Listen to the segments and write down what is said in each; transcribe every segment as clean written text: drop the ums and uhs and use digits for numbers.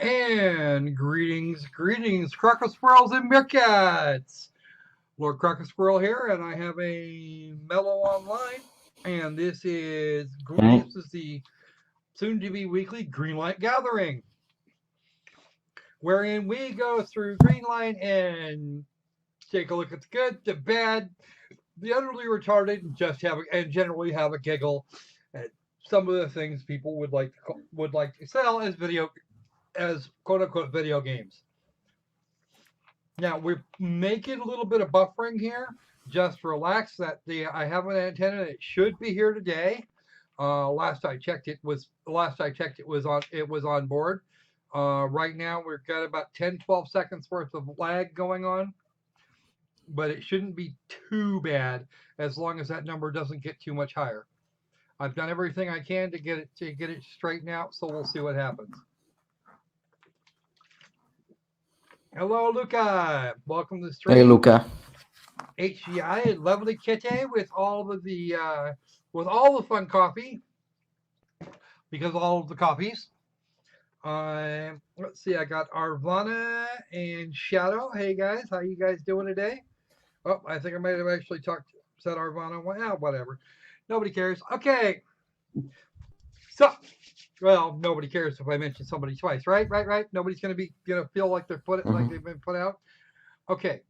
And greetings, Crocosquirrels and meerkats. Lord Crocosquirrel here, and I have a Mellow online, and this is Okay. the soon-to-be weekly Greenlight gathering, wherein we go through Greenlight and take a look at the good, the bad, the utterly retarded, and generally have a giggle at some of the things people would like to sell as quote unquote video games. Now we're making a little bit of buffering here. Just relax. I have an antenna. It should be here today. Last I checked, it was on board. Right now we've got about 10-12 seconds worth of lag going on, but it shouldn't be too bad as long as that number doesn't get too much higher. I've done everything I can to get it straightened out, so we'll see what happens. Hello, Luca. Welcome to the stream. Hey, Luca. HGI, lovely kitty with all the fun coffee, because all of the coffees. Let's see, I got Arvana and Shadow. Hey guys, how you guys doing today? Oh, I think I might have actually said Arvana. Well, whatever. Nobody cares. Okay. So, well, nobody cares if I mention somebody twice, right? Right. Nobody's gonna feel like like they've been put out. Okay.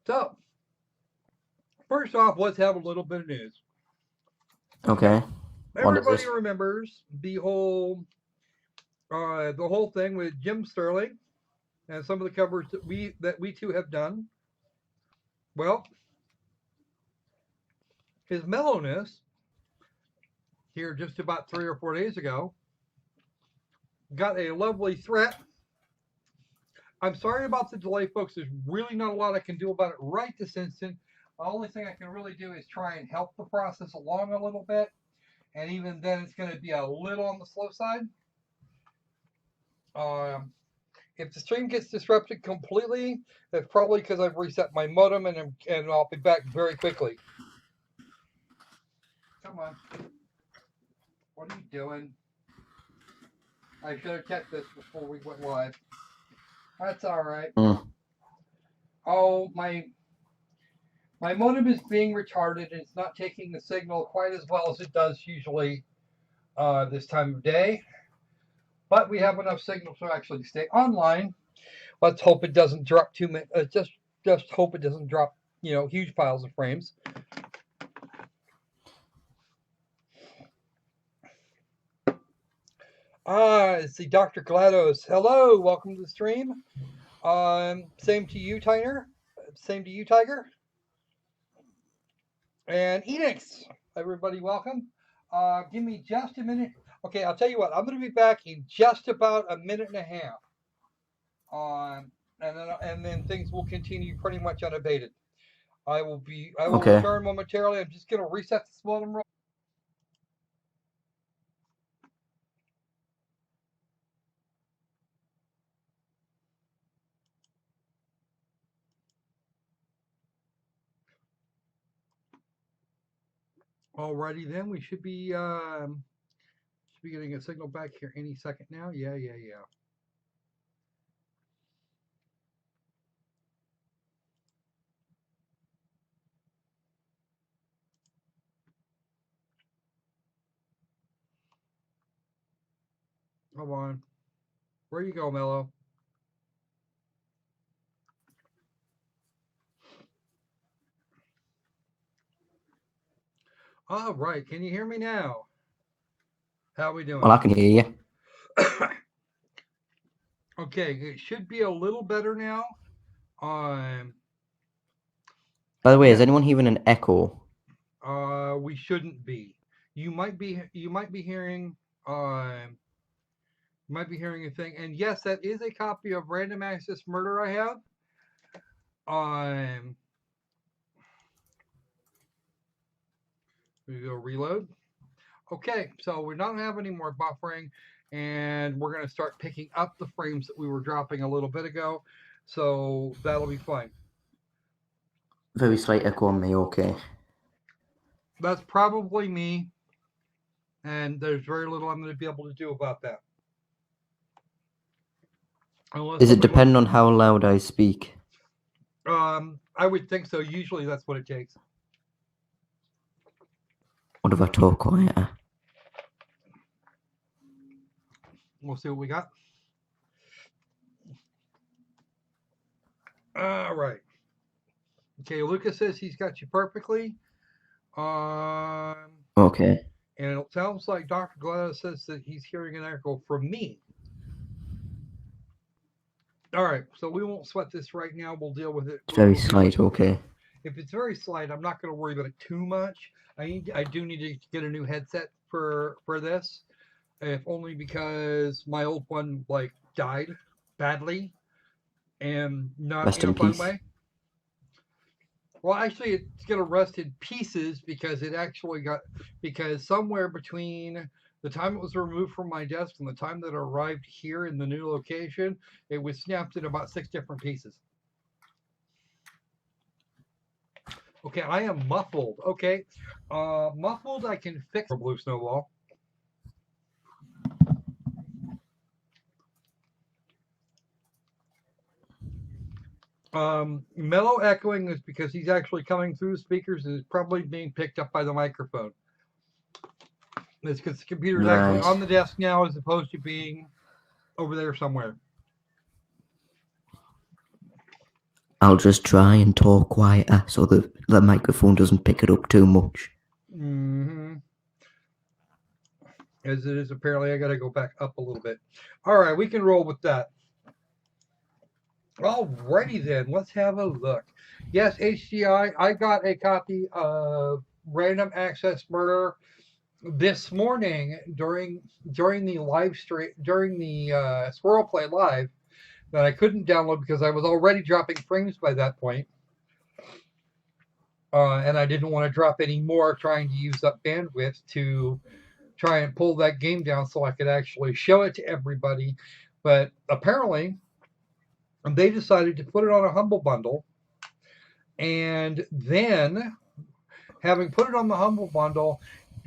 So, first off, let's have a little bit of news. Okay. Everybody remembers the whole thing with Jim Sterling and some of the covers that we too have done. Well, his mellowness here just about 3 or 4 days ago got a lovely threat. I'm sorry about the delay, folks. There's really not a lot I can do about it right this instant. The only thing I can really do is try and help the process along a little bit. And even then, it's going to be a little on the slow side. If the stream gets disrupted completely, that's probably because I've reset my modem, and I'll be back very quickly. Come on. What are you doing? I should have checked this before we went live. That's all right. Oh, my modem is being retarded, and it's not taking the signal quite as well as it does usually this time of day. But we have enough signal to actually stay online. Let's hope it doesn't drop too much. Just hope it doesn't drop, huge piles of frames. Let's see, Dr. GLaDOS. Hello, welcome to the stream. Same to you, Tiger. And Enix. Everybody, welcome. Give me just a minute. Okay, I'll tell you what. I'm going to be back in just about a minute and a half. And then things will continue pretty much unabated. I will return momentarily. I'm just going to reset the modem roll. Alrighty then, we should be getting a signal back here any second now. Yeah. Come on. Where you go, Mellow? All right. Can you hear me now? How are we doing? Well, I can hear you. Okay, it should be a little better now. By the way, is anyone hearing an echo? We shouldn't be. You might be hearing a thing. And yes, that is a copy of Random Access Murder I have. We go reload. Okay, so we don't have any more buffering, and we're going to start picking up the frames that we were dropping a little bit ago. So that'll be fine. Very slight echo on me, okay. That's probably me. and there's very little I'm going to be able to do about that. Unless Is it somebody dependent on how loud I speak? I would think so. Usually that's what it takes. What if I talk quieter? We'll see what we got. All right. Okay, Lucas says he's got you perfectly. Okay. And it sounds like Dr. Gladys says that he's hearing an echo from me. All right, so we won't sweat this right now. We'll deal with it. It's very slight, okay. If it's very slight, I'm not going to worry about it too much. I do need to get a new headset for this, if only because my old one like died badly, and not Rest in a fun peace. way. Well, actually, it's going to rust in pieces because because somewhere between the time it was removed from my desk and the time that it arrived here in the new location, it was snapped in about 6 different pieces. Okay, I am muffled. Okay, muffled I can fix. Blue snowball. Mellow echoing is because he's actually coming through the speakers and is probably being picked up by the microphone. It's because the computer's actually on the desk now as opposed to being over there somewhere. I'll just try and talk quieter so that the microphone doesn't pick it up too much. Mm-hmm. As it is, apparently I got to go back up a little bit. All right, we can roll with that. Alrighty then, let's have a look. Yes, HDI, I got a copy of Random Access Murder this morning during the live stream, during the Squirrel Play Live, that I couldn't download because I was already dropping frames by that point. And I didn't want to drop any more trying to use up bandwidth to try and pull that game down so I could actually show it to everybody. But apparently, they decided to put it on a Humble Bundle. And then, having put it on the Humble Bundle,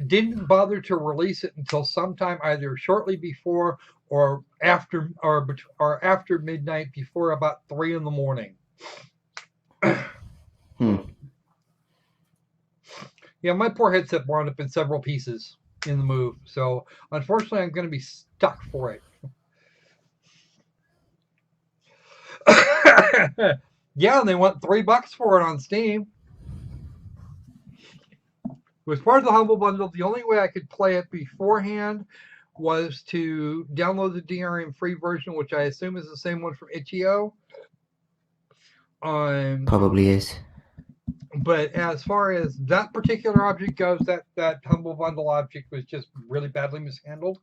didn't bother to release it until sometime either shortly before or after midnight, before about 3 in the morning. Yeah, my poor headset wound up in several pieces in the move. So unfortunately, I'm going to be stuck for it. Yeah, and they want $3 for it on Steam. It was part of the Humble Bundle. The only way I could play it beforehand was to download the DRM free version, which I assume is the same one from Itch.io. Probably is. But as far as that particular object goes, that Humble Bundle object was just really badly mishandled.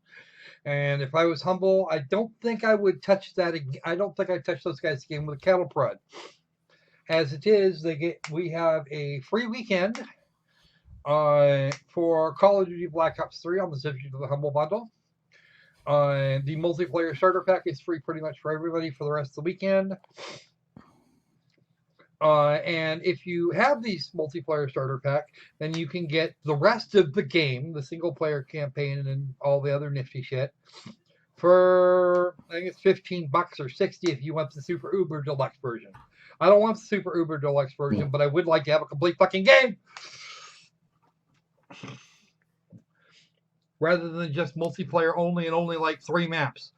And if I was humble, I don't think I would touch that. I don't think I'd touch those guys again with a cattle prod. As it is, we have a free weekend for Call of Duty Black Ops 3 on the subject of the Humble Bundle. The multiplayer starter pack is free pretty much for everybody for the rest of the weekend. And if you have these multiplayer starter pack, then you can get the rest of the game, the single player campaign, and all the other nifty shit for, I think it's $15 or $60 if you want the Super Uber Deluxe version. I don't want the Super Uber Deluxe version, but I would like to have a complete fucking game rather than just multiplayer only and only like 3 maps.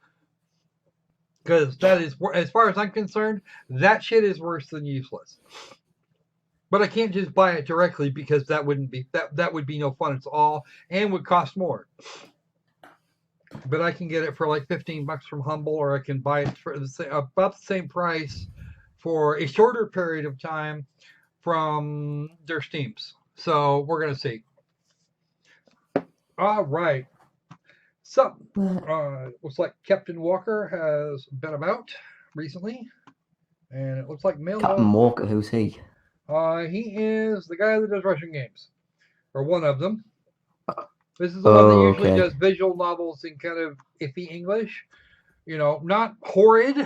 Because that is, as far as I'm concerned, that shit is worse than useless. But I can't just buy it directly because that would be no fun at all and would cost more. But I can get it for like $15 from Humble, or I can buy it for about the same price for a shorter period of time from their Steams. So we're gonna see. All right. So, looks like Captain Walker has been about recently, and it looks like Mellow. Captain Walker, who's he? He is the guy that does Russian games, or one of them. This is the one that usually does visual novels in kind of iffy English. You know, not horrid,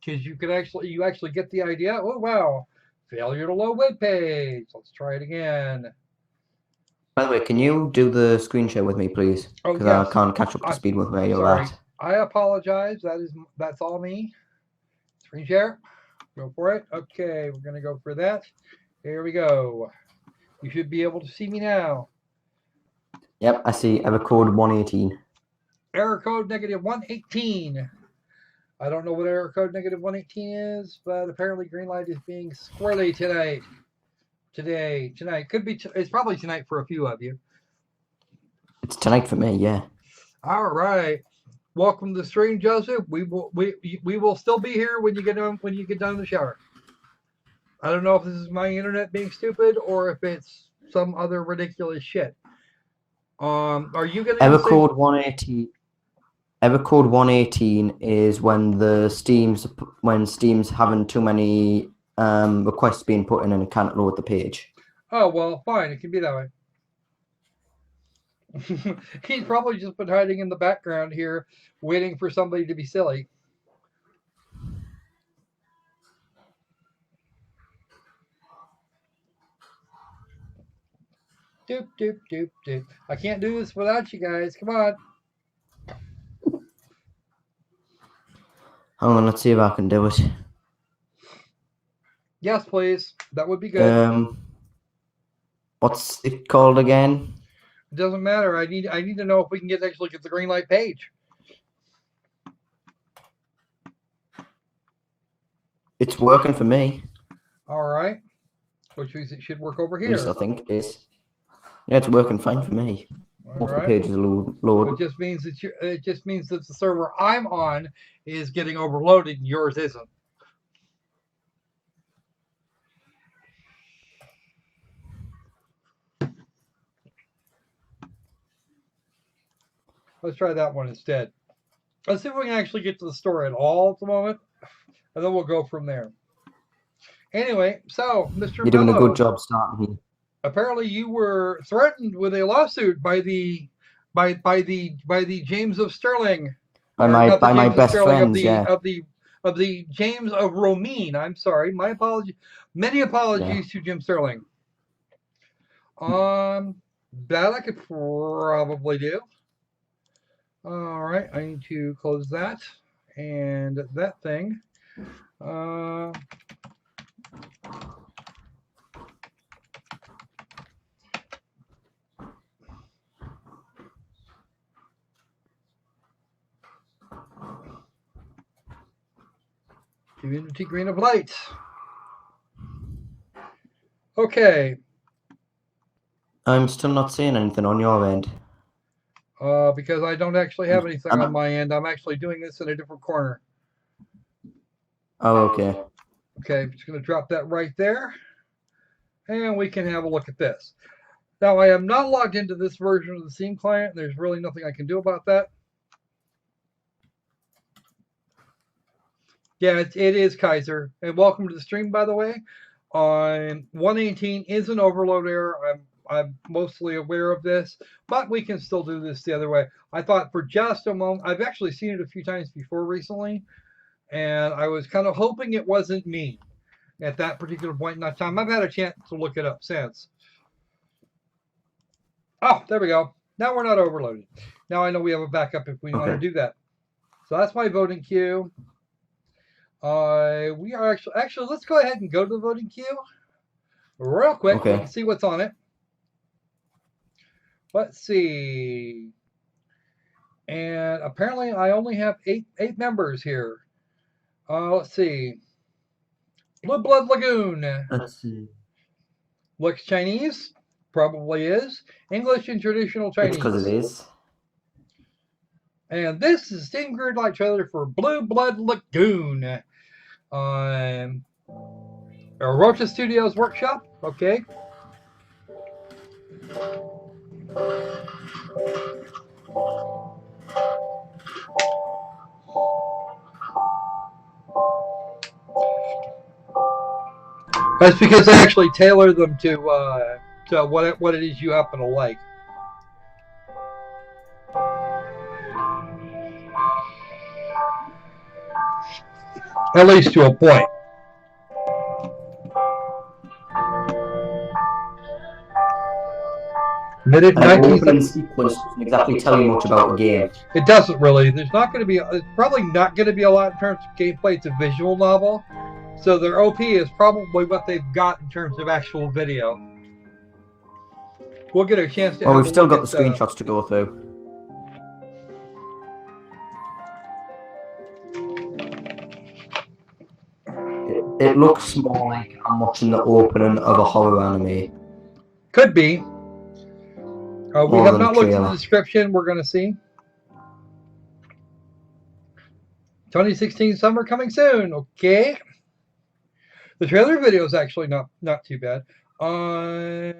because you actually get the idea. Oh wow, failure to load web page. Let's try it again. By the way, can you do the screen share with me, please? Oh, Because yes. I can't catch up to speed with where you're Sorry. at. I apologize. That's all me. Screen share. Go for it. Okay, we're gonna go for that. Here we go. You should be able to see me now. Yep, I see error code 118. Error code -118. I don't know what error code -118 is, but apparently Greenlight is being squirrely tonight. Tonight. Could be. It's probably tonight for a few of you. It's tonight for me, yeah. All right. Welcome to the stream, Joseph. We will still be here when you get done in the shower. I don't know if this is my internet being stupid or if it's some other ridiculous shit. Are you getting error code 118? Error code 118 is when Steam's having too many requests being put in and it can't load the page. Oh well, fine. It can be that way. He's probably just been hiding in the background here, waiting for somebody to be silly. Doop, doop, doop, doop. I can't do this without you guys. Come on. Hold on, let's see if I can do it. Yes, please. That would be good. What's it called again? It doesn't matter. I need to know if we can actually get the Greenlight page. It's working for me. All right. Which means it should work over here. Yes, I think it is. Yeah, it's working fine for me. Both the pages load. It just means that the server I'm on is getting overloaded and yours isn't. Let's try that one instead. Let's see if we can actually get to the store at all at the moment, and then we'll go from there. Anyway, so Mr. You're doing a good job starting here. Apparently, you were threatened with a lawsuit by the James of Sterling. By my best friends, yeah. Of the James of Romine. I'm sorry. My apology. Many apologies to Jim Sterling. That I could probably do. All right, I need to close that and that thing. Community green of light. Okay. I'm still not seeing anything on your end. Because I don't actually have anything on my end. I'm actually doing this in a different corner. Oh, okay. Okay, I'm just going to drop that right there. And we can have a look at this. Now, I am not logged into this version of the Steam client. There's really nothing I can do about that. Yeah, it is Kaiser. And welcome to the stream, by the way. 118 is an overload error. I'm mostly aware of this, but we can still do this the other way. I thought for just a moment, I've actually seen it a few times before recently, and I was kind of hoping it wasn't me at that particular point in time. I've had a chance to look it up since. Oh, there we go. Now we're not overloaded. Now I know we have a backup if we want to do that. So that's my voting queue. We are actually let's go ahead and go to the voting queue real quick. Okay. We can see what's on it. Let's see. And apparently I only have eight members here. Let's see. Blue Blood Lagoon. Let's see. Looks Chinese. Probably is. English and traditional Chinese. It's because it is. And this is Steam Greenlight trailer for Blue Blood Lagoon. Rocha Studios Workshop. Okay. That's because I actually tailor them to what it is you happen to like. At least to a point. Minute An 19 opening seconds. sequence doesn't exactly tell you much about a game. It doesn't really. There's not going to be. It's probably not going to be a lot in terms of gameplay. It's a visual novel, so their OP is probably what they've got in terms of actual video. We'll get a chance to. Well, have we've a still look got at the screenshots to go through. It looks more like I'm watching the opening of a horror anime. Could be. We More have than a not looked at the trailer. description. We're going to see. 2016 summer coming soon. Okay. The trailer video is actually not too bad. I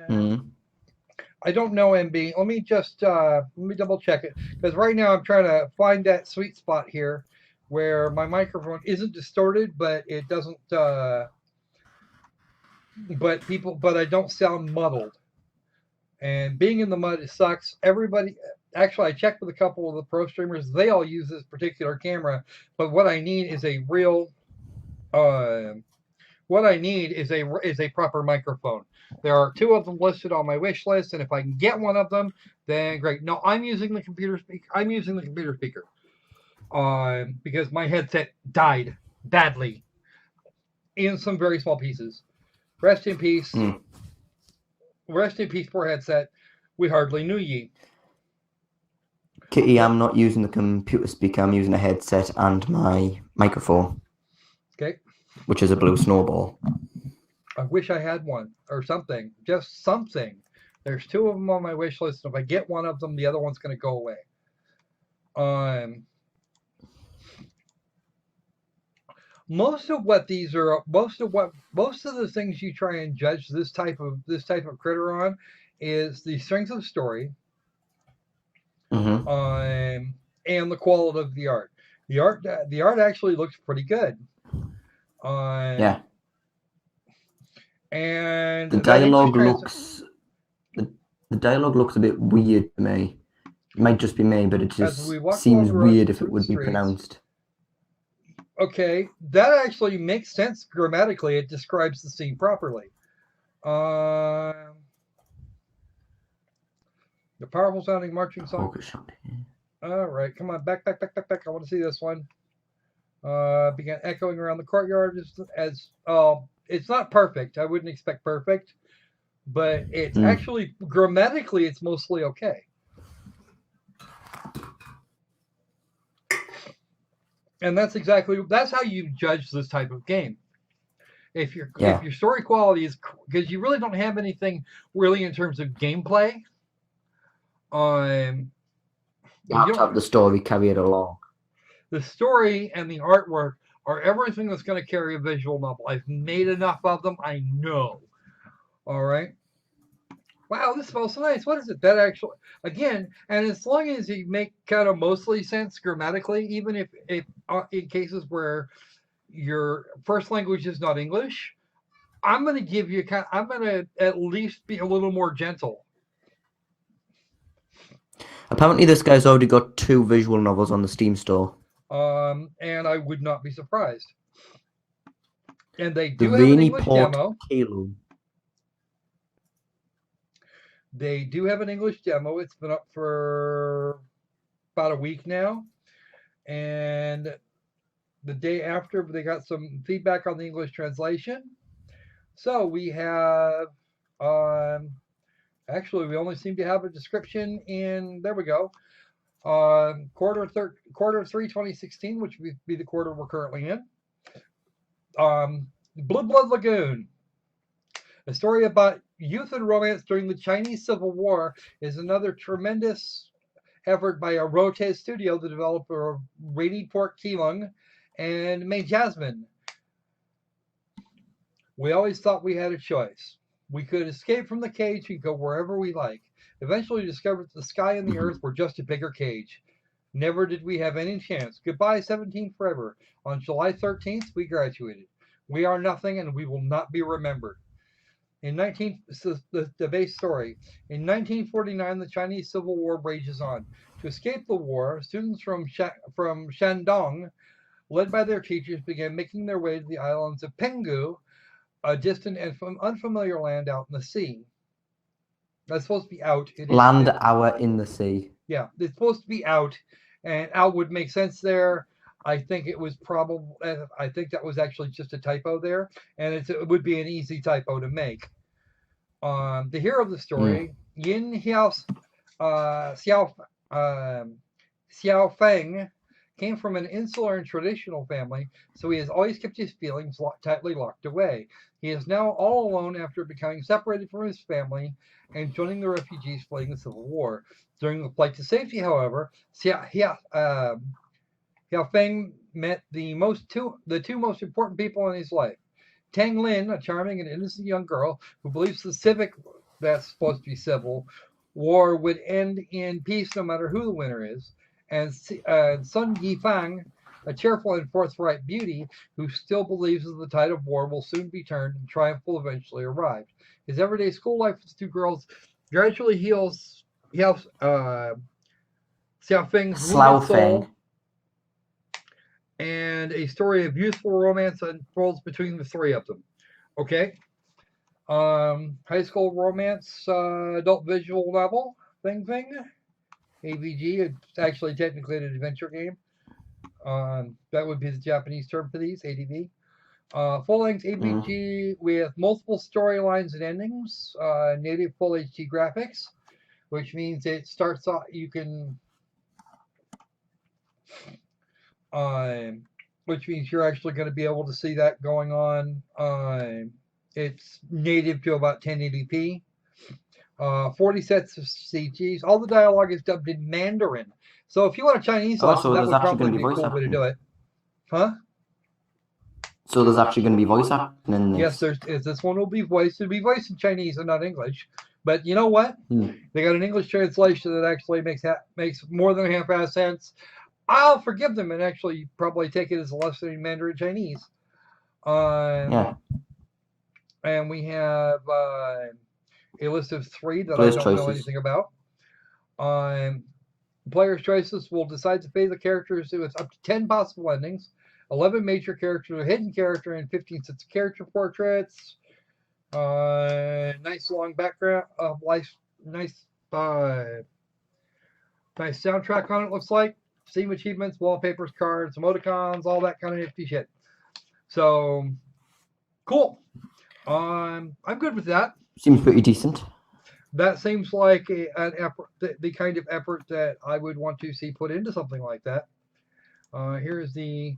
don't know, MB. Let me just let me double check it, because right now I'm trying to find that sweet spot here where my microphone isn't distorted, but it doesn't. But I don't sound muddled. And being in the mud, it sucks. Everybody. Actually, I checked with a couple of the pro streamers. They all use this particular camera, but what I need is a real. What I need is a proper microphone. There are 2 of them listed on my wish list, and if I can get one of them, then great. No, I'm using the computer speaker. Because my headset died badly in some very small pieces. Rest in peace. Rest in peace, poor headset. We hardly knew ye. Kitty, I'm not using the computer speaker. I'm using a headset and my microphone. Okay. Which is a blue snowball. I wish I had one or something. Just something. There's 2 of them on my wish list. If I get one of them, the other one's going to go away. Most of the things you try and judge this type of critter on is the strength of story, and the quality of the art. The art actually looks pretty good. Yeah. And the dialogue looks a bit weird to me. It might just be me, but it just seems weird if it would be pronounced. Okay, that actually makes sense grammatically. It describes the scene properly. The powerful sounding marching song. All right, come on, back. I want to see this one. Began echoing around the courtyard as it's not perfect. I wouldn't expect perfect, but it's actually grammatically it's mostly okay. And that's how you judge this type of game. If your story quality is, because you really don't have anything really in terms of gameplay. You have to have the story carry it along. The story and the artwork are everything that's going to carry a visual novel. I've made enough of them. I know. All right. Wow, this smells so nice. What is it? That actually, again, and as long as you make kind of mostly sense grammatically, even if in cases where your first language is not English, I'm going to give you I'm going to at least be a little more gentle. Apparently, this guy's already got 2 visual novels on the Steam store. And I would not be surprised. And they do have an English demo. They do have an English demo. It's been up for about a week now. And the day after, they got some feedback on the English translation. So we have, actually, we only seem to have a description in, there we go. Quarter 3 2016, which would be the quarter we're currently in. Blue Blood Lagoon. A story about youth and romance during the Chinese Civil War is another tremendous effort by a Rote studio, the developer of Rainy Port Keelung and May Jasmine. We always thought we had a choice. We could escape from the cage and go wherever we like. Eventually discovered the sky and the earth were just a bigger cage. Never did we have any chance. Goodbye, 17 forever. On July 13th, we graduated. We are nothing and we will not be remembered. The base story. In 1949, the Chinese Civil War rages on. To escape the war, students from Shandong, led by their teachers, began making their way to the islands of Penghu, a distant and unfamiliar land out in the sea. That's supposed to be out. Land, hour, in the sea. Yeah, it's supposed to be out, and out would make sense there. I think it was probably. I think that was actually just a typo there, and it would be an easy typo to make. The hero of the story, Yin Xiao, Xiao Feng, came from an insular and traditional family, so he has always kept his feelings tightly locked away. He is now all alone after becoming separated from his family and joining the refugees fleeing the civil war. During the flight to safety, however, Xiao Feng met the two most important people in his life. Tang Lin, a charming and innocent young girl who believes the civic, that's supposed to be civil, war would end in peace no matter who the winner is, and Sun Yifang, a cheerful and forthright beauty who still believes that the tide of war will soon be turned and triumph will eventually arrive. His everyday school life with the two girls gradually heals Xiao Feng's wounded soul, and a story of youthful romance unfolds between the three of them. Okay. High school romance, adult visual novel, thing. AVG. It's actually technically an adventure game. That would be the Japanese term for these, ADV. Full-length AVG with multiple storylines and endings, native full HD graphics, which means it starts off, you can which means you're actually going to be able to see that going on. It's native to about 1080p. 40 sets of CGs. All the dialogue is dubbed in Mandarin. So if you want a Chinese lesson, that would probably be a cool way to do it. Huh? So there's actually going to be voice acting in this? Yes, this one will be voiced. It'll be voiced in Chinese and not English. But you know what? They got an English translation that actually makes more than half-ass sense. I'll forgive them and actually probably take it as a lesson in Mandarin Chinese. Yeah. And we have a list of 3 that I don't know anything about. Players' choices will decide to fade the characters with up to 10 possible endings, 11 major characters, a hidden character, and 15 sets of character portraits. Nice long background of life. Nice soundtrack on it, looks like. Steam achievements, wallpapers, cards, emoticons, all that kind of nifty shit. So, cool. I'm good with that. Seems pretty decent. That seems like an effort, the kind of effort that I would want to see put into something like that. Here's the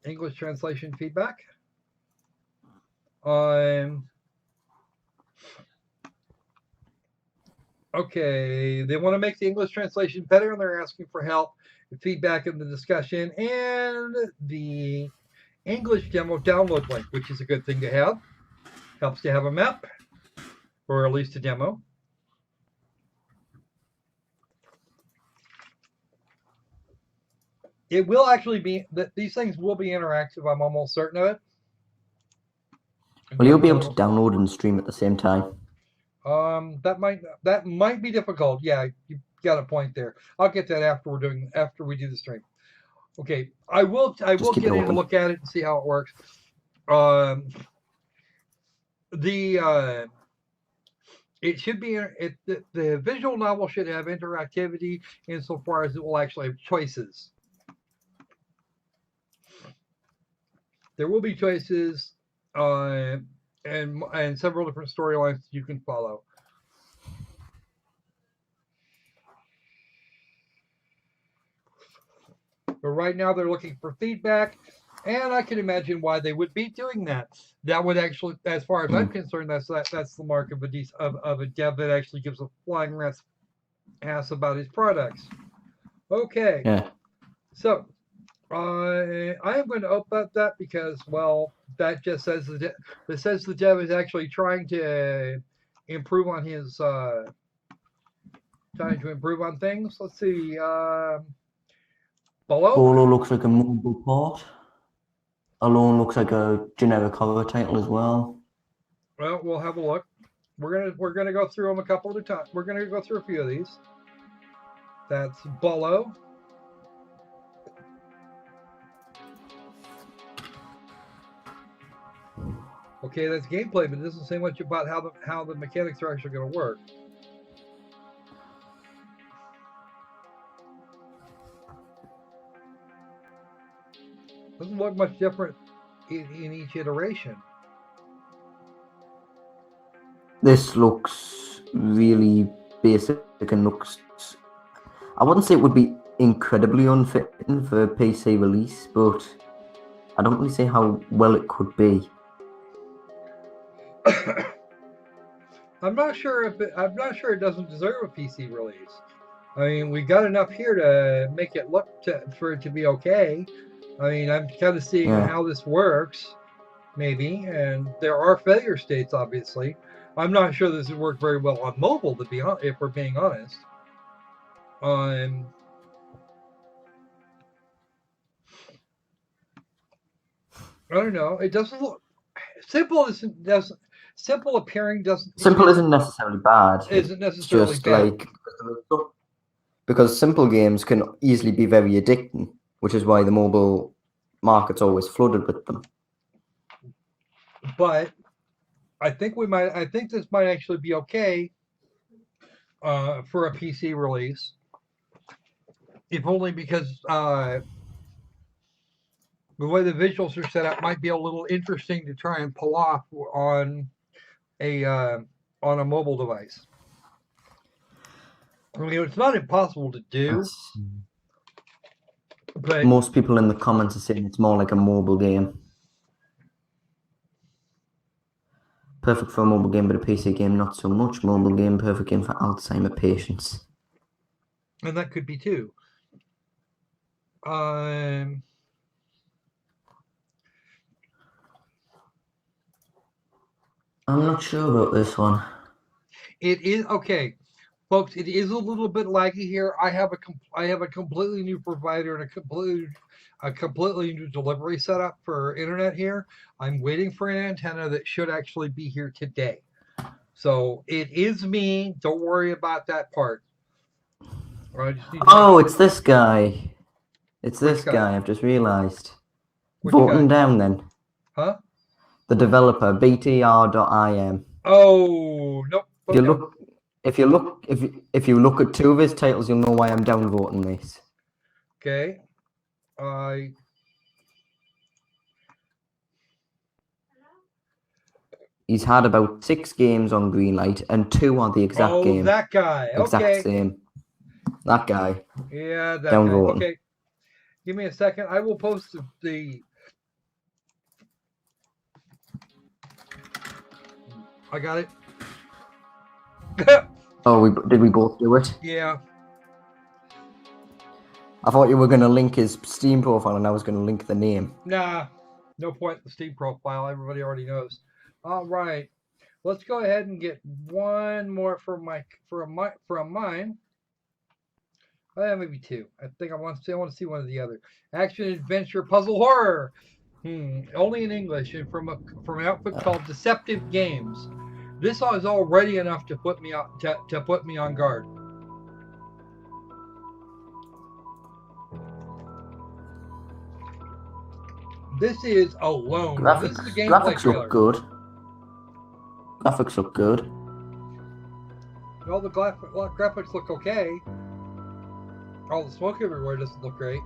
English translation feedback. Okay, they want to make the English translation better, and they're asking for help, feedback in the discussion, and the English demo download link, which is a good thing to have. Helps to have a map, or at least a demo. It will actually be that these things will be interactive. I'm almost certain of it. Well, you'll be able to download and stream at the same time. That might be difficult. Yeah, you got a point there. I'll get that after we do the stream. Okay, I will get in and look at it and see how it works. It should be the visual novel should have interactivity insofar as it will actually have choices. There will be choices and several different storylines you can follow. But right now they're looking for feedback, and I can imagine why they would be doing that. That would actually, as far as I'm concerned, that's the mark of a dev that actually gives a flying rat's ass about his products. Okay. Yeah. So I am going to open up that because, well, that just says the dev is actually trying to improve on his things. Let's see. Bolo looks like a mobile port. Alone looks like a generic horror title as well. Well, we'll have a look. We're gonna go through them a couple at a time. We're gonna go through a few of these. That's Bolo. Okay, that's gameplay, but it doesn't say much about how the mechanics are actually going to work. Doesn't look much different in each iteration. This looks really basic and looks. I wouldn't say it would be incredibly unfitting for a PC release, but I don't really see how well it could be. I'm not sure it doesn't deserve a PC release. I mean, we got enough here to make it for it to be okay. I mean, I'm kind of seeing how this works, maybe, and there are failure states, obviously. I'm not sure this would work very well on mobile, to be honest, if we're being honest. I don't know. It doesn't look simple. Simple appearing doesn't. Simple isn't necessarily bad. Isn't necessarily it's just bad. like because simple games can easily be very addicting, which is why the mobile market's always flooded with them. But I think this might actually be okay for a PC release, if only because the way the visuals are set up might be a little interesting to try and pull off on a mobile device. I mean, it's not impossible to do. But most people in the comments are saying it's more like a mobile game. Perfect for a mobile game, but a PC game not so much. Mobile game, perfect game for Alzheimer patients. And that could be too. I'm not sure about this one. It is okay, folks. It is a little bit laggy here. I have a completely new provider and a completely new delivery setup for internet here. I'm waiting for an antenna that should actually be here today. So it is me. Don't worry about that part. It's this guy. It's this guy. I've just realized. Vote him down then. Huh? The developer, btr.im. Oh, nope. If you look at two of his titles, you'll know why I'm downvoting this. Okay. He's had about 6 games on Greenlight, and 2 are the exact game. Oh, that guy. Exact same. That guy. Yeah, that downvoting. Guy. Okay. Give me a second. I will post the. I got it. Did we both do it? Yeah. I thought you were going to link his Steam profile and I was going to link the name. Nah, no point in the Steam profile. Everybody already knows. All right. Let's go ahead and get one more from mine. Maybe 2. I think I want to see one of the other. Action, adventure, puzzle, horror. Only in English and from an outfit called Deceptive Games. This is already enough to put me on guard. This is alone. This is the gameplay graphics trailer. Look good. Graphics look good. Well, the graphics look okay. All the smoke everywhere doesn't look great.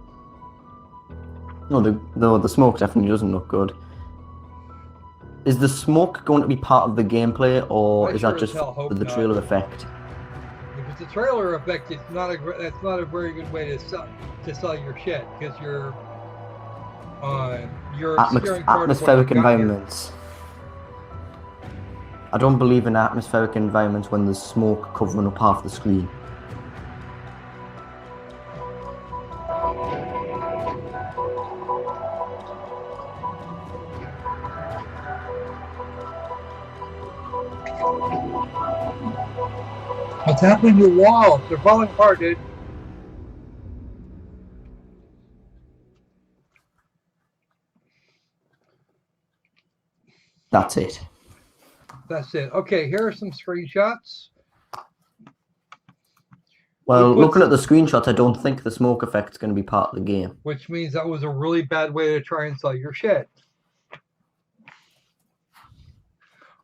No, the smoke definitely doesn't look good. Is the smoke going to be part of the gameplay, or is that just for the trailer effect? If it's a trailer effect, that's not a very good way to sell your shit, because you're atmospheric environments. I don't believe in atmospheric environments when there's smoke covering up half the screen. What's happening to the walls? They're falling apart, dude. That's it. That's it. Okay, here are some screenshots. Well, looking at the screenshots, I don't think the smoke effect's going to be part of the game. Which means that was a really bad way to try and sell your shit.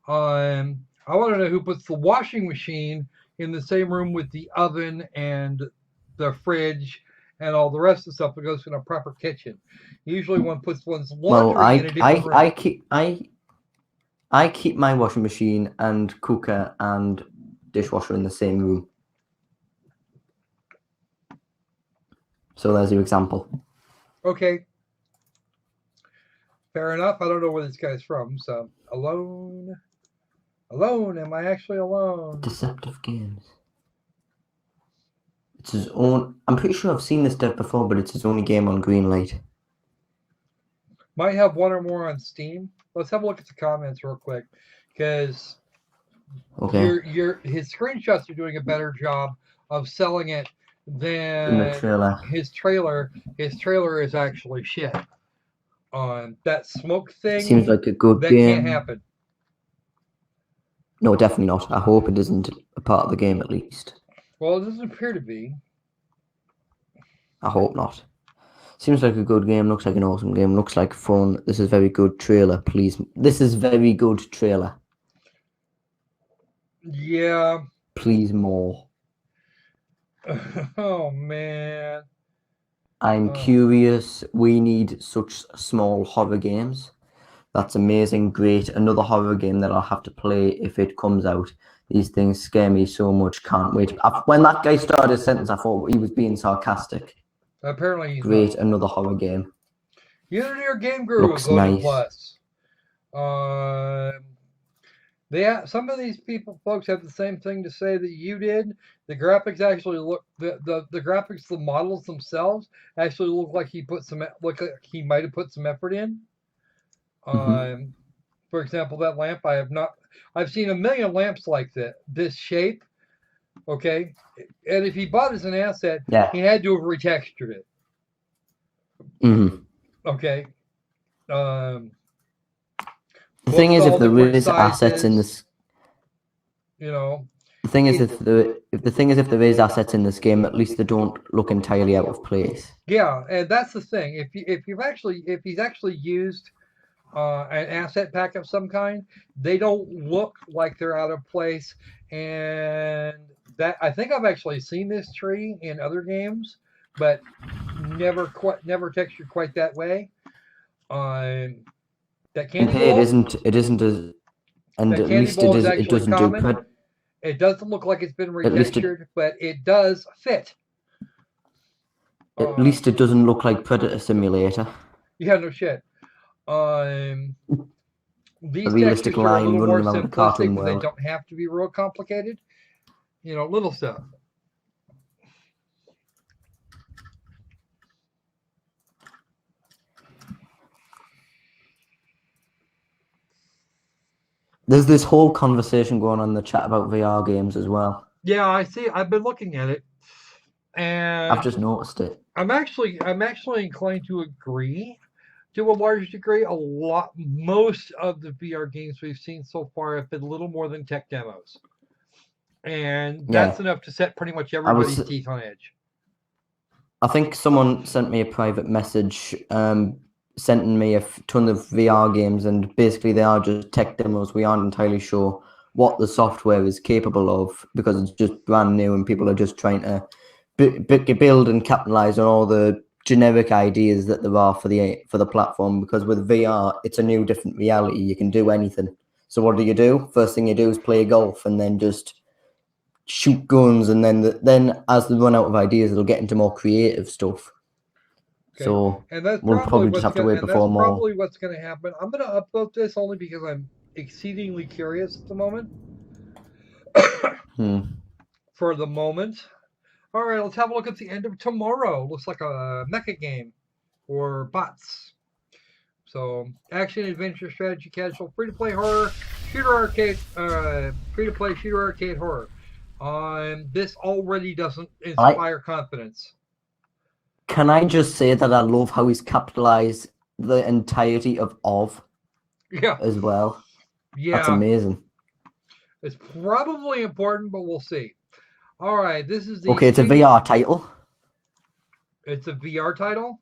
I want to know who puts the washing machine in the same room with the oven and the fridge and all the rest of the stuff that goes in a proper kitchen. Usually, one puts one's Well, laundry in a different room. I keep my washing machine and cooker and dishwasher in the same room. So there's your example. Okay. Fair enough. I don't know where this guy's from. So, alone. Alone? Am I actually alone? Deceptive Games. It's his own. I'm pretty sure I've seen this dev before, but it's his only game on Greenlight. Might have one or more on Steam. Let's have a look at the comments real quick, because his screenshots are doing a better job of selling it than the trailer. His trailer is actually shit. That smoke thing seems like a good that game. Can't happen. No, definitely not. I hope it isn't a part of the game at least. Well, it doesn't appear to be. I hope not. Seems like a good game. Looks like an awesome game. Looks like fun. This is very good trailer. Please. This is very good trailer. Yeah. Please more. Oh, man. I'm curious. We need such small horror games. That's amazing. Great. Another horror game that I'll have to play if it comes out. These things scare me so much. Can't wait. When that guy started his sentence, I thought he was being sarcastic. Apparently he's great. not. Another horror game. Unity or Game Guru Looks Golden nice. Plus. Some of these folks have the same thing to say that you did. The graphics actually look the graphics, the models themselves actually look like he might have put some effort in. For example, that lamp I've seen a million lamps like this shape. Okay, and if he bought it as an asset, he had to have retextured it. Okay. The thing is, if there is assets in this, the thing is, if there is assets in this game, at least they don't look entirely out of place. Yeah, and that's the thing. If he's actually used an asset pack of some kind, they don't look like they're out of place. And that I think I've actually seen this tree in other games, but never textured quite that way. That candy ball, it isn't as, and at least it doesn't do. It doesn't look like it's been retextured, but it does fit. At least it doesn't look like Predator Simulator. Yeah, no shit. These a realistic textures are a little more running around simplistic, but they don't have to be real complicated. Little stuff. There's this whole conversation going on in the chat about VR games as well. Yeah, I see. I've been looking at it, and I've just noticed it. I'm actually inclined to agree to a large degree. Most of the VR games we've seen so far have been little more than tech demos, and that's enough to set pretty much everybody's teeth on edge. I think someone sent me a private message, sending me a ton of VR games, and basically they are just tech demos. We aren't entirely sure what the software is capable of because it's just brand new and people are just trying to build and capitalize on all the generic ideas that there are for the platform. Because with VR, it's a new, different reality. You can do anything. So what do? First thing you do is play golf and then just shoot guns, and then as they run out of ideas, they'll get into more creative stuff. Okay. So and we'll probably just have to wait before more. That's probably what's going to happen. I'm going to upload this only because I'm exceedingly curious at the moment. For the moment. All right, let's have a look at the end of tomorrow. Looks like a mecha game or bots. So, action, adventure, strategy, casual, free-to-play horror, shooter arcade, free-to-play shooter arcade horror. This already doesn't inspire confidence. Can I just say that I love how he's capitalized the entirety of as well? Yeah. That's amazing. It's probably important, but we'll see. All right, this is the... Okay, it's a VR title. It's a VR title?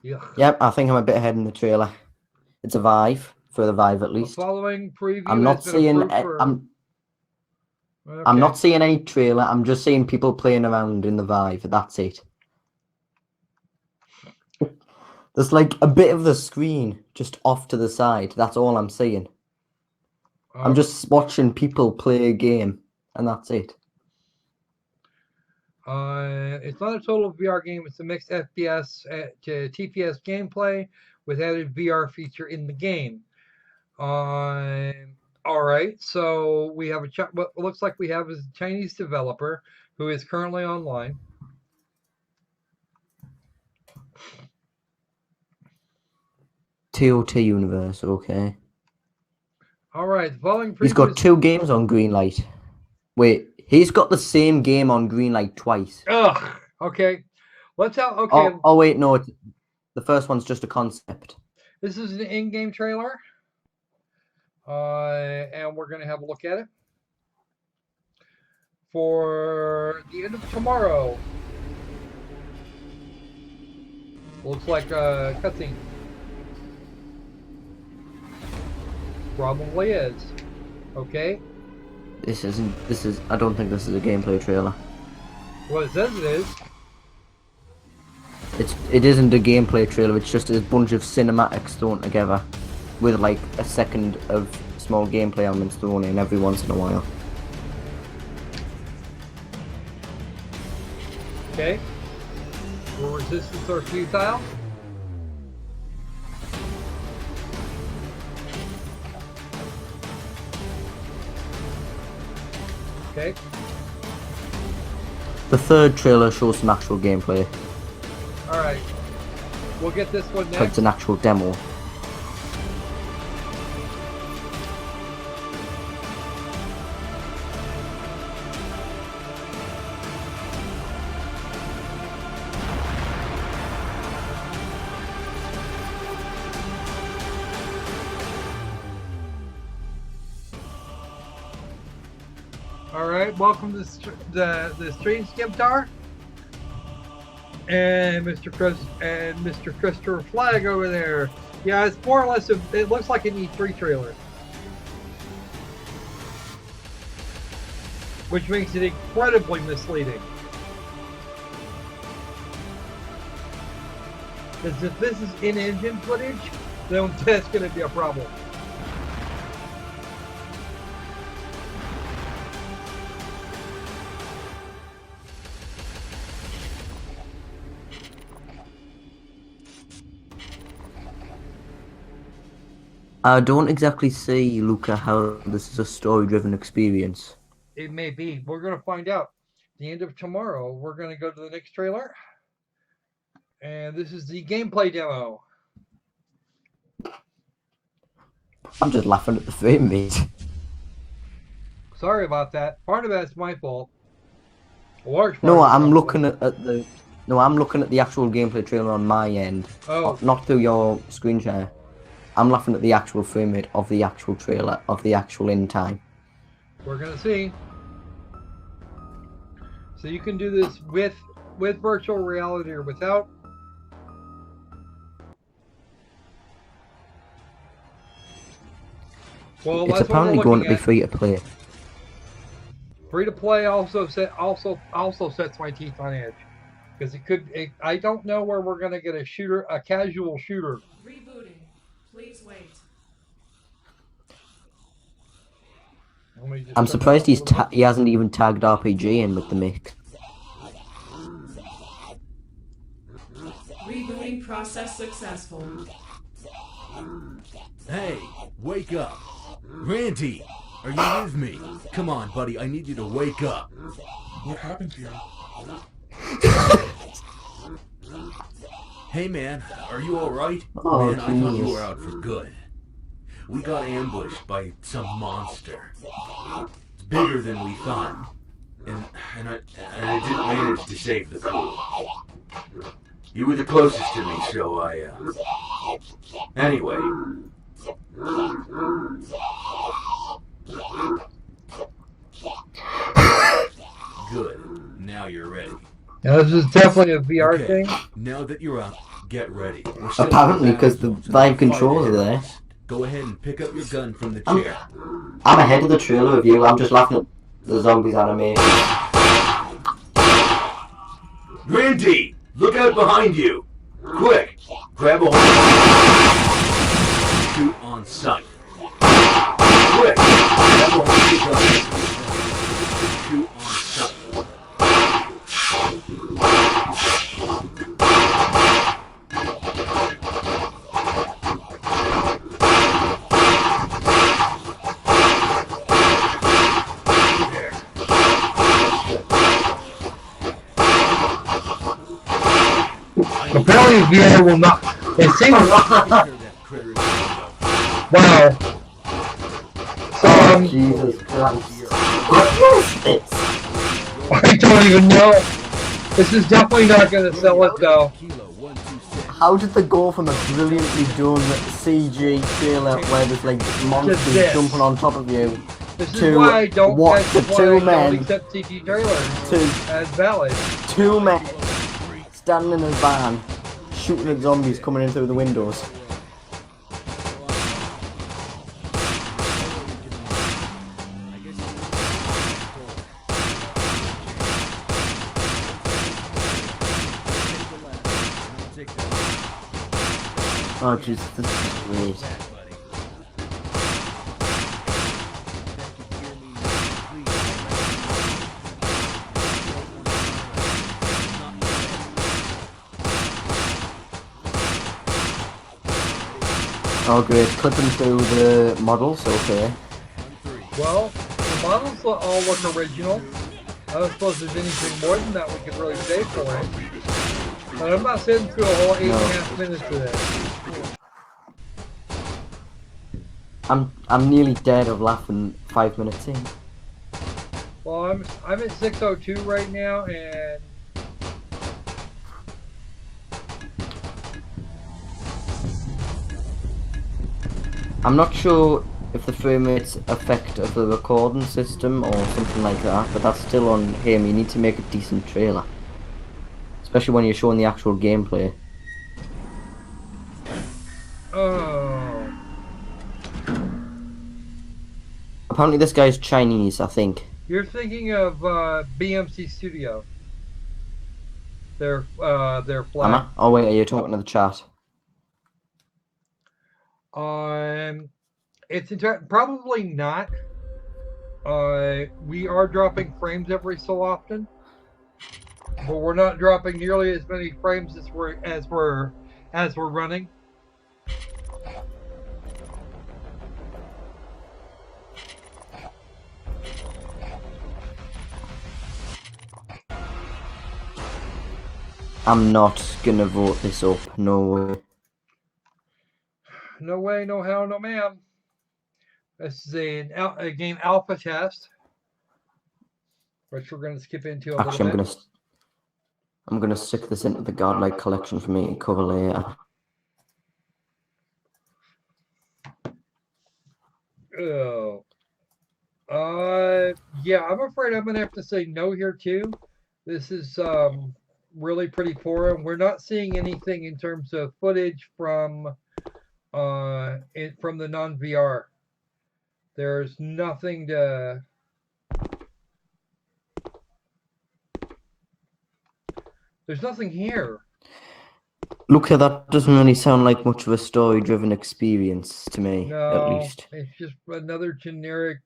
Yeah. Yep, I think I'm a bit ahead in the trailer. It's a Vive, for the Vive at least. The following preview I'm not seeing... I'm not seeing any trailer. I'm just seeing people playing around in the Vive. That's it. There's like a bit of the screen just off to the side. That's all I'm seeing. I'm just watching people play a game, and that's it. It's not a total VR game. It's a mixed FPS to TPS gameplay with added VR feature in the game. All right, so we have what looks like we have is a Chinese developer who is currently online. TOT Universe, okay. All right, the following He's got 2 games on Greenlight. Wait, he's got the same game on Greenlight twice. Ugh. Okay. Let's have. Okay. Oh wait, no. The first one's just a concept. This is an in-game trailer, and we're gonna have a look at it for the end of tomorrow. Looks like a cutscene. Probably is. Okay. This is. I don't think this is a gameplay trailer. Well, it says it is. It isn't a gameplay trailer. It's just a bunch of cinematics thrown together, with like a second of small gameplay elements thrown in every once in a while. Okay. Will resistance or futile? Okay. The third trailer shows some actual gameplay. Alright. We'll get this one So next. it's an actual demo. Alright, welcome to the stream, Skiptar. And Mr. Christopher Flag over there. Yeah, it's more or less it looks like an E3 trailer. Which makes it incredibly misleading. Because if this is in-engine footage, then that's going to be a problem. I don't exactly see, Luca, how this is a story-driven experience. It may be. We're going to find out. The end of tomorrow, we're going to go to the next trailer. And this is the gameplay demo. I'm just laughing at the frame rate. Sorry about that. Part of that's my fault. A large part No, of I'm it's looking at the. No, I'm looking at the actual gameplay trailer on my end. Oh. Not through your screen share. I'm laughing at the actual frame rate of the actual trailer, of the actual in time. We're going to see. So you can do this with virtual reality or without. Well, It's that's what we're apparently going to looking be at. free to play. Free to play also sets my teeth on edge, because I don't know where we're going to get a casual shooter. Rebooting. Please wait. I'm surprised he hasn't even tagged RPG in with the mix. Rebooting process successful. Hey, wake up. Randy, are you with me? Come on, buddy, I need you to wake up. What happened to you? Hey, man, are you alright? Oh, man, I thought you jeez. were out for good. We got ambushed by some monster. It's bigger than we thought. And I didn't manage to save the crew. You were the closest to me, so Anyway. Good. Now you're ready. Now, this is definitely a VR Okay, thing. now that you're up, get ready. We're still Apparently, in because the battle, so Vive don't controls fight are it. there. Go ahead and pick up your gun from the I'm- chair. I'm ahead of the trailer of you. I'm just laughing at the zombies animation. Randy, look out behind you! Quick! Grab a hold. Shoot on sight. Quick! Grab a hold of your gun. Shoot on sight. Apparently, Vienna will not. It seems. Wow. So, Jesus Christ. What is this? I don't even know. This is definitely not going to sell it, though. How did they go from a brilliantly done CG trailer where there's like monsters this. jumping on top of you This is to why I don't, what that's the why two I don't men accept CG trailers to as valid. two men standing in a van shooting at zombies coming in through the windows? Oh Jesus, this is great. Oh great, clipping through the models, okay. Well, the models all look original. I don't suppose there's anything more than that we could really say for it. But I'm not sitting through a whole 8.5 minutes of this. I'm nearly dead of laughing 5 minutes in. Well, I'm at 6:02 right now, and I'm not sure if the frame rates affect of the recording system or something like that, but that's still on him. You need to make a decent trailer, especially when you're showing the actual gameplay. oh, Apparently this guy's Chinese, I think. you're thinking of BMC Studio. Their Am flag. I? Oh wait, are you talking to the chat? It's probably not. We are dropping frames every so often, but we're not dropping nearly as many frames as we're running. I'm not gonna vote this up, no way. No way, no how, no ma'am. This is a game alpha test, which we're going to skip into a Actually, little bit. I'm gonna stick this into the Godlike collection for me to cover later. Oh. Yeah, I'm afraid I'm gonna have to say no here too. This is really pretty poor, and we're not seeing anything in terms of footage from from the non-VR. There's nothing to. There's nothing here. Look, that doesn't really sound like much of a story-driven experience to me, No, at least. it's just another generic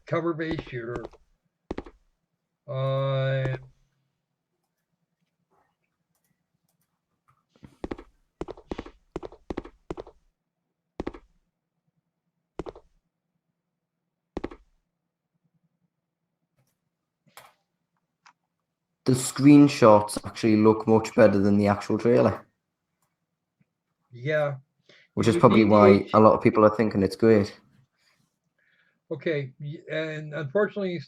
cover-based shooter. The screenshots actually look much better than the actual trailer, Yeah. which You is probably need why a lot of people are thinking it's great. Okay, and unfortunately,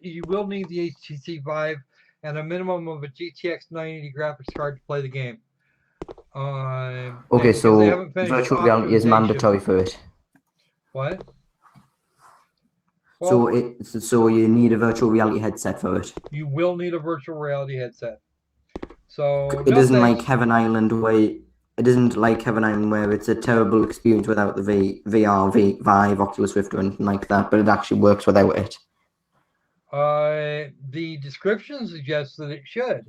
you will need the HTC Vive and a minimum of a GTX 980 graphics card to play the game. Okay, because they so haven't finished virtual reality is optimization. mandatory for it. What? So Well, so you need a virtual reality headset for it. you will need a virtual reality headset. So It no isn't thanks. like Heaven Island where it's a terrible experience without the VR, Vive, Oculus Rift, or anything like that. But it actually works without it. The description suggests that it should.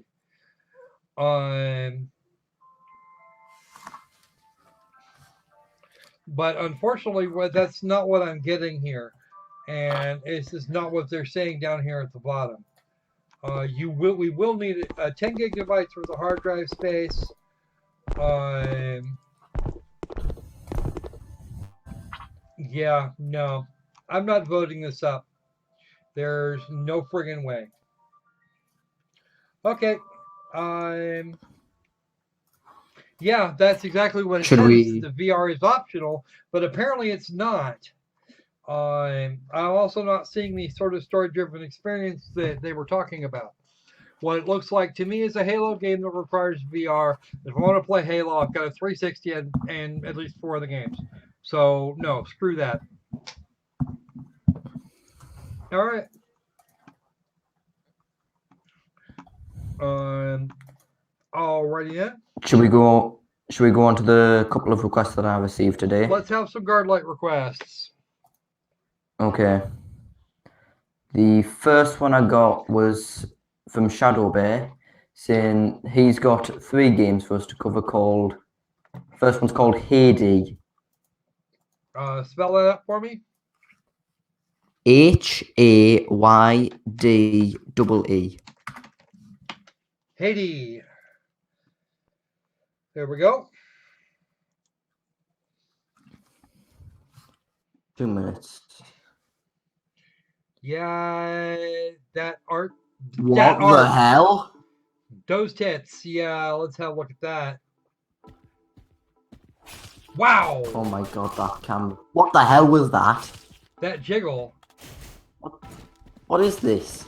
But unfortunately, that's not what I'm getting here, and it's just not what they're saying down here at the bottom. We will need 10 gigabytes worth of hard drive space. Yeah, no, I'm not voting this up. There's no friggin' way. Okay. Yeah, that's exactly what it Should says. we? The VR is optional, but apparently it's not. I'm also not seeing the sort of story-driven experience that they were talking about. What it looks like to me is a Halo game that requires VR. If I want to play Halo, I've got a 360 and at least 4 of the games. So no, screw that. All right. Alrighty then. Should we go? Should we go on to the couple of requests that I received today? Let's have some Guardlight requests. Okay. The first one I got was from Shadow Bear, saying he's got 3 games for us to cover. Called first one's called Haydee. Spell that out for me. Haydee. Haiti. There we go. 2 minutes. Yeah, that art. What that the art. hell? Those tits. Yeah, let's have a look at that. Wow. Oh my god, that camera. What the hell was that? That jiggle. What is this?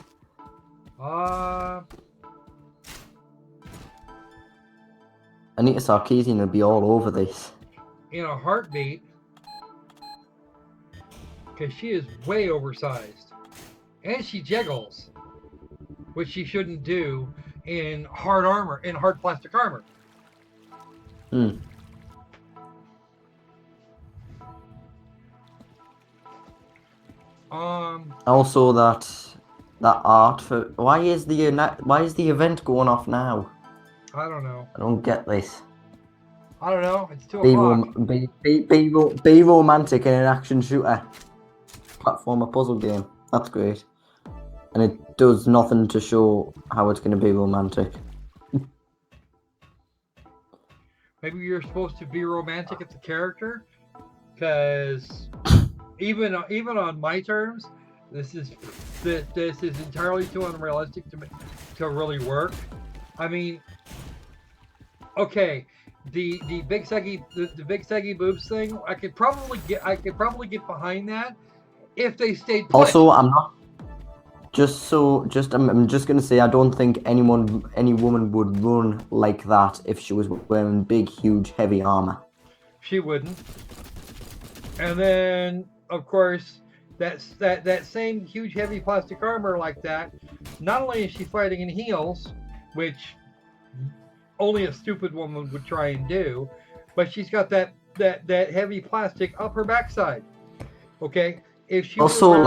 Anita Sarkeesian will be all over this. In a heartbeat. Because she is way oversized. And she jiggles. Which she shouldn't do in hard armor, in hard plastic armor. Hmm. Also, that art for why is the event going off now? I don't know. I don't get this. I don't know. It's 2 o'clock. Be romantic in an action shooter, platformer puzzle game. That's great, and it does nothing to show how it's going to be romantic. Maybe you're supposed to be romantic at the character, because even on my terms, this is entirely too unrealistic to really work. I mean, okay, the big saggy boobs thing, I could probably get behind that if they stayed put. Also, I'm just gonna say I don't think any woman would run like that if she was wearing big, huge, heavy armor. She wouldn't. And then, of course, that same huge, heavy plastic armor like that. Not only is she fighting in heels, which only a stupid woman would try and do, but she's got that heavy plastic up her backside. Okay, if she Also,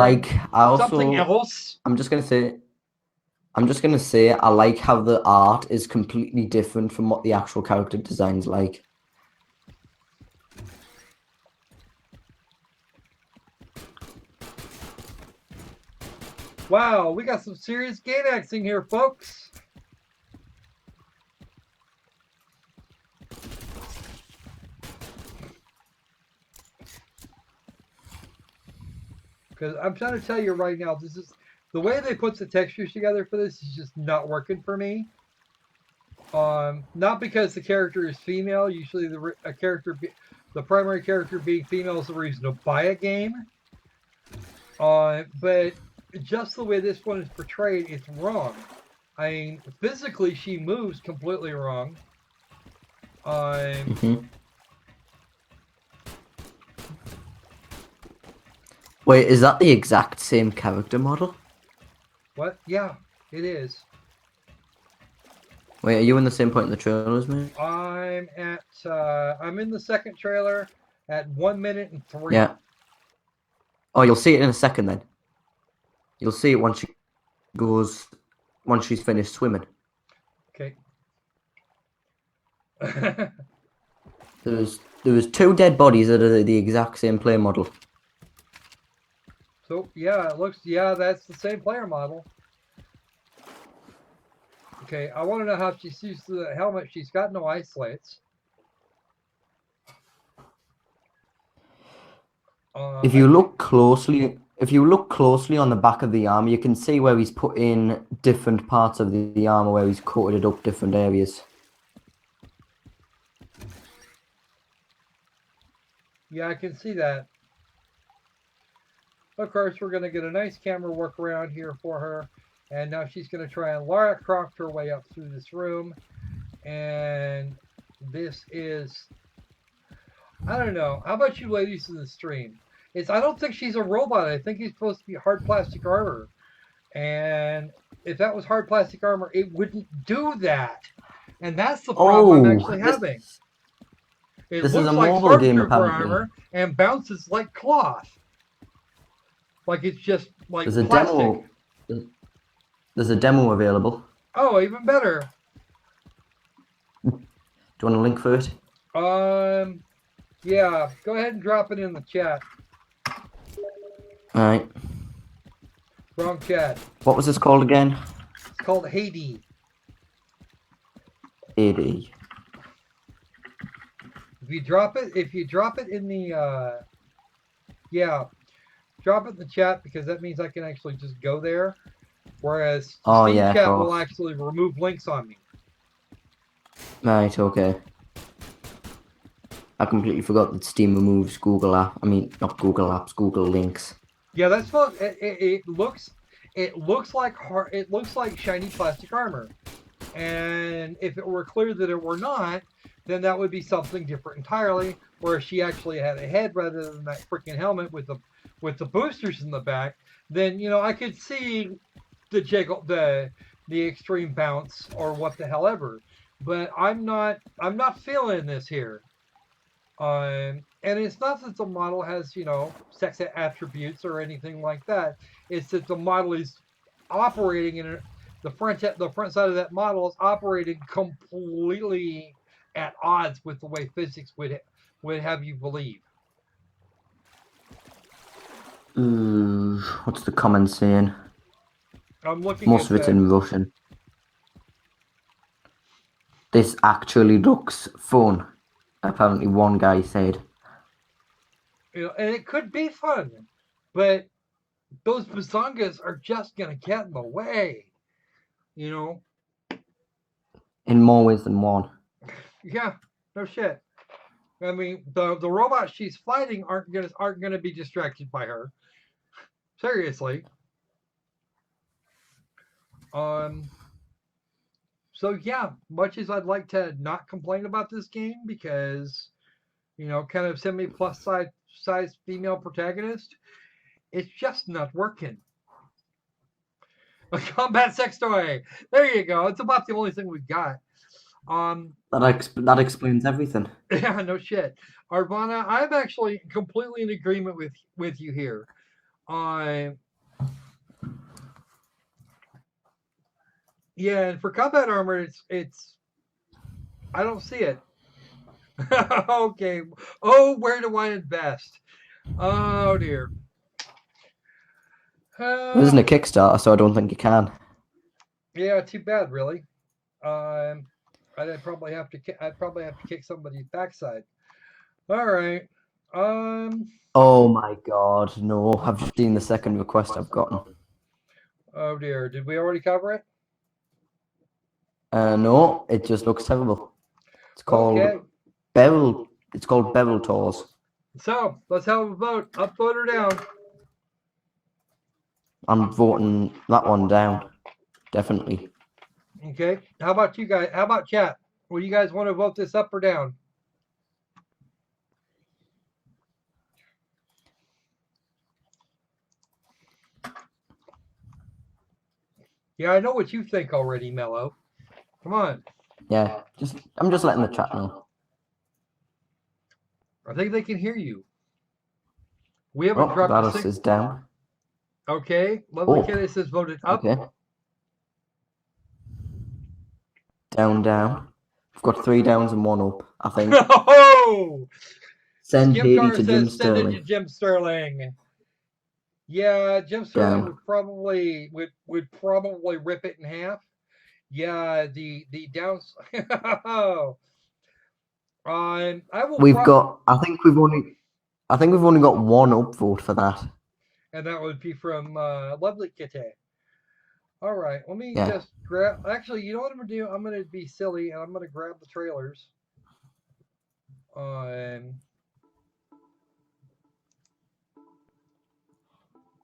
something else. I'm just gonna say I like how the art is completely different from what the actual character design's like. Wow, we got some serious Gainaxing here, folks. Because I'm trying to tell you right now, this is the way they put the textures together for this is just not working for me. Not because the character is female. Usually, the primary character being female is the reason to buy a game. But just the way this one is portrayed, it's wrong. I mean, physically, she moves completely wrong. Wait, is that the exact same character model? What? Yeah, it is. Wait, are you in the same point in the trailer as me? I'm in the second trailer at 1 minute and 3. Yeah. Oh, you'll see it in a second then. You'll see it once she's finished swimming. Okay. There's there was 2 dead bodies that are the exact same player model. So yeah, it looks that's the same player model. Okay, I want to know how she sees the helmet. She's got no eye slits. If you look closely on the back of the armor, you can see where he's put in different parts of the armor where he's coated up different areas. Yeah, I can see that. Of course, we're going to get a nice camera work around here for her. And now she's going to try and Lara Croft her way up through this room. And this is... I don't know. How about you ladies in the stream? I don't think she's a robot. I think he's supposed to be hard plastic armor. And if that was hard plastic armor, it wouldn't do that. And that's the problem I'm actually having. It this looks is a like mobile game, Stormtrooper apparently. armor and bounces like cloth. Like it's just like There's a plastic. demo. There's a demo available. Oh, even better. Do you want a link for it? Yeah. Go ahead and drop it in the chat. Alright. Wrong chat. What was this called again? It's called Hades. AD. If you drop it in the drop it in the chat because that means I can actually just go there. Whereas Steam chat will actually remove links on me. Right, okay. I completely forgot that Steam removes Google app. I mean, not Google apps, Google links. Yeah, that's what it looks. It looks like shiny plastic armor, and if it were clear that it were not, then that would be something different entirely. Where she actually had a head rather than that freaking helmet with the boosters in the back. Then I could see the extreme bounce or what the hell ever. But I'm not feeling this here. And it's not that the model has, sex attributes or anything like that. It's that the model is operating in the front side of that model is operating completely at odds with the way physics would have you believe. What's the comment saying? I'm looking. Most of it's in Russian. This actually looks fun. Apparently, one guy said. And it could be fun, but those bazongas are just gonna get in the way. In more ways than one. Yeah, no shit. I mean, the robots she's fighting aren't gonna be distracted by her. Seriously. So yeah, much as I'd like to not complain about this game because, kind of semi-plus size female protagonist, it's just not working. A combat sex toy. There you go. It's about the only thing we've got. That explains everything. Yeah, no shit. Arvana, I'm actually completely in agreement with you here. Yeah, and for combat armor, it's I don't see it. Okay. Oh, where do I invest? Oh dear. There isn't a Kickstarter, so I don't think you can. Yeah, too bad, really. I'd probably have to kick somebody's backside. All right. Oh my god, no! I've just seen the second request I've gotten. Oh dear. Did we already cover it? No, it just looks terrible. It's called Beryl. It's called Beryl Tours. So let's have a vote. Up, vote, or down. I'm voting that one down. Definitely. Okay. How about you guys? How about chat? Will you guys want to vote this up or down? Yeah, I know what you think already, Mellow. Come on. Yeah, I'm just letting the chat know. I think they can hear you. We haven't dropped Gladys is down. Okay. Lovely Kitty says voted up. Okay. Down. We've got 3 downs and 1 up, I think. No! Send Haiti Skimtar to Jim says send it to Sterling. Jim Sterling. Yeah, Jim Sterling Down. would probably rip it in half. Yeah, the downs. I will. We've got. I think we've only got 1 upvote for that. And that would be from Lovely Kitty. All right, let me Yeah. just grab. Actually, you know what I'm gonna do? I'm gonna be silly and I'm gonna grab the trailers.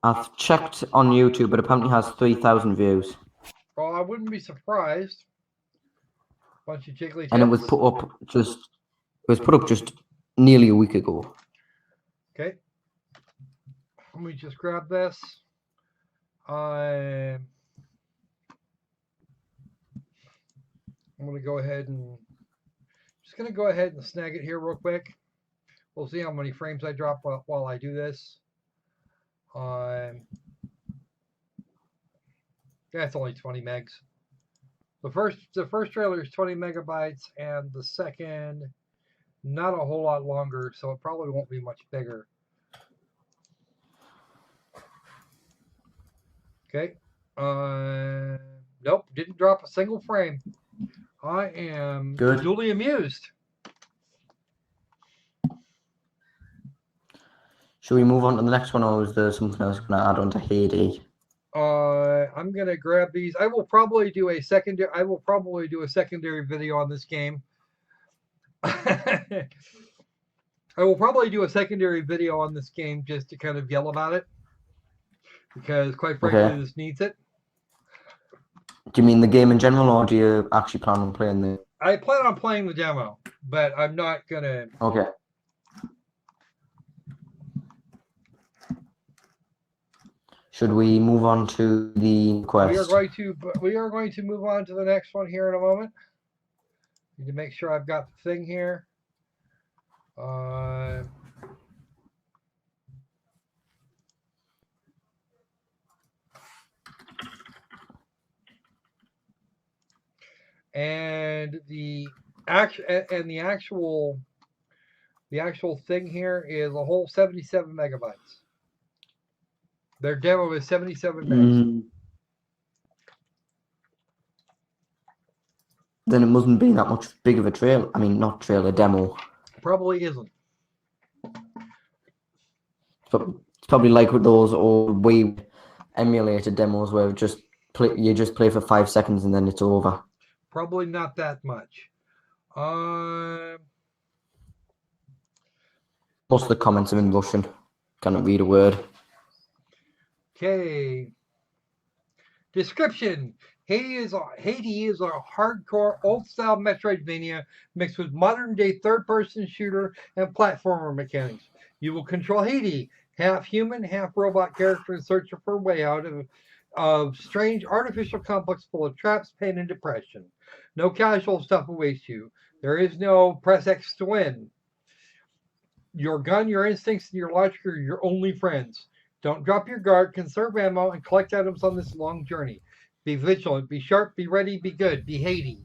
I've checked on YouTube, but apparently has 3,000 views. Well, I wouldn't be surprised. Bunch of jiggly And it was tits. put up just nearly a week ago. Okay. Let me just grab this. I'm gonna go ahead and snag it here real quick. We'll see how many frames I drop while I do this. Yeah, it's only 20 megs. The first trailer is 20 megabytes, and the second not a whole lot longer, so it probably won't be much bigger. Okay. Nope, didn't drop a single frame. I am duly amused. Should we move on to the next one, or is there something else going to add on to Haiti? I'm gonna grab these. I will probably do a secondary video on this game. I will probably do a secondary video on this game just to kind of yell about it, because quite frankly, this needs it. Do you mean the game in general, or do you actually plan on playing the? I plan on playing the demo, but I'm not gonna. Okay. Should we move on to the quest? We are going to move on to the next one here in a moment. Need to make sure I've got the thing here. And the actual thing here is a whole 77 megabytes. Their demo is 77 megs. Then it mustn't be that much big of a trail. I mean, not trailer, demo. Probably isn't. It's probably like with those old Wii emulated demos where you just play for 5 seconds and then it's over. Probably not that much. Most of the comments are in Russian. Can't read a word. Okay. Description. Haiti is a hardcore old-style Metroidvania mixed with modern-day third-person shooter and platformer mechanics. You will control Haiti, half human, half robot character, in search for a way out of strange artificial complex full of traps, pain, and depression. No casual stuff awaits you. There is no press X to win. Your gun, your instincts, and your logic are your only friends. Don't drop your guard, conserve ammo, and collect items on this long journey. Be vigilant, be sharp, be ready, be good, be Haiti.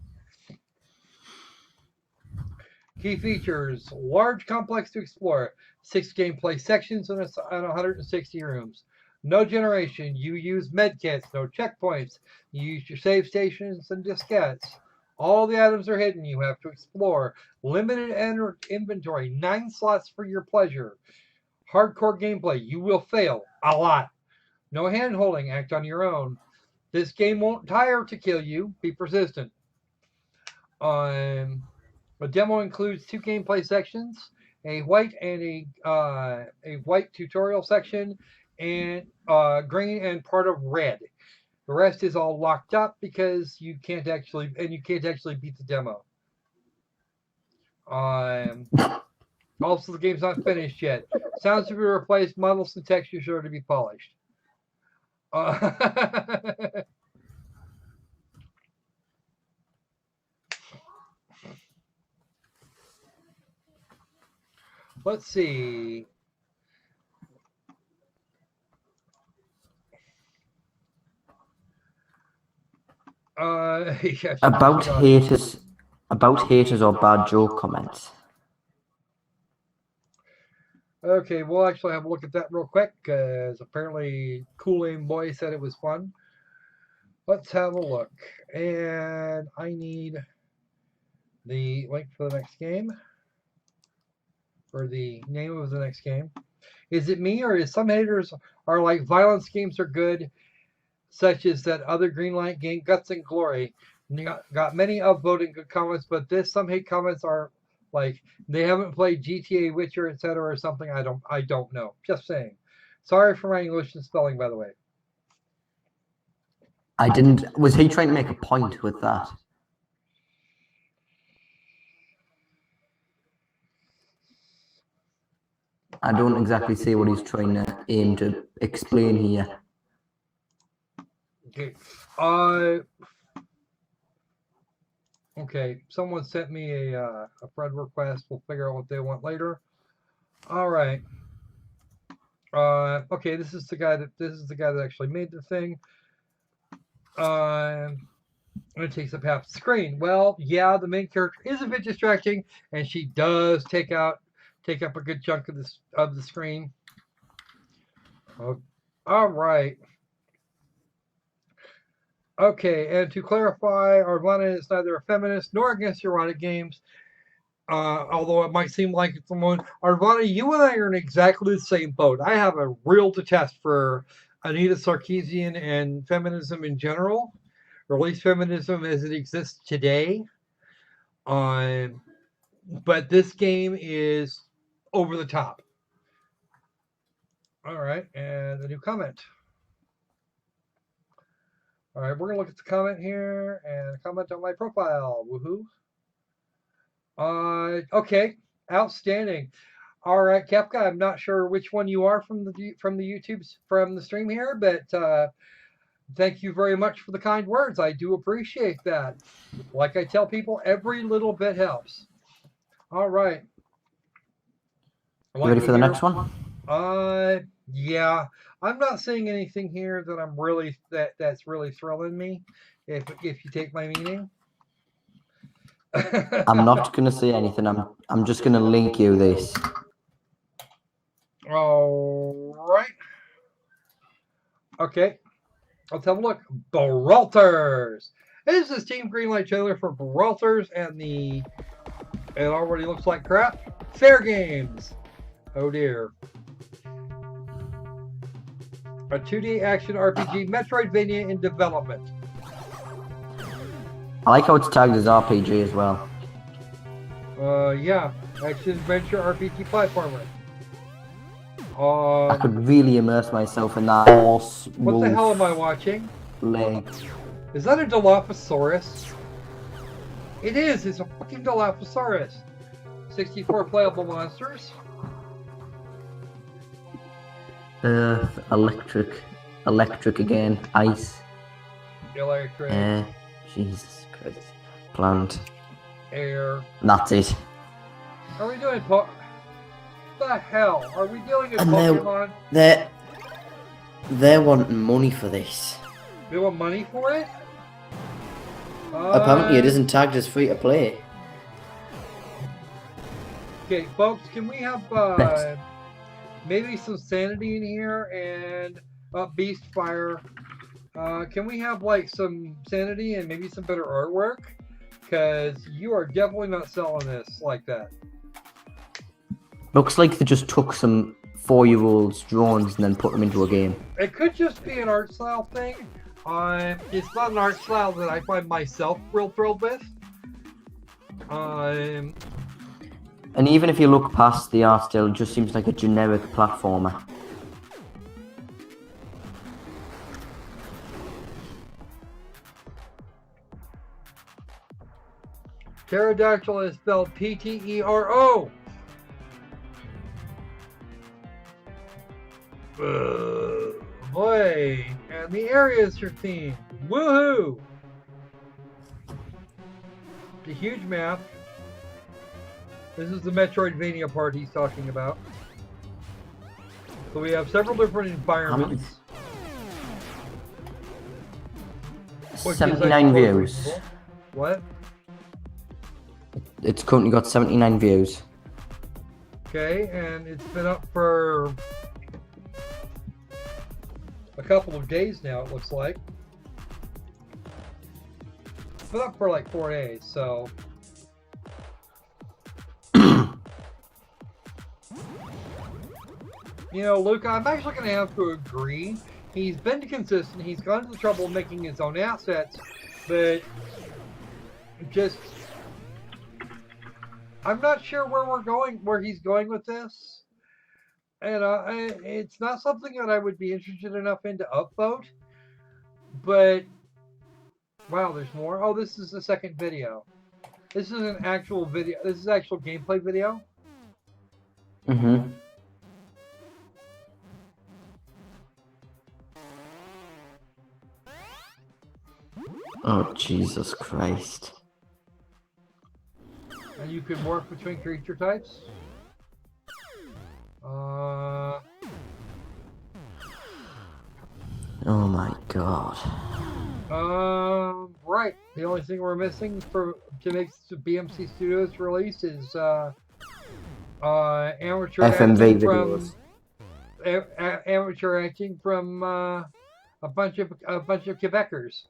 Key features: large complex to explore, 6 gameplay sections and 160 rooms. No generation, you use medkits, no checkpoints. You use your save stations and diskettes. All the items are hidden, you have to explore. Limited inventory, 9 slots for your pleasure. Hardcore gameplay, you will fail a lot. No hand holding, act on your own. This game won't tire to kill you, be persistent. The demo includes 2 gameplay sections, a white and a white tutorial section, and green and part of red. The rest is all locked up because you can't actually beat the demo. Also, the game's not finished yet. Sounds to be replaced. Models and textures are to be polished. Let's see. About haters. About haters or bad joke comments. Okay, we'll actually have a look at that real quick, because apparently Cool Aim Boy said it was fun. Let's have a look. And I need the link for the next game. Or the name of the next game. Is it me, or is some haters are like violence games are good, such as that other Greenlight game, Guts and Glory? And got many upvoting good comments, but some hate comments are like they haven't played GTA, Witcher, etc. or something. I don't know. Just saying. Sorry for my English and spelling, by the way. I didn't. Was he trying to make a point with that? I don't exactly see what he's trying to aim to explain here. Okay. Okay. Someone sent me a friend request. We'll figure out what they want later. All right. Okay. This is the guy that actually made the thing. And it takes up half the screen. Well, yeah, the main character is a bit distracting, and she does take up a good chunk of the screen. Oh, all right. Okay, and to clarify, Arvana is neither a feminist nor against erotic games. Although it might seem like it's someone. Arvana, you and I are in exactly the same boat. I have a real detest for Anita Sarkeesian and feminism in general, or at least feminism as it exists today. But this game is over the top. All right, and a new comment. All right, we're gonna look at the comment here and comment on my profile. Woohoo! Okay, outstanding. All right, Kepka, I'm not sure which one you are from the stream here, but thank you very much for the kind words. I do appreciate that. Like I tell people, every little bit helps. All right. You ready for the next one? Yeah. I'm not seeing anything here that I'm really that's really thrilling me. If you take my meaning. I'm not gonna say anything. I'm just gonna link you this. All right. Okay. Let's have a look. Beralters. This is Team Greenlight trailer for Beralters, and it already looks like crap. Fair Games. Oh dear. A 2D action RPG Metroidvania in development. I like how it's tagged as RPG as well. Yeah. Action adventure RPG platformer. I could really immerse myself in that horse. What the hell am I watching? Leg. Is that a Dilophosaurus? It is. It's a fucking Dilophosaurus. 64 playable monsters. Earth, electric again, ice. Electric. Jesus Christ. Plant. Air. And that's it. Are we doing the hell? Are we dealing with And Pokemon? They're wanting money for this. They want money for it? Apparently it isn't tagged as free to play. Okay, folks, can we have maybe some sanity in here and Beast Fire? Can we have like some sanity and maybe some better artwork? Because you are definitely not selling this like that. Looks like they just took some 4-year-olds' drawings and then put them into a game. It could just be an art style thing. It's not an art style that I find myself real thrilled with. And even if you look past the art style, it just seems like a generic platformer. Pterodactyl is spelled P-T-E-R-O. Boy, and the area is your theme. Woohoo! The huge map. This is the Metroidvania part he's talking about. So we have several different environments. 79 views. What? It's currently got 79 views. Okay, and it's been up for a couple of days now, it looks like. It's been up for like 4 days, so. You know, Luke, I'm actually going to have to agree. He's been consistent. He's gone to the trouble of making his own assets, but just, I'm not sure where he's going with this. And it's not something that I would be interested enough in to upvote. But, wow, there's more. Oh, this is the second video. This is an actual video. This is actual gameplay video. Mm-hmm. Oh, Jesus Christ. And you can morph between creature types. Oh my God. Right. The only thing we're missing to make the BMC Studios release is amateur FMV acting videos. from amateur acting from a bunch of Quebecers.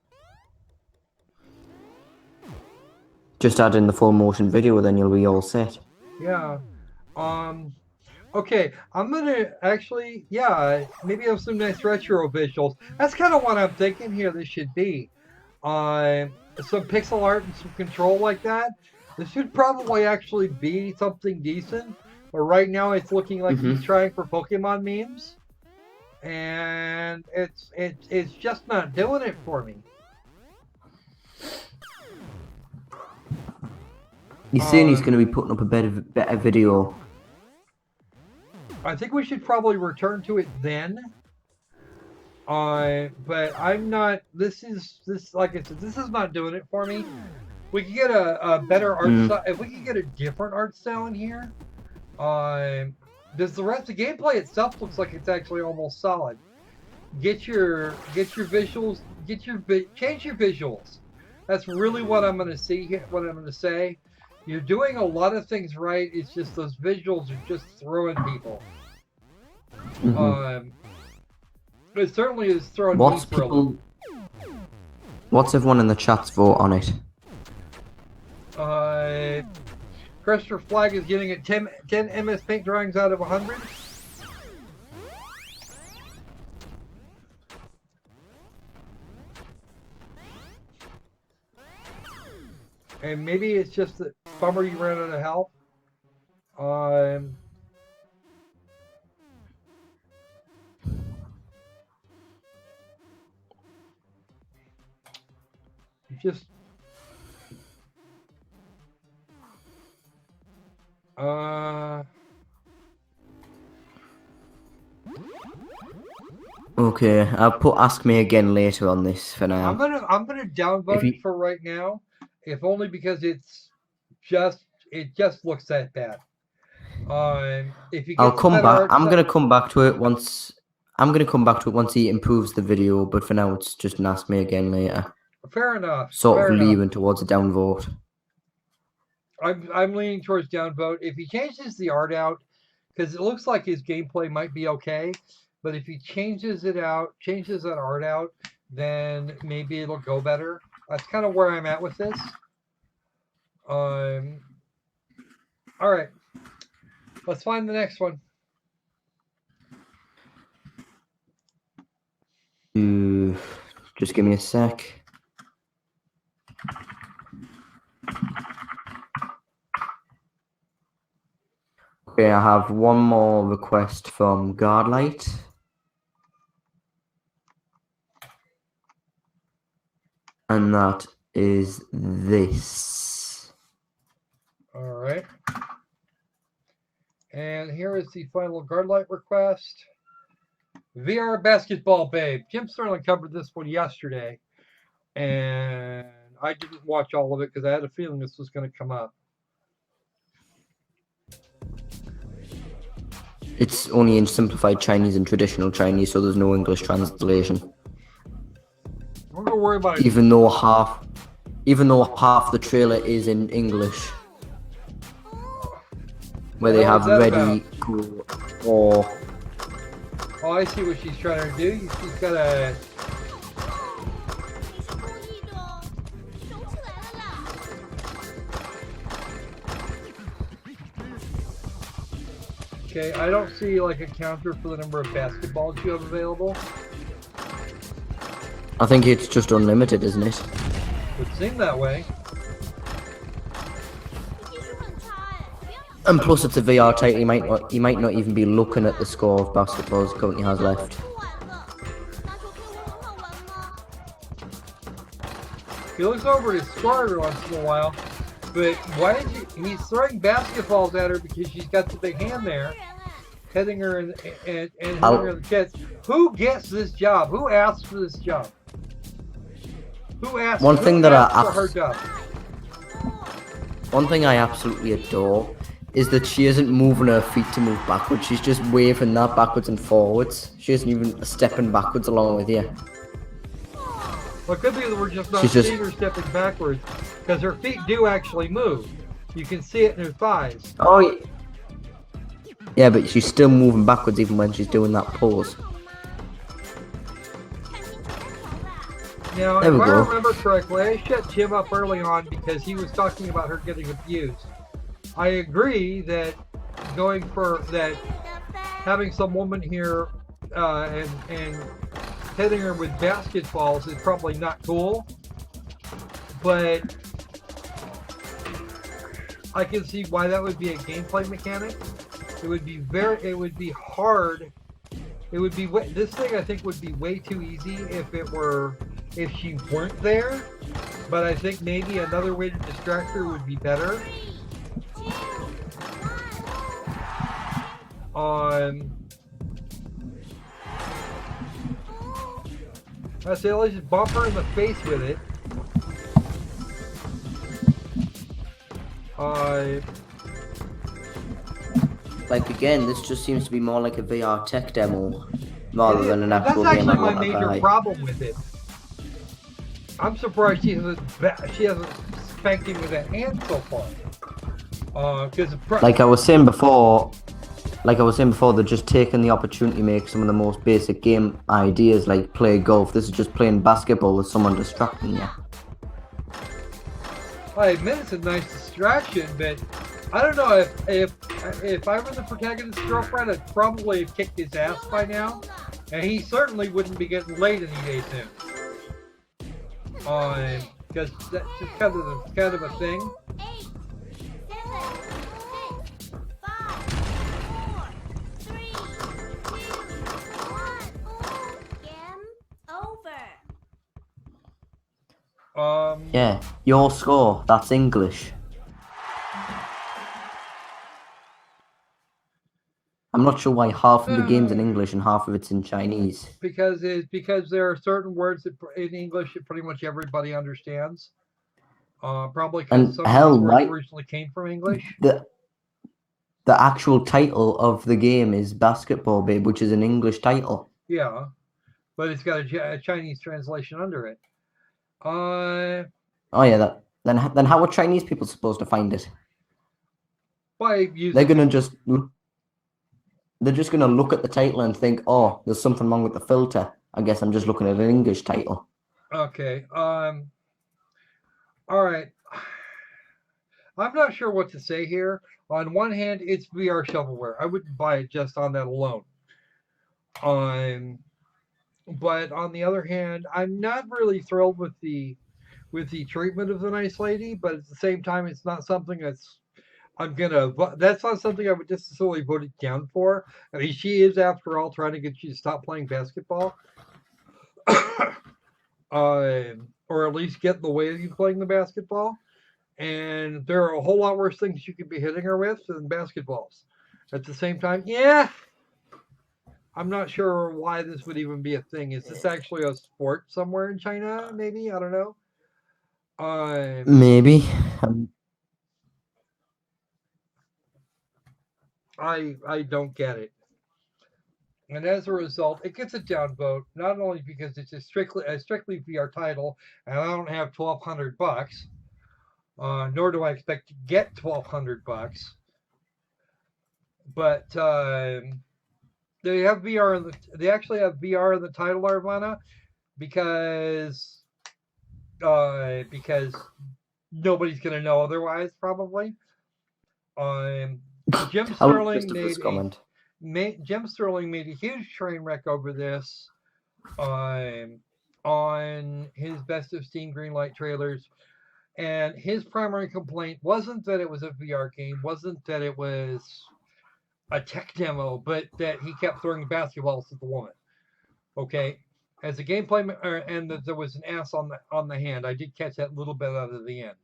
Just add in the full motion video, then you'll be all set. Yeah. Okay, I'm gonna actually, yeah, maybe have some nice retro visuals. That's kind of what I'm thinking here. This should be, some pixel art and some control like that. This should probably actually be something decent. But right now, it's looking like he's trying for Pokemon memes, and it's just not doing it for me. He's saying he's going to be putting up a better video. I think we should probably return to it then. But I'm not. This like I said, this is not doing it for me. We could get a better art style. If we could get a different art style in here. Does the rest of the gameplay itself looks like it's actually almost solid. Get your visuals. Change your visuals. That's really what I'm gonna see here. What I'm gonna say. You're doing a lot of things right. It's just those visuals are just throwing people. It certainly is throwing me for a loop. What's everyone in the chat's vote on it? Christopher Flag is giving it 10 MS Paint drawings out of 100. And maybe it's just that bummer you ran out of health. Just Okay, I'll ask me again later on this for now. I'm gonna downvote it for right now, if only because it just looks that bad. If you I'll come back. I'm gonna come back to it once. I'm gonna come back to it once he improves the video. But for now, it's just an ask me again later. Fair enough. Sort of leaning towards a downvote. I'm leaning towards downvote. If he changes the art out, because it looks like his gameplay might be okay, but if he changes that art out, then maybe it'll go better. That's kind of where I'm at with this. All right, let's find the next one. Just give me a sec. Okay, I have one more request from Greenlight. And that is this. All right. And here is the final Greenlight request. VR Basketball Babe. Jim Sterling covered this one yesterday. And I didn't watch all of it because I had a feeling this was going to come up. It's only in simplified Chinese and traditional Chinese, so there's no English translation. I'm gonna worry about it. Even though half the trailer is in English. where The they hell have is that ready, go, or Oh, I see what she's trying to do. She's got a. 你是故意的，收起来了啦。 Okay, I don't see like a counter for the number of basketballs you have available. I think it's just unlimited, isn't it? Would seem that way. 你技术很差哎，不要。 And plus, it's a VR title. You might not even be looking at the score of basketballs the company has left. 不玩了，打球给我很好玩吗？ He looks over at his score every once in a while, but why is he's throwing basketballs at her because she's got the big hand there, 人哎， hitting her and hitting I'll- her in the chest. Who gets this job? Who asked for this job? Who asked? One who thing that asked I for her job? One thing I absolutely adore is that she isn't moving her feet to move backwards. She's just waving that backwards and forwards. She isn't even stepping backwards along with you. Well, it could be that we're just not She's just- seeing her stepping backwards because her feet do actually move. You can see it in her thighs. Oh, yeah, but she's still moving backwards even when she's doing that pose. 看清楚再投吧。 Now, There if we I go. remember correctly, I shut Jim up early on because he was talking about her getting abused. I agree that going for that, having some woman here and hitting her with basketballs is probably not cool, but I can see why that would be a gameplay mechanic. It would be hard. It would be this thing. I think would be way too easy if she weren't there. But I think maybe another way to distract her would be better. 3, 2, 1. I say let's just bump her in the face with it. Like, again, this just seems to be more like a VR tech demo rather than an That's actual actually game. my major problem with it. I'm surprised she hasn't spanked him with that hand so far. Because Like I was saying before, they're just taking the opportunity to make some of the most basic game ideas, like play golf. This is just playing basketball with someone distracting you. I admit it's a nice distraction, but I don't know if I were the protagonist's girlfriend, I'd probably have kicked his ass by now, and he certainly wouldn't be getting laid any day soon. Because that's just kind of a thing. 8, 7, 6, 5, 4, 3, 2, 1. Game over. Yeah, your score, that's English. I'm not sure why half of the game's in English and half of it's in Chinese. Because there are certain words that in English that pretty much everybody understands. Probably And because some of hell, these words right- originally came from English. The actual title of the game is Basketball Babe, which is an English title. Yeah, but it's got a Chinese translation under it. Oh yeah, then how are Chinese people supposed to find it? By using They're just gonna look at the title and think, oh, there's something wrong with the filter. I guess I'm just looking at an English title. Okay. All right. I'm not sure what to say here. On one hand, it's VR shovelware. I wouldn't buy it just on that alone. But on the other hand, I'm not really thrilled with the treatment of the nice lady. But at the same time, it's not something that's not something I would necessarily vote it down for. I mean, she is, after all, trying to get you to stop playing basketball. Or at least get in the way of you playing the basketball. And there are a whole lot worse things you could be hitting her with than basketballs. At the same time, yeah, I'm not sure why this would even be a thing. Is this actually a sport somewhere in China? Maybe, I don't know. Maybe. I don't get it. And as a result, it gets a downvote, not only because it's a strictly VR title, and I don't have $1,200, nor do I expect to get $1,200, but they have VR. They actually have VR in the title, Arvana, because nobody's gonna know otherwise, probably. Um, Jim I would Sterling just of this comment. Jim Sterling made a huge train wreck over this on his Best of Steam Greenlight trailers. And his primary complaint wasn't that it was a VR game, wasn't that it was a tech demo, but that he kept throwing basketballs at the woman. Okay, as a gameplay, and that there was an ass on the hand. I did catch that little bit out of the end.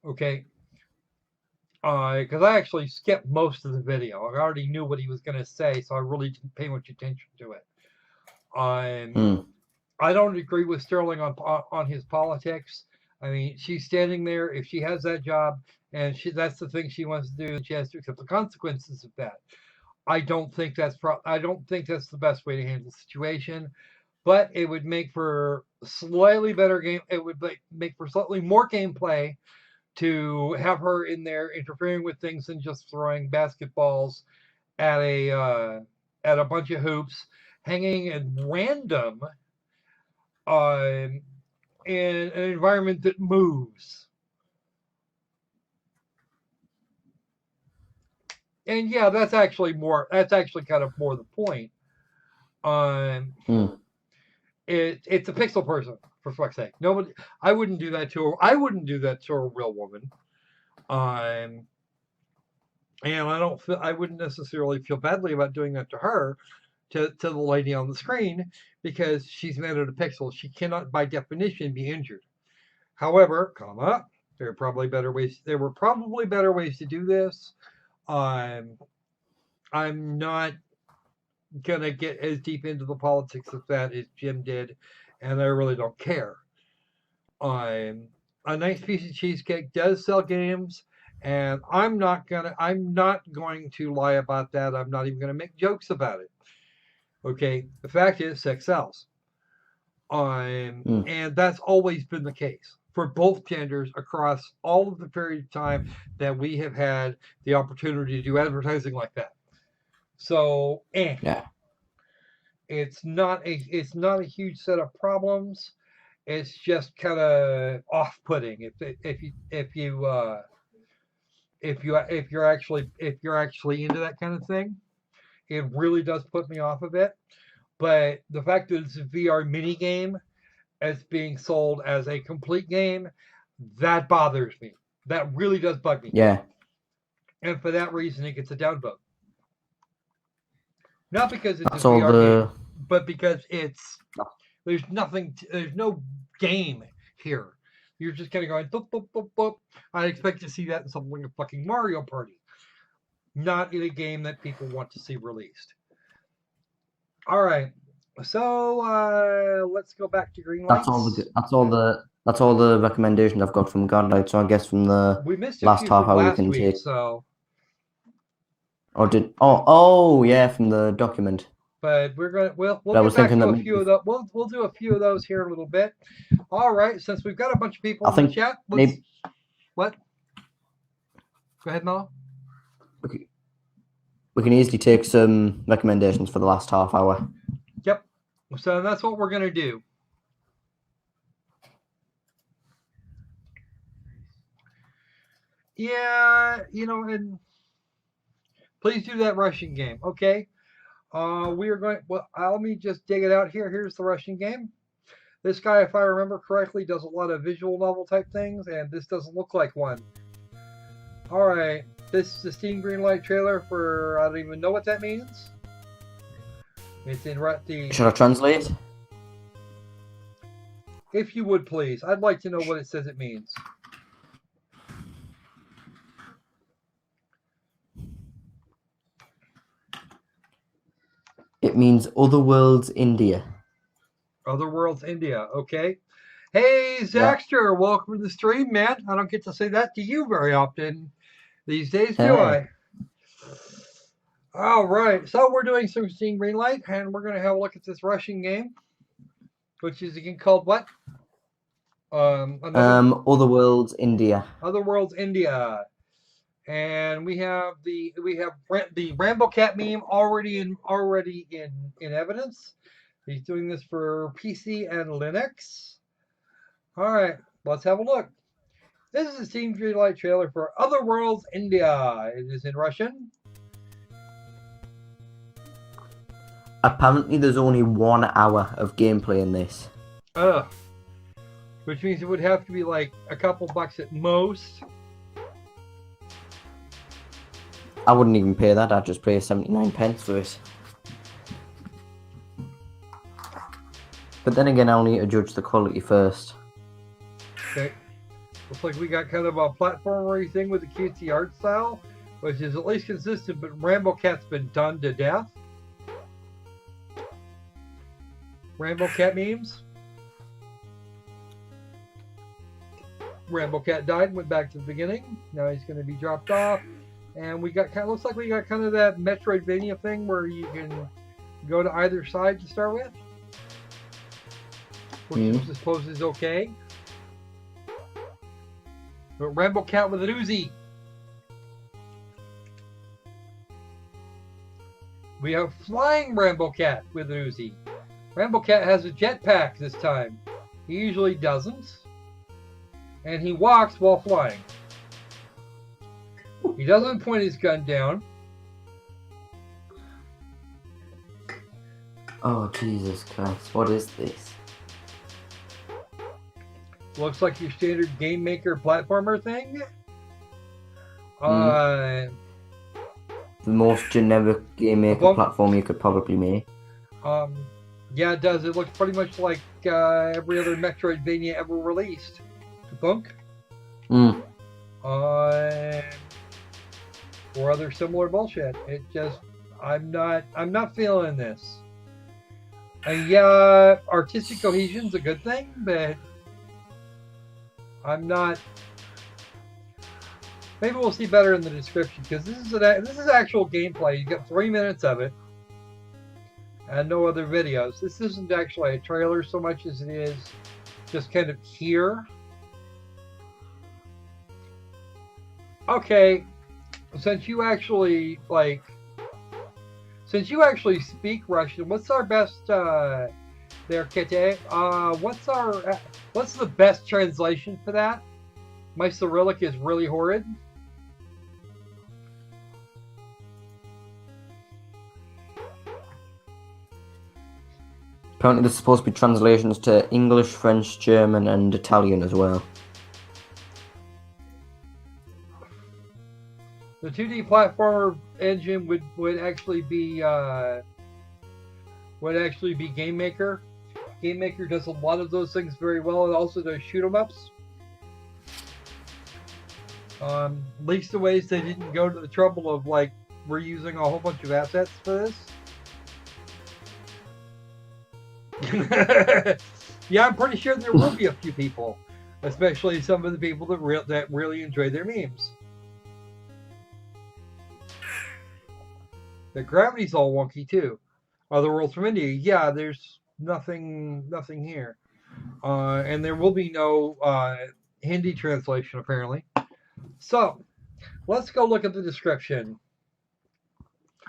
Okay, because I actually skipped most of the video. I already knew what he was going to say, so I really didn't pay much attention to it. I don't agree with Sterling on his politics. I mean, she's standing there. If she has that job and that's the thing she wants to do, she has to accept the consequences of that. I don't think that's the best way to handle the situation. But it would make for slightly better game. It would make for slightly more gameplay to have her in there interfering with things than just throwing basketballs at a bunch of hoops, hanging at random in an environment that moves. And yeah, that's actually kind of more the point. It's a pixel person, for fuck's sake. Nobody, I wouldn't do that to her. I wouldn't do that to a real woman. And I wouldn't necessarily feel badly about doing that to her, to the lady on the screen, because she's made out of pixels. She cannot, by definition, be injured. However, there were probably better ways to do this. I'm not gonna get as deep into the politics of that as Jim did, and I really don't care. A nice piece of cheesecake does sell games, and I'm not going to lie about that. I'm not even going to make jokes about it. Okay, the fact is, sex sells, and that's always been the case for both genders across all of the period of time that we have had the opportunity to do advertising like that. So, yeah, it's not a huge set of problems. It's just kind of off-putting if you're actually into that kind of thing. It really does put me off of it. But the fact that it's a VR mini game as being sold as a complete game, that bothers me. That really does bug me. Yeah. And for that reason, it gets a downvote. Not because it's That's a all VR game, but because there's no game here. You're just kind of going, boop, boop, boop, boop. I expect to see that in something like a fucking Mario Party. Not in a game that people want to see released. All right. So let's go back to Greenlight. That's all the recommendations I've got from Greenlight. So I guess from the last half hour we can take. So. Oh yeah, from the document. But we'll get back to a few of those. We'll do a few of those here in a little bit. All right, since we've got a bunch of people in the chat, what? Go ahead, Mellow. Okay. We can easily take some recommendations for the last half hour. Yep. So that's what we're gonna do. Yeah, and please do that Russian game, okay? We are going. Well, let me just dig it out here. Here's the Russian game. This guy, if I remember correctly, does a lot of visual novel type things, and this doesn't look like one. All right, this is the Steam Greenlight trailer for. I don't even know what that means. It's in the. Should I translate? If you would please, I'd like to know what it says it means. It means Otherworlds India. Otherworlds India, okay. Hey, Zaxter, welcome to the stream, man. I don't get to say that to you very often these days, do I? All right, so we're doing some Steam Greenlight, and we're going to have a look at this Russian game, which is again called what? Otherworlds India. Otherworlds India. And we have the Rambo Cat meme already in evidence. He's doing this for PC and Linux. All right, let's have a look. This is the Steam Greenlight trailer for Other Worlds India. It is in Russian. Apparently, there's only 1 hour of gameplay in this. Ugh. Which means it would have to be like a couple bucks at most. I wouldn't even pay that. I'd just pay 79 pence for it. But then again, I'll need to judge the quality first. Okay. Looks like we got kind of a platformery thing with the cutesy art style, which is at least consistent, but Rambo Cat's been done to death. Rambo Cat memes. Rambo Cat died, went back to the beginning. Now he's going to be dropped off. And we got kind of, looks like we got kind of that Metroidvania thing where you can go to either side to start with. Which I suppose is okay. But Rambo Cat with an Uzi. We have Flying Rambo Cat with an Uzi. Rambo Cat has a jetpack this time. He usually doesn't. And he walks while flying. He doesn't point his gun down. Oh, Jesus Christ. What is this? Looks like your standard game maker platformer thing. The most generic game maker platform you could probably make. Yeah, it does. It looks pretty much like every other Metroidvania ever released. Bunk. Or other similar bullshit. It just, I'm not feeling this. Yeah, artistic cohesion's a good thing, but I'm not. Maybe we'll see better in the description, because this is actual gameplay. You get 3 minutes of it, and no other videos. This isn't actually a trailer so much as it is just kind of here. Okay, since you actually speak Russian, what's our best there, Kete? What's the best translation for that? My Cyrillic is really horrid. Apparently there's supposed to be translations to English, French, German and Italian as well. The 2D platformer engine would actually be Game Maker. Game Maker does a lot of those things very well. It also does shoot 'em ups. Least the ways they didn't go to the trouble of like reusing a whole bunch of assets for this. Yeah, I'm pretty sure there will be a few people, especially some of the people that really enjoy their memes. The gravity's all wonky too. Other Worlds from India, yeah, there's nothing here, and there will be no Hindi translation apparently. So, let's go look at the description.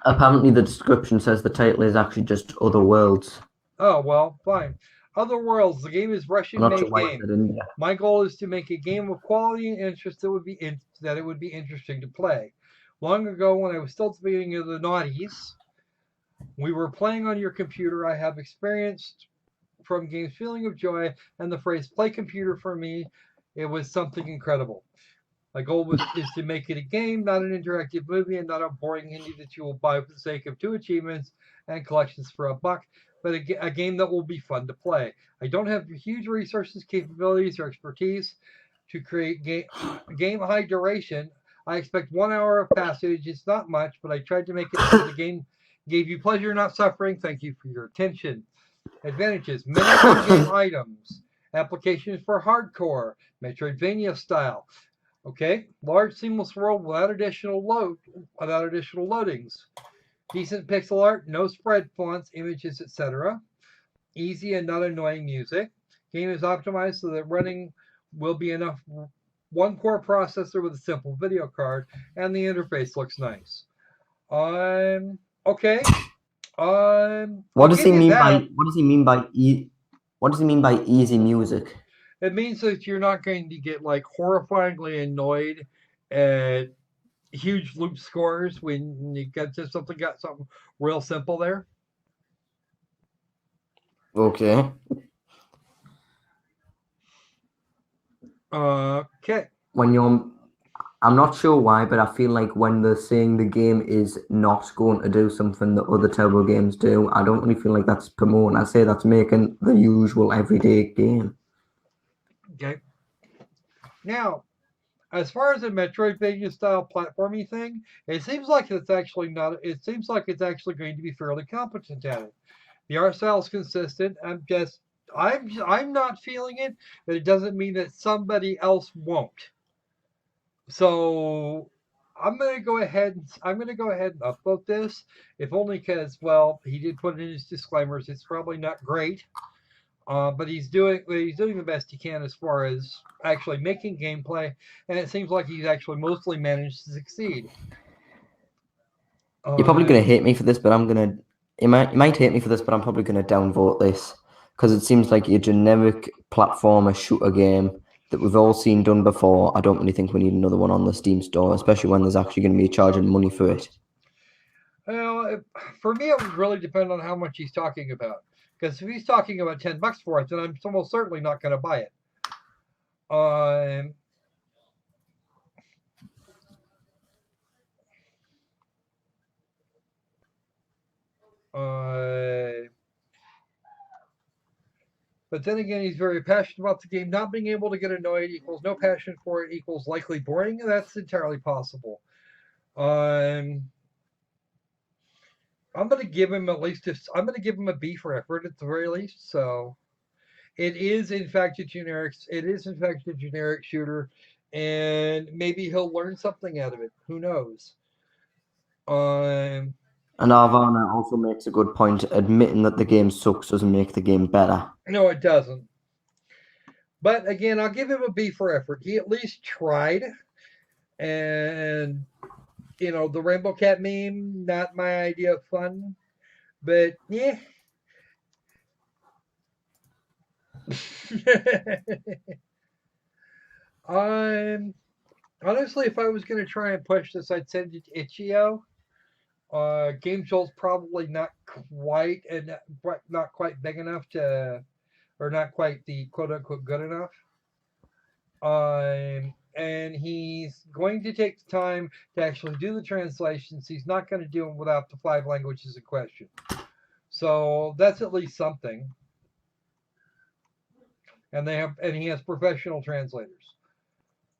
Apparently the description says the title is actually just Other Worlds. Oh, well, fine. Other Worlds, the game is Russian-made game. My goal is to make a game of quality and interest that it would be interesting to play. Long ago, when I was still at the beginning of the noughties, we were playing on your computer. I have experienced from games feeling of joy, and the phrase "play computer" for me, it was something incredible. My goal is to make it a game, not an interactive movie, and not a boring Hindi that you will buy for the sake of 2 achievements and collections for $1, but a game that will be fun to play. I don't have huge resources, capabilities, or expertise to create game high duration. I expect 1 hour of passage. It's not much, but I tried to make it so the game gave you pleasure, not suffering. Thank you for your attention. Advantages: many in-game items. Applications for hardcore, Metroidvania style. Okay, large seamless world without additional loadings. Decent pixel art, no spread fonts, images, etc. Easy and not annoying music. Game is optimized so that running will be enough one core processor with a simple video card, and the interface looks nice. Okay. What I'll does give he you mean by that. what does he mean by what does he mean by easy music? It means that you're not going to get like horrifyingly annoyed at huge loop scores when you got something real simple there. Okay. Okay. When you're I'm not sure why, but I feel like when they're saying the game is not going to do something that other Turbo games do, I don't really feel like that's promoting. I say that's making the usual everyday game. Okay. Now, as far as the Metroidvania style platforming thing, it seems like it's actually not. It seems like it's actually going to be fairly competent at it. The art style is consistent. I'm not feeling it, but it doesn't mean that somebody else won't. So I'm gonna go ahead and upload this, if only because well he did put in his disclaimers. It's probably not great, but he's doing the best he can as far as actually making gameplay, and it seems like he's actually mostly managed to succeed. You're probably gonna Um, hate me for this, but you might hate me for this, but I'm probably gonna downvote this because it seems like a generic platformer shooter game that we've all seen done before. I don't really think we need another one on the Steam store, especially when there's actually going to be charging money for it. well, for me, it would really depend on how much he's talking about. Because if he's talking about $10 for it, then I'm almost certainly not going to buy it. Um, uh, but then again, he's very passionate about the game. Not being able to get annoyed equals no passion for it equals likely boring. That's entirely possible. Um, I'm going to give him I'm going to give him a B for effort at the very least. So it is in fact a generic. It is in fact a generic shooter, and maybe he'll learn something out of it. Who knows? Um, And Arvana also makes a good point. Admitting that the game sucks doesn't make the game better. no, it doesn't. But again, I'll give him a B for effort. He at least tried, and the Rainbow Cat meme, not my idea of fun, but yeah. Honestly, if I was going to try and push this, I'd send it to Itch.io. Game Joel's probably not quite big enough to, or not quite the quote unquote good enough. And he's going to take the time to actually do the translations. He's not going to do them without the 5 languages in question. So that's at least something. And he has professional translators.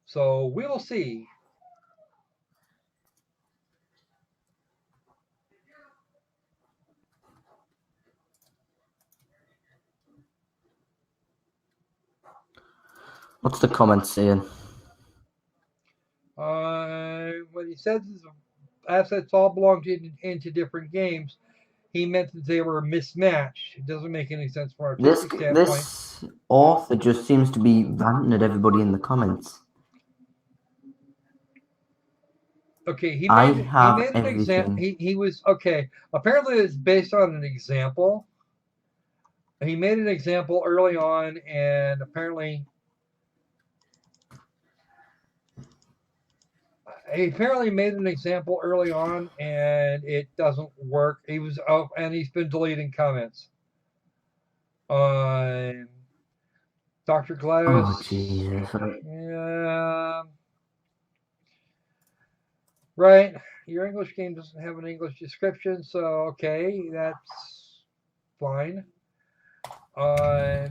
So we'll see. What's the comment saying? What he says is assets all belong into different games. He meant that they were mismatched. It doesn't make any sense from an artistic standpoint. This author just seems to be ranting at everybody in the comments. Okay, he I made have an example. everything. He was okay. Apparently, it's based on an example. He made an example early on, and apparently made an example early on, and it doesn't work. And he's been deleting comments. Dr. Gladys. Oh, Jesus. Yeah. Right. Your English game doesn't have an English description, so okay, that's fine. I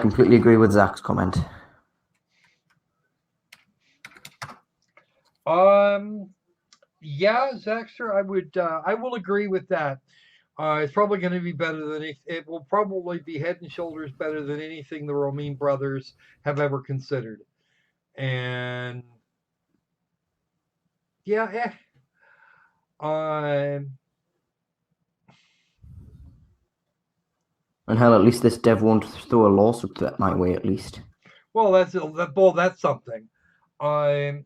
completely agree with Zach's comment. Yeah, Zaxter, I will agree with that. It's probably going to be better than it will probably be head and shoulders better than anything the Romine brothers have ever considered. And yeah. And hell, at least this dev won't throw a lawsuit my way, at least. Well, that's something.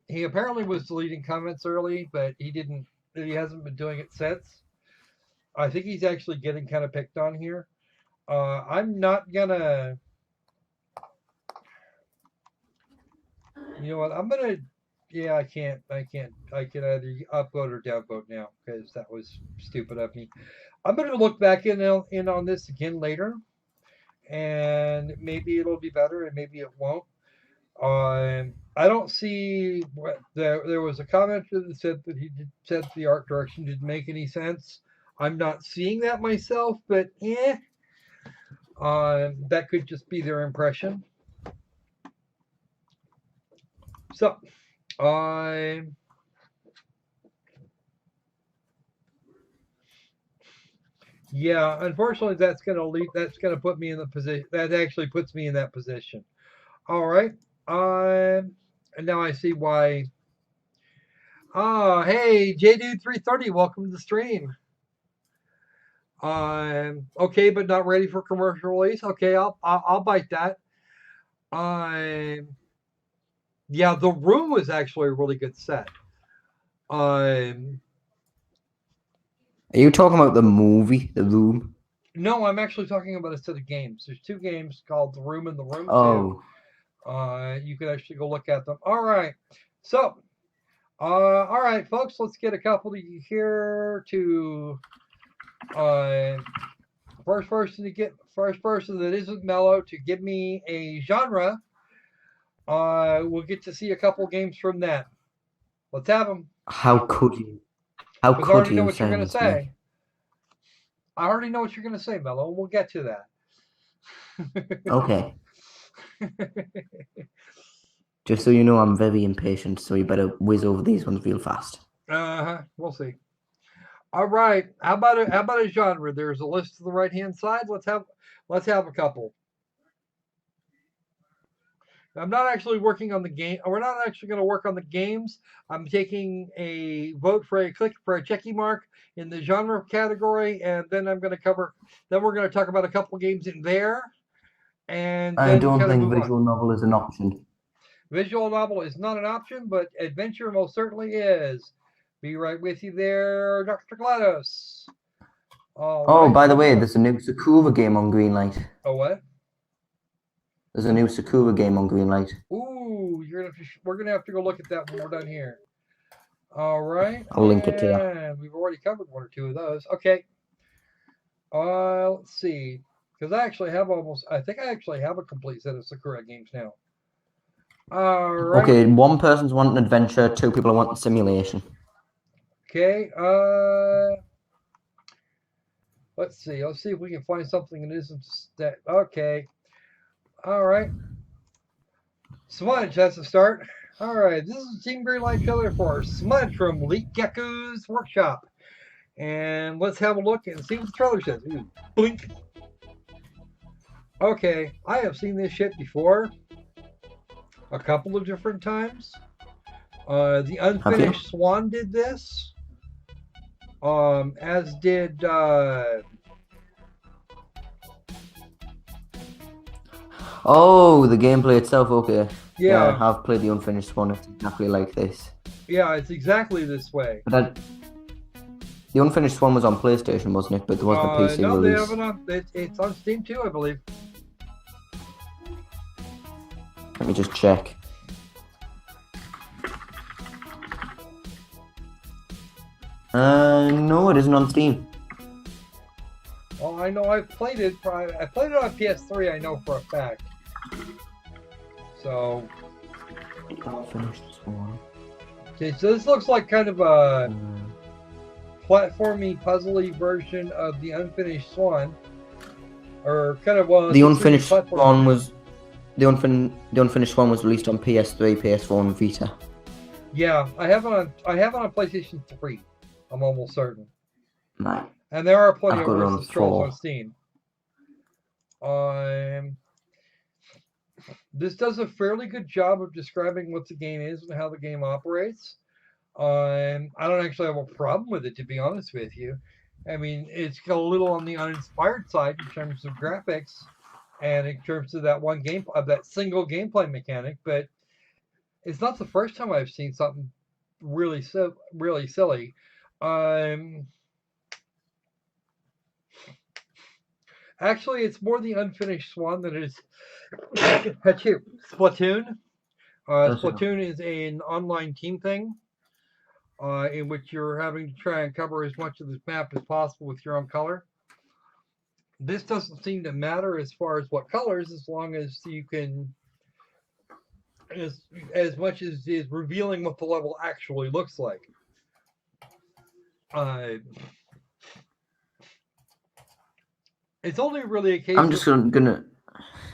He apparently was deleting comments early, but he didn't. He hasn't been doing it since. I think he's actually getting kind of picked on here. I'm not gonna. You know what? I'm gonna. Yeah, I can't. I can either upvote or downvote now because that was stupid of me. I'm gonna look back in on this again later, and maybe it'll be better, and maybe it won't. I don't see what there was a commenter that said that said the art direction didn't make any sense. I'm not seeing that myself, but that could just be their impression. So, yeah, unfortunately, that's gonna put me in the position. That actually puts me in that position. All right. And now I see why. Oh, hey, JDude330, welcome to the stream. Okay, but not ready for commercial release. Okay, I'll bite that. Yeah, The Room was actually a really good set. Are you talking about the movie, The Room? No, I'm actually talking about a set of games. There's 2 games called The Room and The Room 2. Oh. You can actually go look at them. All right. So, all right, folks, let's get a couple of you here to first person that isn't Mellow to give me a genre. We'll get to see a couple games from that. Let's have them. How could you? How Because I could already know you what you're going to silence me? say. I already know what you're going to say, Mellow, and we'll get to that. Okay. Just so you know, I'm very impatient, so you better whiz over these ones real fast. We'll see. All right. How about a genre? There's a list to the right hand side. Let's have a couple. I'm not actually working on the game. We're not actually going to work on the games. I'm taking a vote for a click for a checky mark in the genre category, and then I'm going to cover. Then we're going to talk about a couple games in there, and I then don't kind of think move visual on. novel is an option. Visual novel is not an option, but adventure most certainly is. Be right with you there, Dr. GLaDOS. Oh, by the way, there's a new Sakura game on Greenlight. Oh, what? There's a new Sakura game on Greenlight. Ooh, we're gonna have to go look at that when we're done here. All right. I'll link it to you. And we've already covered 1 or 2 of those. Okay. Let's see. Because I think I actually have a complete set of Sakura games now. All right. Okay, 1 person's wanting adventure, 2 people are wanting simulation. Okay. Let's see. Let's see if we can find something that isn't that. Okay. All right. Smudge, that's a start. All right. This is Team Greenlight trailer for Smudge from Leak Gecko's Workshop. And let's have a look and see what the trailer says. Ooh, blink. Okay, I have seen this shit before. A couple of different times. The Unfinished Swan did this. As did Oh, the gameplay itself, okay. Yeah. I've played the Unfinished One. It's exactly like this. Yeah, it's exactly this way. But the Unfinished One was on PlayStation, wasn't it? But there wasn't a PC no, release. they have it on. It's on Steam too, I believe. Let me just check. No, it isn't on Steam. Oh, I know. I've played it. I played it on PS3. I know for a fact. So. Unfinished Swan. Okay, so this looks like kind of a platformy, puzzly version of the Unfinished Swan, or kind of one. The Unfinished Swan was the Unfinished One was released on PS3, PS4, and Vita. Yeah, I have it on PlayStation 3. I'm almost certain. Right. And there are plenty I've of got it on versus trolls 4. on Steam. This does a fairly good job of describing what the game is and how the game operates. I don't actually have a problem with it, to be honest with you. I mean, it's got a little on the uninspired side in terms of graphics, and in terms of that one game of that single gameplay mechanic, but it's not the first time I've seen something really silly. Um, Actually, it's more the unfinished swan than it is Splatoon. Splatoon is an online team thing in which you're having to try and cover as much of the map as possible with your own color. This doesn't seem to matter as far as what colors, as long as you can, as much as is revealing what the level actually looks like. It's only really a case. I'm just gonna.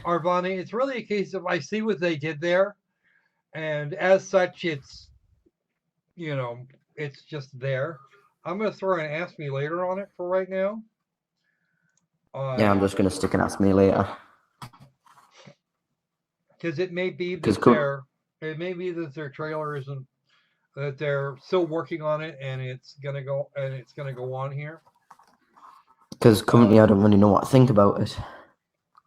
Arvani, it's really a case of I see what they did there, and as such, it's it's just there. I'm gonna throw an ask me later on it for right now. Yeah, I'm just gonna stick an ask me later. Because it may be that their trailer isn't, that they're still working on it, and it's gonna go on here. Because currently I don't really know what to think about it.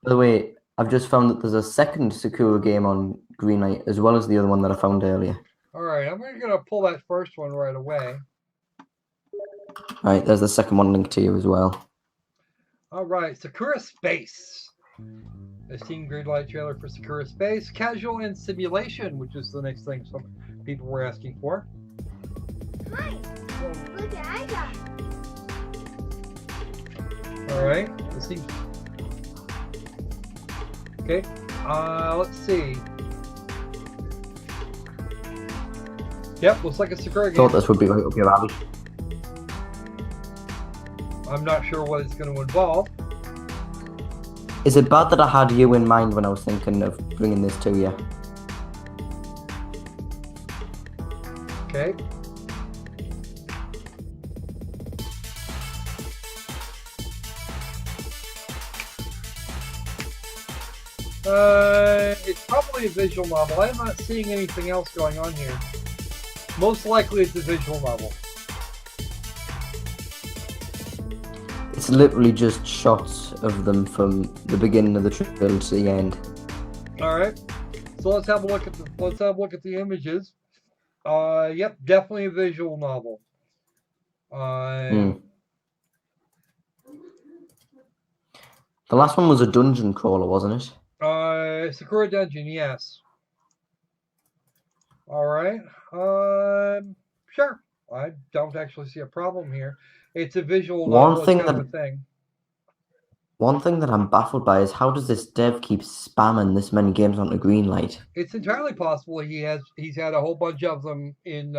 By the way, I've just found that there's a second Sakura game on Greenlight as well as the other one that I found earlier. All right, I'm gonna pull that first one right away. Right, there's the second one linked to you as well. All right, Sakura Space. The Steam Greenlight trailer for Sakura Space, Casual and Simulation, which is the next thing some people were asking for. Mike, look at I got. All right, this seems okay. Let's see. Yep, looks like a Sakura game. Thought this would be right up your alley. I'm not sure what it's going to involve. Is it bad that I had you in mind when I was thinking of bringing this to you? Okay. It's probably a visual novel. I'm not seeing anything else going on here. Most likely it's a visual novel. It's literally just shots of them from the beginning of the trailer to the end. All right. So let's have a look at the images. Yep, definitely a visual novel. The last one was a dungeon crawler, wasn't it? Sakura Dungeon, yes. All right. Sure. I don't actually see a problem here. It's a visual novel. One thing that I'm baffled by is how does this dev keep spamming this many games onto Greenlight? It's entirely possible he's had a whole bunch of them in.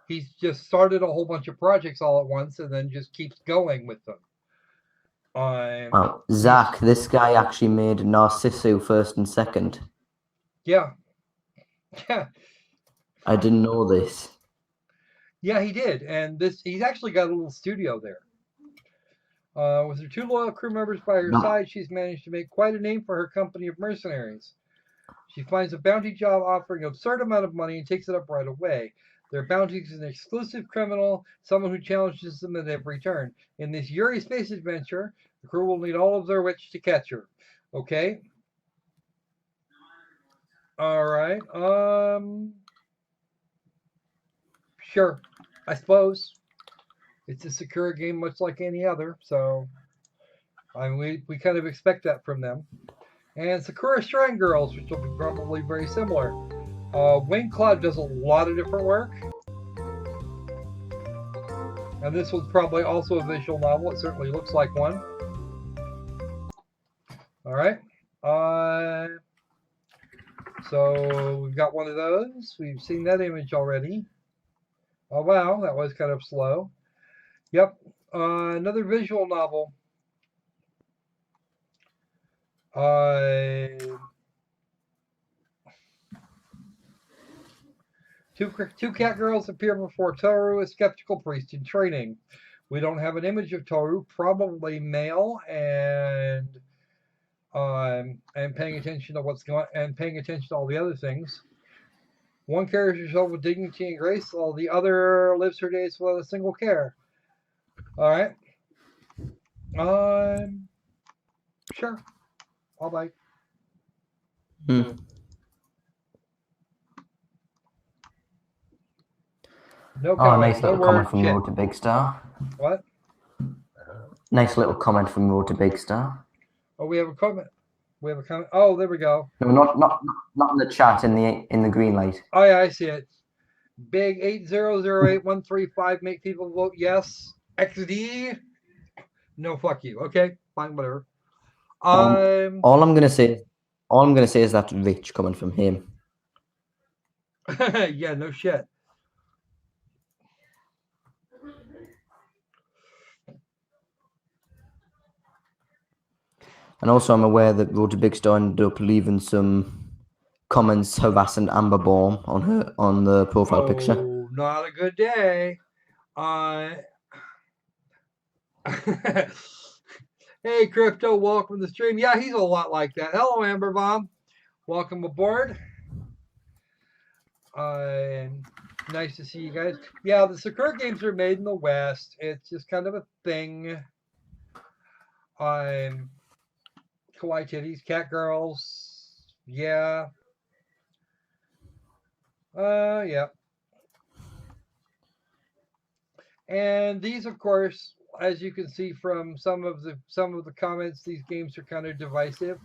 He's just started a whole bunch of projects all at once and then just keeps going with them. Well, Zach, this guy actually made Narcissu first and second. Yeah. Yeah. I didn't know this. Yeah, he did, and he's actually got a little studio there. With her 2 loyal crew members by her side, she's managed to make quite a name for her company of mercenaries. She finds a bounty job offering an absurd amount of money and takes it up right away. Their bounty is an exclusive criminal, someone who challenges them at every turn. In this Yuri space adventure, the crew will need all of their wits to catch her. Okay? Alright, sure, I suppose. It's a Sakura game much like any other, so I mean, we kind of expect that from them. And Sakura Shrine Girls, which will be probably very similar. Wing Cloud does a lot of different work. And this one's probably also a visual novel. It certainly looks like one. Alright. So we've got one of those. We've seen that image already. Oh wow, that was kind of slow. Yep, another visual novel. Two cat girls appear before Toru, a skeptical priest in training. We don't have an image of Toru, probably male, and paying attention to what's going and paying attention to all the other things. One carries herself with dignity and grace, while the other lives her days without a single care. All right. Sure. I'll bite. Hmm. No Oh, comment. nice No little word. comment from Shit. Road to Big Star. What? Nice little comment from Road to Big Star. Oh, we have a comment. We have a comment. Oh, there we go. No, not in the chat. In the green light. Oh yeah, I see it. Big 8008135. Make people vote yes. XD. No, fuck you. Okay, fine, whatever. All I'm gonna say is that Rich coming from him. Yeah, no shit. And also, I'm aware that Road to Big Star ended up leaving some comments harassing Amber Baum on the profile picture. Oh, not a good day. Hey, Crypto, welcome to the stream. Yeah, he's a lot like that. Hello, Amber Bomb. Welcome aboard. Nice to see you guys. Yeah, the Sakura games are made in the West. It's just kind of a thing. Kawaii titties, cat girls. Yeah. Yeah. And these, of course, as you can see from some of the comments, these games are kind of divisive.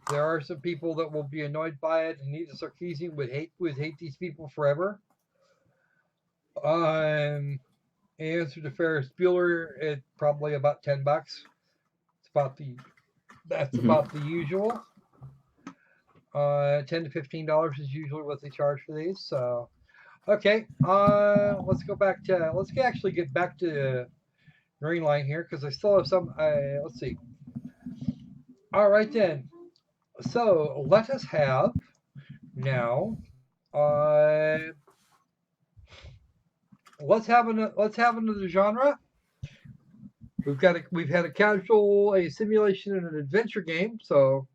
There are some people that will be annoyed by it, and Nita Sarkeesian would hate these people forever. Answer to Ferris Bueller, it's probably about $10. It's about about the usual. $10 to $15 is usually what they charge for these. So, okay, let's actually get back to Greenlight here because I still have some. Let's see. All right then. So let us have now. Let's have another genre. We've had a casual, a simulation, and an adventure game. So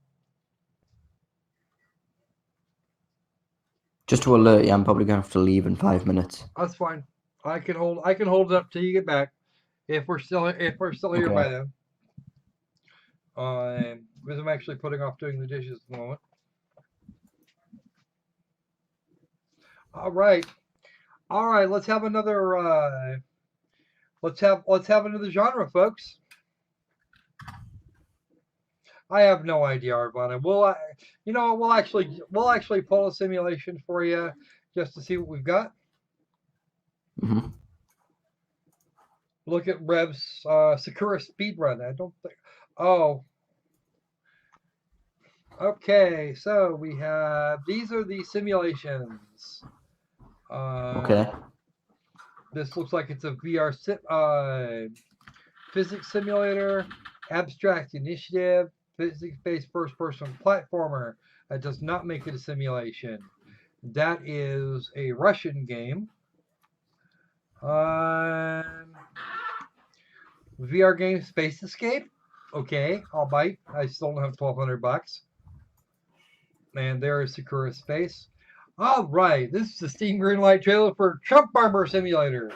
just to alert you, I'm probably gonna have to leave in 5 minutes. that's fine. I can hold it up till you get back. If we're still here by then. Because I'm actually putting off doing the dishes at the moment. All right. Let's have another. Let's have another genre, folks. I have no idea, Arvana. We'll actually pull a simulation for you just to see what we've got. Mm-hmm. Look at Rev's Sakura speedrun. I don't think. Oh. Okay, so we have these are the simulations. Okay. This looks like it's a VR physics simulator, abstract initiative, physics-based first-person platformer. That does not make it a simulation. That is a Russian game. VR game Space Escape. Okay, I'll bite. I still don't have $1,200. And there is Sakura Space. All right, this is the Steam Greenlight trailer for Trump Armor Simulator.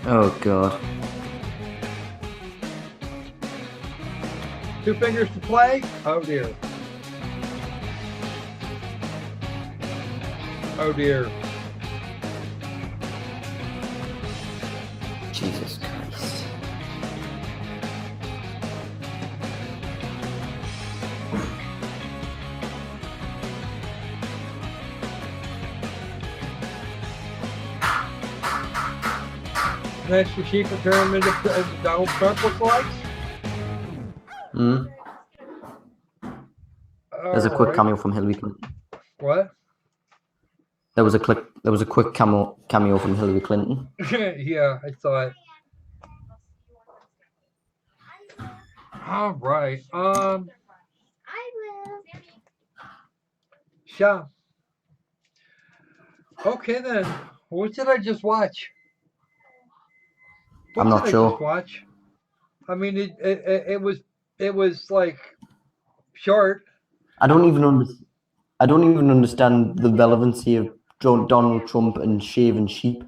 Oh god. 2 fingers to play. Oh dear. Oh dear. Jesus Christ. Next for sheep and turn them into Donald Trump looks like. Hmm. There's a quick Alright. cameo from Hillary Clinton. What? There was a quick cameo from Hillary Clinton. Yeah, I saw it. All right. I will. Sha. Okay then. What did I just watch? What I'm not did I sure. just watch? I mean, it was like short. I don't even understand the relevancy of Donald Trump and shaving sheep.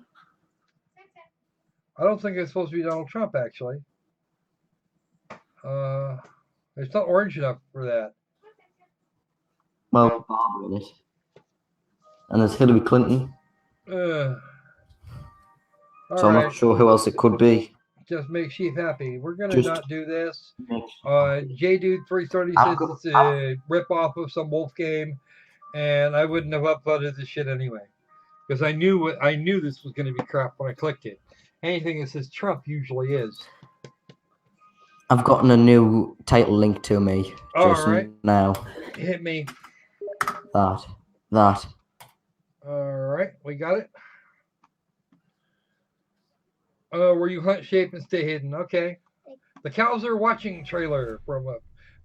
I don't think it's supposed to be Donald Trump, actually. It's not orange enough for that. Well, Barbara in it. And there's Hillary Clinton. All So I'm right. not sure who else it could be. Just make Chief happy. We're gonna Just- not do this. I've JDude330 I've says got- it's a rip off of some wolf game, and I wouldn't have uploaded this shit anyway, because I knew this was gonna be crap when I clicked it. Anything that says Trump usually is. I've gotten a new title link to me just Alright. now. Hit me. That. All right, we got it. Where you hunt, shape, and stay hidden. Okay. The Cows Are Watching trailer for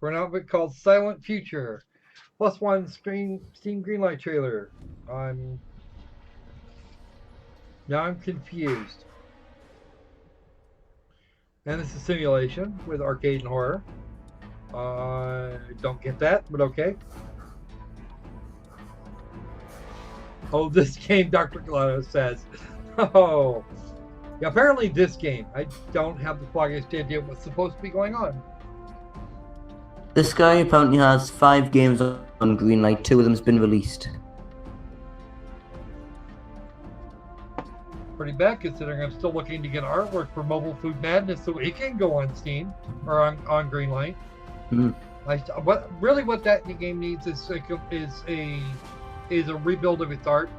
an outfit called Silent Future. +1 Steam Greenlight trailer. Now I'm confused. And this is simulation with arcade and horror. Don't get that, but okay. Oh, this game, Dr. Galano says. Oh. Yeah, apparently this game. I don't have the foggiest idea what's supposed to be going on. This guy apparently has 5 games on Greenlight. 2 of them's been released. Pretty bad considering I'm still looking to get artwork for Mobile Food Madness so it can go on Steam or on Greenlight. Hmm. What that game needs is a rebuild of its art.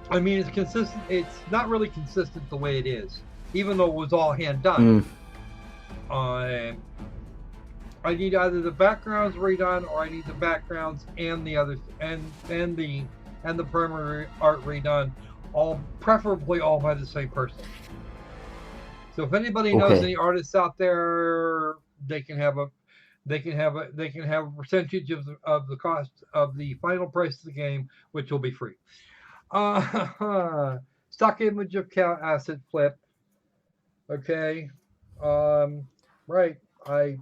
I mean, it's consistent. It's not really consistent the way it is, even though it was all hand done. I need either the backgrounds redone, or I need the backgrounds and the other and the primary art redone, preferably all by the same person. So if anybody knows any artists out there, they can have a percentage of the cost of the final price of the game, which will be free. Stock image of cow asset flip. Okay. Right. I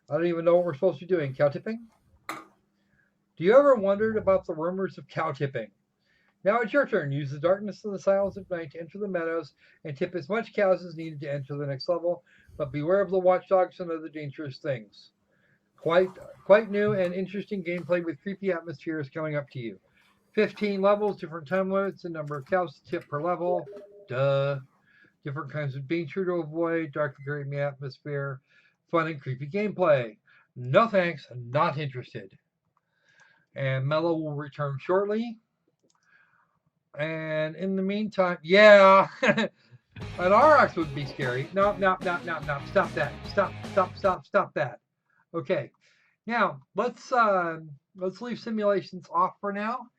don't even know what we're supposed to be doing. Cow tipping? Do you ever wondered about the rumors of cow tipping? Now it's your turn. Use the darkness of the silence of night to enter the meadows and tip as much cows as needed to enter the next level, but beware of the watchdogs and other dangerous things. Quite new and interesting gameplay with creepy atmospheres coming up to you. 15 levels, different time limits, and number of cows to tip per level. Duh. Different kinds of danger to avoid, dark and creepy atmosphere, fun and creepy gameplay. No thanks, not interested. And Mellow will return shortly. And in the meantime, yeah, an RX would be scary. No, stop that. Stop that. Okay, now let's leave simulations off for now,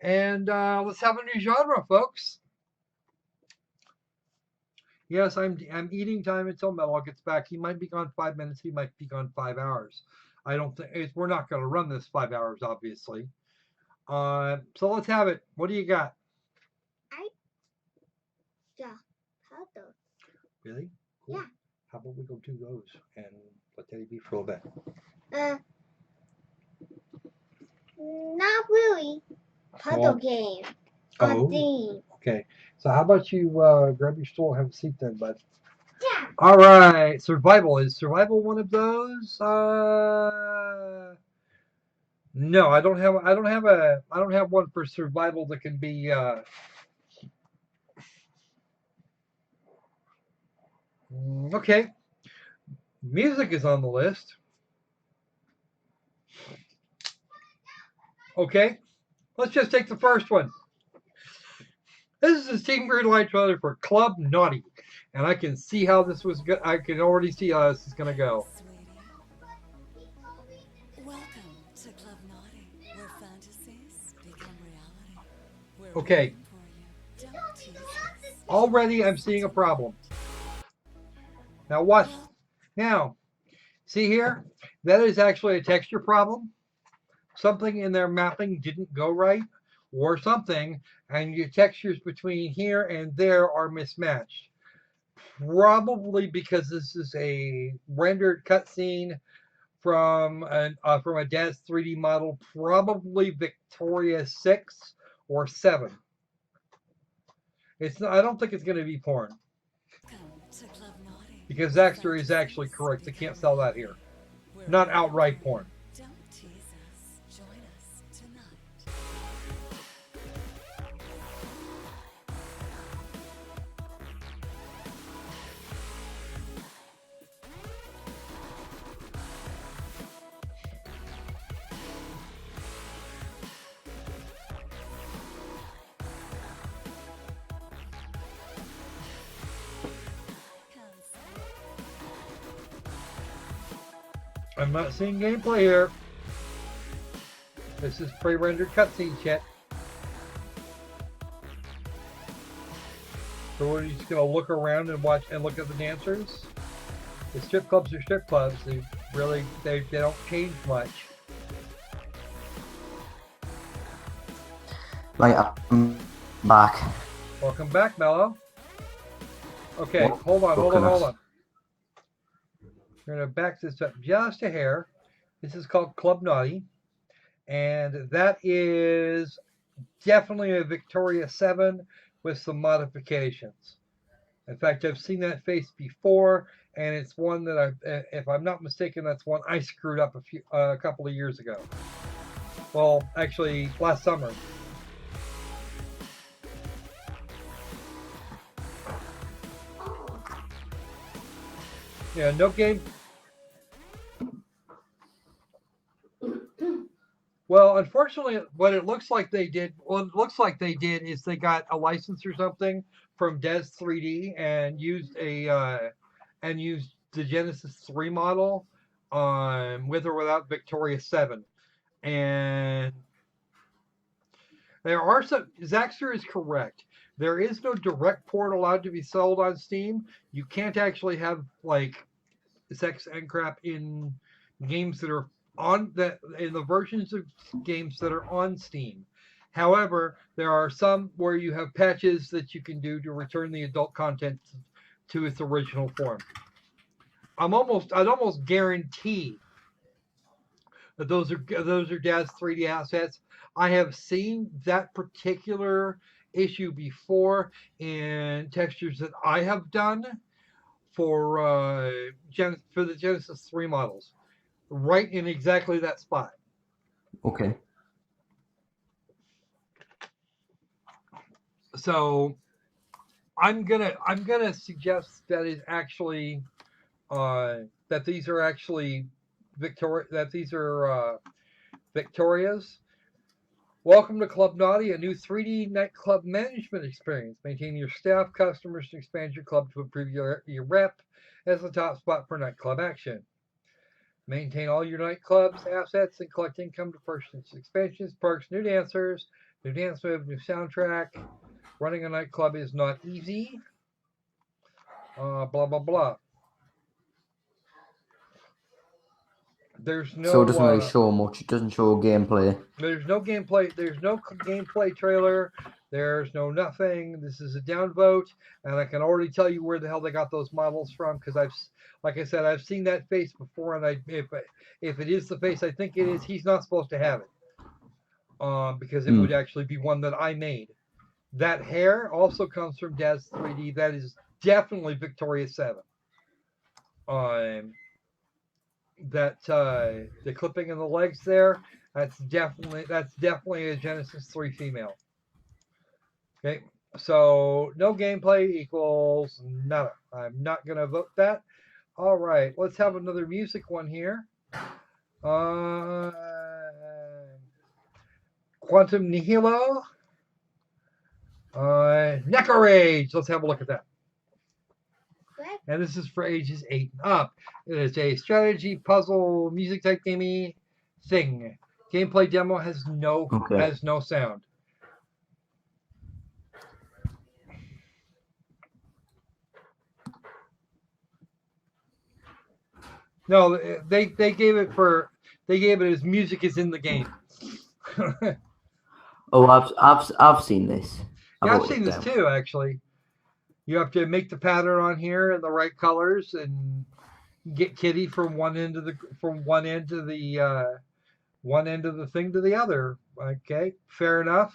and let's have a new genre, folks. Yes, I'm eating time until Mellow gets back. He might be gone 5 minutes. He might be gone 5 hours. I don't think we're not going to run this 5 hours, obviously. So let's have it. What do you got? Puddle. Really? Cool. Yeah. How about we go do those and let Daddy be for a little bit? Not really. Puddle game. Oh. Theme. Okay. So how about you grab your stool and have a seat then, bud? Yeah. All right. Survival. Is survival one of those? No, I don't have one for survival that can be okay. Music is on the list. Okay. Let's just take the first one. This is the Steam Greenlight trailer for Club Naughty. And I can see how this was good. I can already see how this is going to go. Welcome to Club Naughty, where fantasies become reality. We're Okay. waiting for you. Don't tease us. Already I'm seeing a problem. Now watch. Now, see here? That is actually a texture problem. Something in their mapping didn't go right or something, and your textures between here and there are mismatched. Probably because this is a rendered cutscene from a dad's 3D model, probably Victoria 6 or 7. It's not, I don't think it's going to be porn Welcome to Club Naughty. because where Zaxter is actually fantasies correct. They become can't sell that reality. here. We're Not reality. outright porn. Don't tease us. Join us tonight. I'm not seeing gameplay here. This is pre-rendered cutscene shit. So we're just gonna look around and watch and look at the dancers. The strip clubs are strip clubs. They really they don't change much. Right, I'm back. Welcome back, Mellow. Okay, What? hold on. Looking at- We're gonna back this up just a hair. This is called Club Naughty, and that is definitely a Victoria 7 with some modifications. In fact, I've seen that face before, and it's one that if I'm not mistaken, that's one I screwed up a couple of years ago. Well, actually, last summer. Yeah, no game. Well, unfortunately, what it looks like they did, is they got a license or something from Des 3D and used the Genesis 3 model with or without Victoria 7. And there are some. Zaxter is correct. There is no direct port allowed to be sold on Steam. You can't actually have like sex and crap in games that are in the versions of games that are on Steam. However, there are some where you have patches that you can do to return the adult content to its original form. I'd almost guarantee that those are Daz 3D assets. I have seen that particular issue before in textures that I have done for the Genesis 3 models, right in exactly that spot. Okay. So I'm gonna suggest that is actually that these are actually Victoria's. Welcome to Club Naughty, a new 3D nightclub management experience. Maintain your staff, customers, and expand your club to improve your rep as the top spot for nightclub action. Maintain all your nightclubs, assets, and collect income to purchase expansions, perks, new dancers, new dance move, new soundtrack. Running a nightclub is not easy. Blah, blah, blah. There's no. So it doesn't really show much. It doesn't show gameplay. There's no gameplay. There's no gameplay trailer. There's no nothing. This is a downvote, and I can already tell you where the hell they got those models from because like I said, I've seen that face before, and if it is the face I think it is, he's not supposed to have it, because it would actually be one that I made. That hair also comes from Daz 3D. That is definitely Victoria 7. The clipping in the legs there, that's definitely a Genesis 3 female. Okay, so no gameplay equals nada. I'm not gonna vote that. All right, let's have another music one here. Quantum Nihilo. Neko Rage. Let's have a look at that. And this is for ages 8 and up. It is a strategy, puzzle, music type gamey thing. Gameplay demo has no sound. No, they gave it as music is in the game. Oh, I've seen this. I've seen this too, actually. You have to make the pattern on here in the right colors and get Kitty from one end of the thing to the other. Okay, fair enough.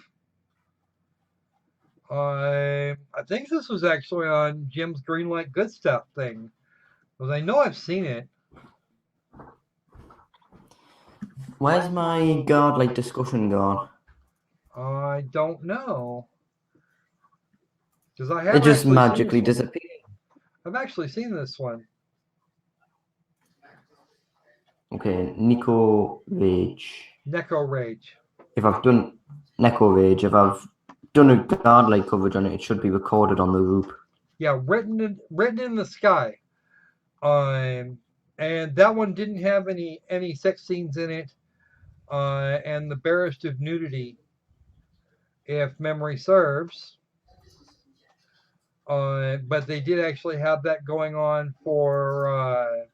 I think this was actually on Jim's Greenlight Good Stuff thing. Because I know I've seen it. Where's my godlike discussion gone? I don't know. Because I have It just actually magically seen this one. disappeared. I've actually seen this one. Okay, Nico Rage. Neko Rage. If I've done Neko Rage, if I've done a godlike coverage on it, it should be recorded on the loop. Yeah, written in the sky. And that one didn't have any sex scenes in it. And the barest of nudity, if memory serves. But they did actually have that going on for.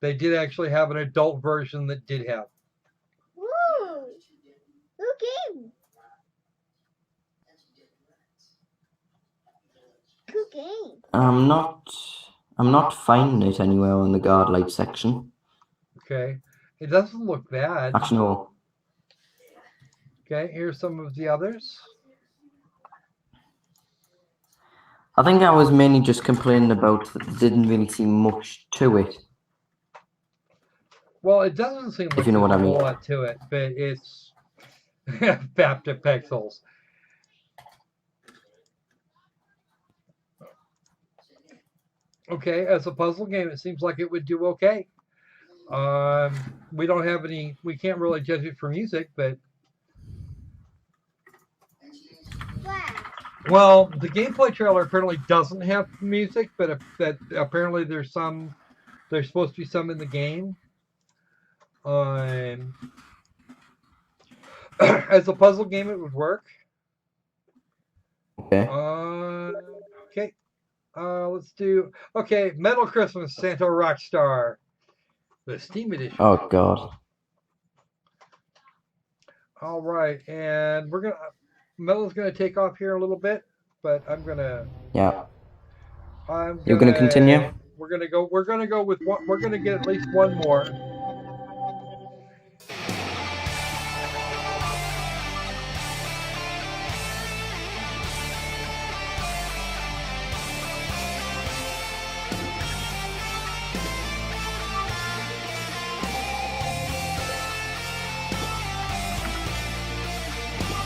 They did actually have an adult version that did have. Woo! Cooking. Cooking. I'm not finding it anywhere in the godlike section. Okay, it doesn't look bad. Actually, no. Okay, here's some of the others. I think I was mainly just complaining about that there didn't really seem much to it. Well, it doesn't seem like you know there's what I a whole mean. lot to it, but it's Baptist pixels. Okay, as a puzzle game, it seems like it would do okay. We don't have any. We can't really judge it for music, but Wow. well, the gameplay trailer apparently doesn't have music, but that apparently there's supposed to be some in the game. As a puzzle game, it would work. Okay. Okay. Let's do. Okay, Metal Christmas Santa Rockstar, the Steam edition. Oh god. All right, and Mellow's gonna take off here a little bit, but Yeah. You're gonna continue? We're gonna go with one. We're gonna get at least one more.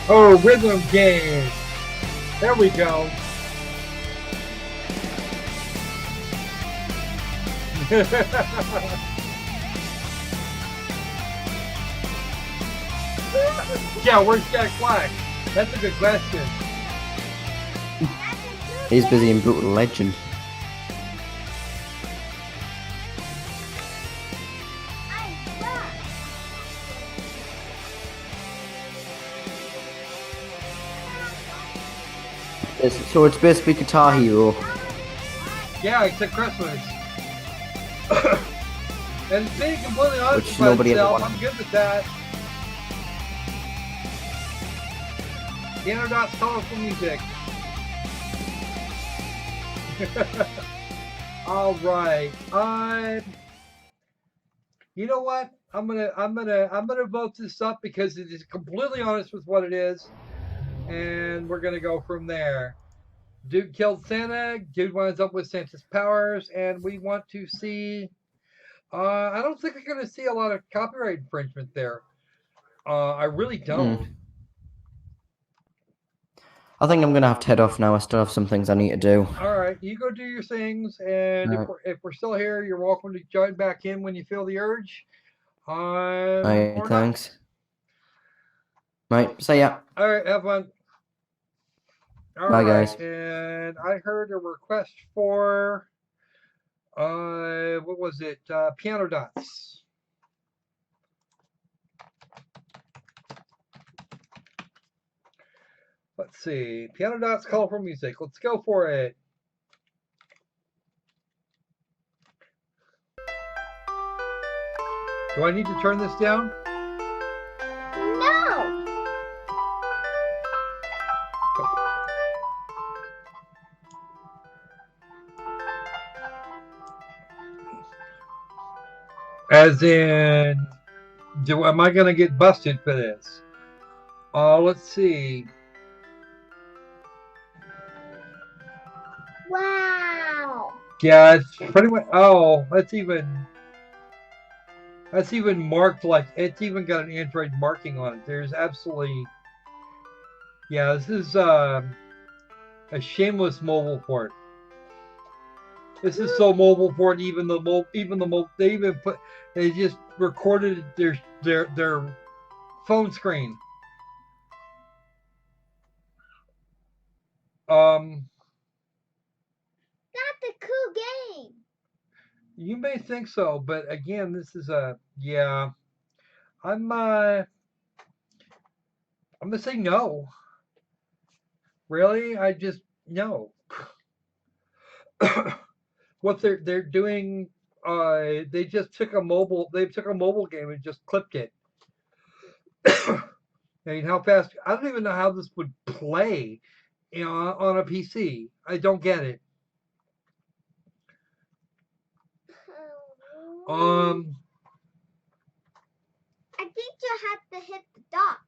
Oh, rhythm game. There we go. Yeah, where's Jack Black? That's a good question. He's busy in Brutal Legend. So it's basically Guitar Hero. Yeah, except Christmas. And being completely honest Which with nobody ever myself, wanted. I'm good with that. Piano Dot's colorful music. All right. You know what? I'm gonna vote this up because it is completely honest with what it is, and we're gonna go from there. Dude killed Santa. Dude winds up with Santa's powers, and we want to see. I don't think we're gonna see a lot of copyright infringement there. I really don't. I think I'm gonna have to head off now. I still have some things I need to do. All right, you go do your things, and if we're still here, you're welcome to join back in when you feel the urge. Alright, or not. thanks. Right, see ya. All right, have fun. All Bye, right, guys. and I heard a request for what was it? Piano Dots. Let's see. Piano Dots colorful music. Let's go for it. Do I need to turn this down? No. As in, am I gonna get busted for this? Let's see. Wow. Yeah, it's pretty much. Oh, that's even marked like it's even got an Android marking on it. There's absolutely. Yeah, this is a shameless mobile port. This is so mobile port. They just recorded their phone screen. That's a cool game. You may think so, but again, this is a yeah. I'm gonna say no. Really, I just no. What they're doing, they just took a mobile game and just clipped it. I mean, how fast? I don't even know how this would play, on a PC. I don't get it. Um, I think you have to hit the dot.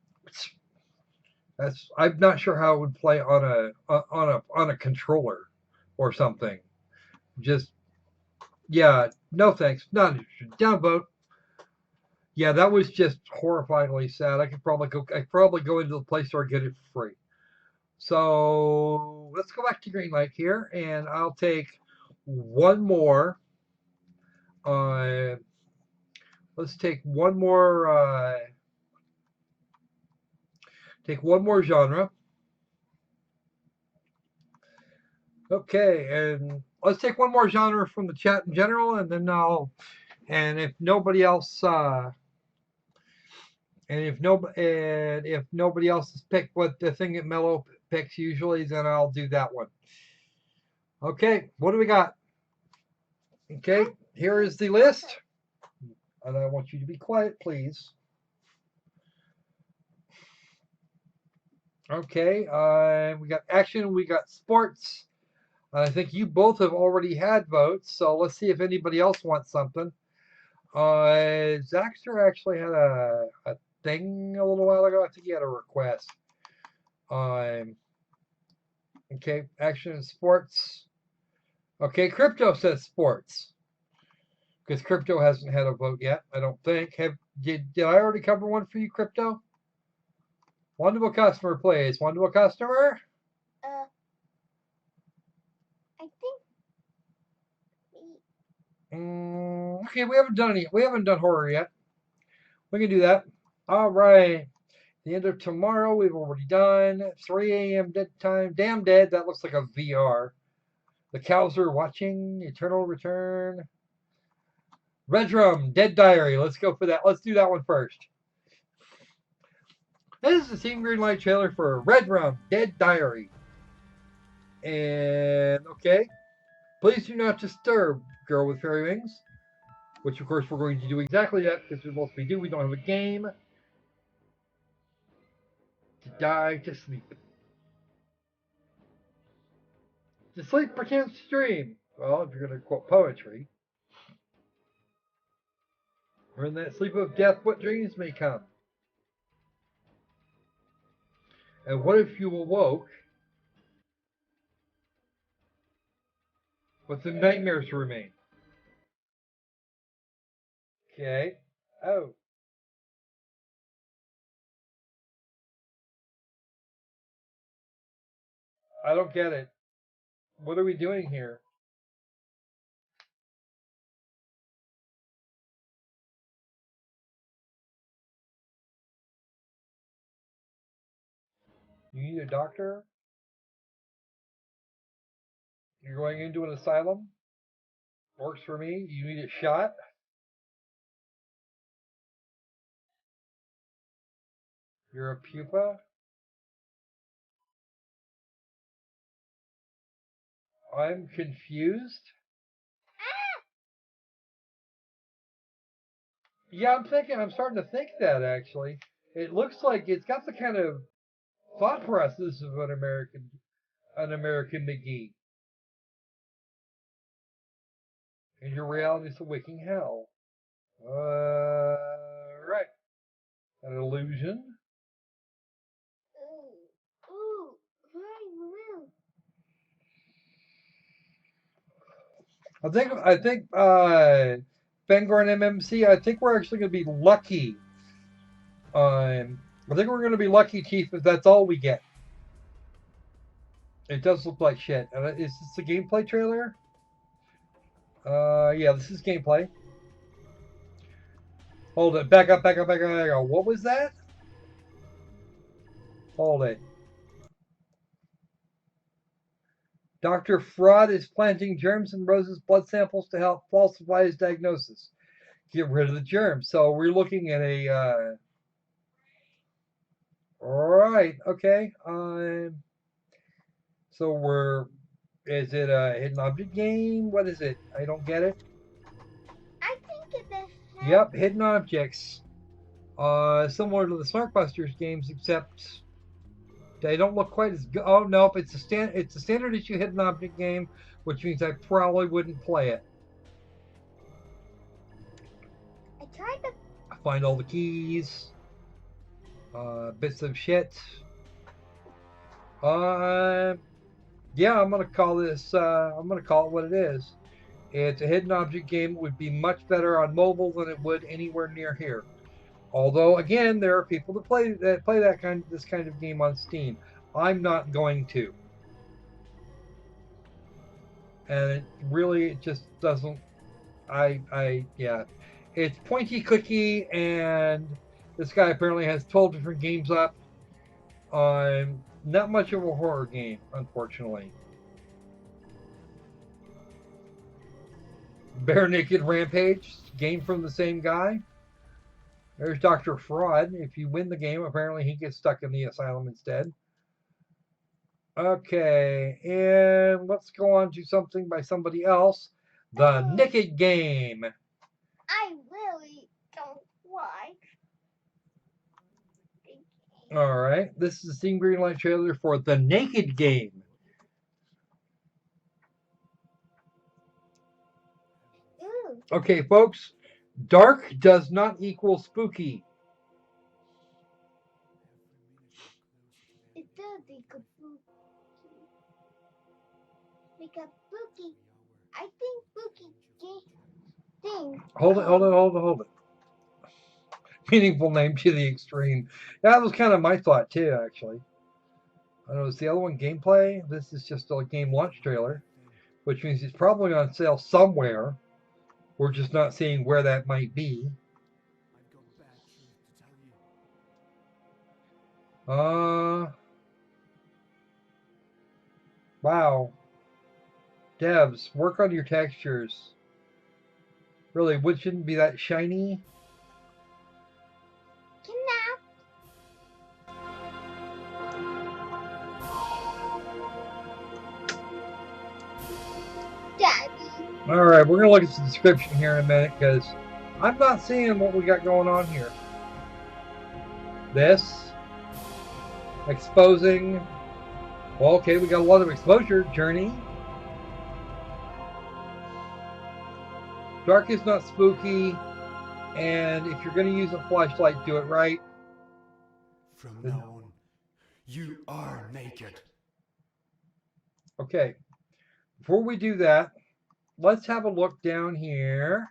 I'm not sure how it would play on a controller or something. Just yeah, no thanks, not interested. Downvote. Yeah, that was just horrifyingly sad. I could probably go into the Play Store and get it for free. So let's go back to Greenlight here, and I'll take one more. Uh, let's take one more. Take one more genre. Okay, and let's take one more genre from the chat in general, and then and if nobody else, if nobody else has picked what the thing that Mellow picks usually, then I'll do that one. Okay, what do we got? Okay, here is the list, and I want you to be quiet, please. Okay, we got action, we got sports. I think you both have already had votes, so let's see if anybody else wants something. Zaxter actually had a thing a little while ago. I think he had a request. Okay, action and sports. Okay, Crypto says sports. Because Crypto hasn't had a vote yet, I don't think. Did I already cover one for you, Crypto? One-to-a customer, please. One-to-a customer? I think. Okay, we haven't done horror yet. We can do that. All right. The end of tomorrow, we've already done. 3 a.m. dead time. Damn dead. That looks like a VR. The cows are watching. Eternal Return. Red Drum. Dead Diary. Let's go for that. Let's do that one first. This is the Team Greenlight trailer for Red Drum. Dead Diary. And, okay. Please do not disturb Girl with Fairy Wings. Which, of course, we're going to do exactly that because we're supposed to do. We don't have a game. To die, to sleep. To sleep, pretend to dream. Well, if you're going to quote poetry. Or in that sleep of death, what dreams may come? And what if you awoke, but the nightmares remain? Okay. Oh. I don't get it. What are we doing here? You need a doctor? You're going into an asylum? Works for me. You need a shot? You're a pupa? I'm confused. Yeah, I'm starting to think that actually. It looks like it's got the kind of thought process of an American McGee. And your reality is a waking hell. Right. An illusion. Ooh, ooh, very blue. I think Vanguard MMC. I think we're actually going to be lucky. I think we're going to be lucky, Chief, if that's all we get. It does look like shit. Is this the gameplay trailer? Yeah, this is gameplay. Hold it. Back up, back up, back up, back up. What was that? Hold it. Dr. Fraud is planting germs in Rose's blood samples to help falsify his diagnosis. Get rid of the germs. So we're looking at a. Alright, okay. So we're. Is it a hidden object game? What is it? I don't get it. I think it's a Yep, hidden objects. Similar to the Snarkbusters games, except they don't look quite as good. Oh nope, it's a standard issue hidden object game, which means I probably wouldn't play it. I tried to. I find all the keys, bits of shit. Yeah, I'm gonna call this. I'm gonna call it what it is. It's a hidden object game. It would be much better on mobile than it would anywhere near here. Although, again, there are people that play this kind of game on Steam. I'm not going to, and it just doesn't. Yeah, it's pointy cookie, and this guy apparently has 12 different games up. Not much of a horror game, unfortunately. Bare Naked Rampage, game from the same guy. There's Dr. Fraud. If you win the game, apparently he gets stuck in the asylum instead. Okay, and let's go on to something by somebody else. The Naked Game. I really don't like. Alright, this is the Steam Greenlight trailer for The Naked Game. Ooh, Okay, folks, dark does not equal spooky. it does make a spooky. I think spooky thing. Hold it. Meaningful name to the extreme. That was kind of my thought too, actually. I know, is the other one gameplay? This is just a game launch trailer, which means it's probably on sale somewhere. We're just not seeing where that might be. Wow. Devs, work on your textures. Really, wood shouldn't be that shiny. Daddy. Alright, we're going to look at the description here in a minute because I'm not seeing what we got going on here. This. Exposing. Well, okay, we got a lot of exposure. Journey. Dark is not spooky. And if you're going to use a flashlight, do it right. From now on, you are naked. Okay. Before we do that, let's have a look down here.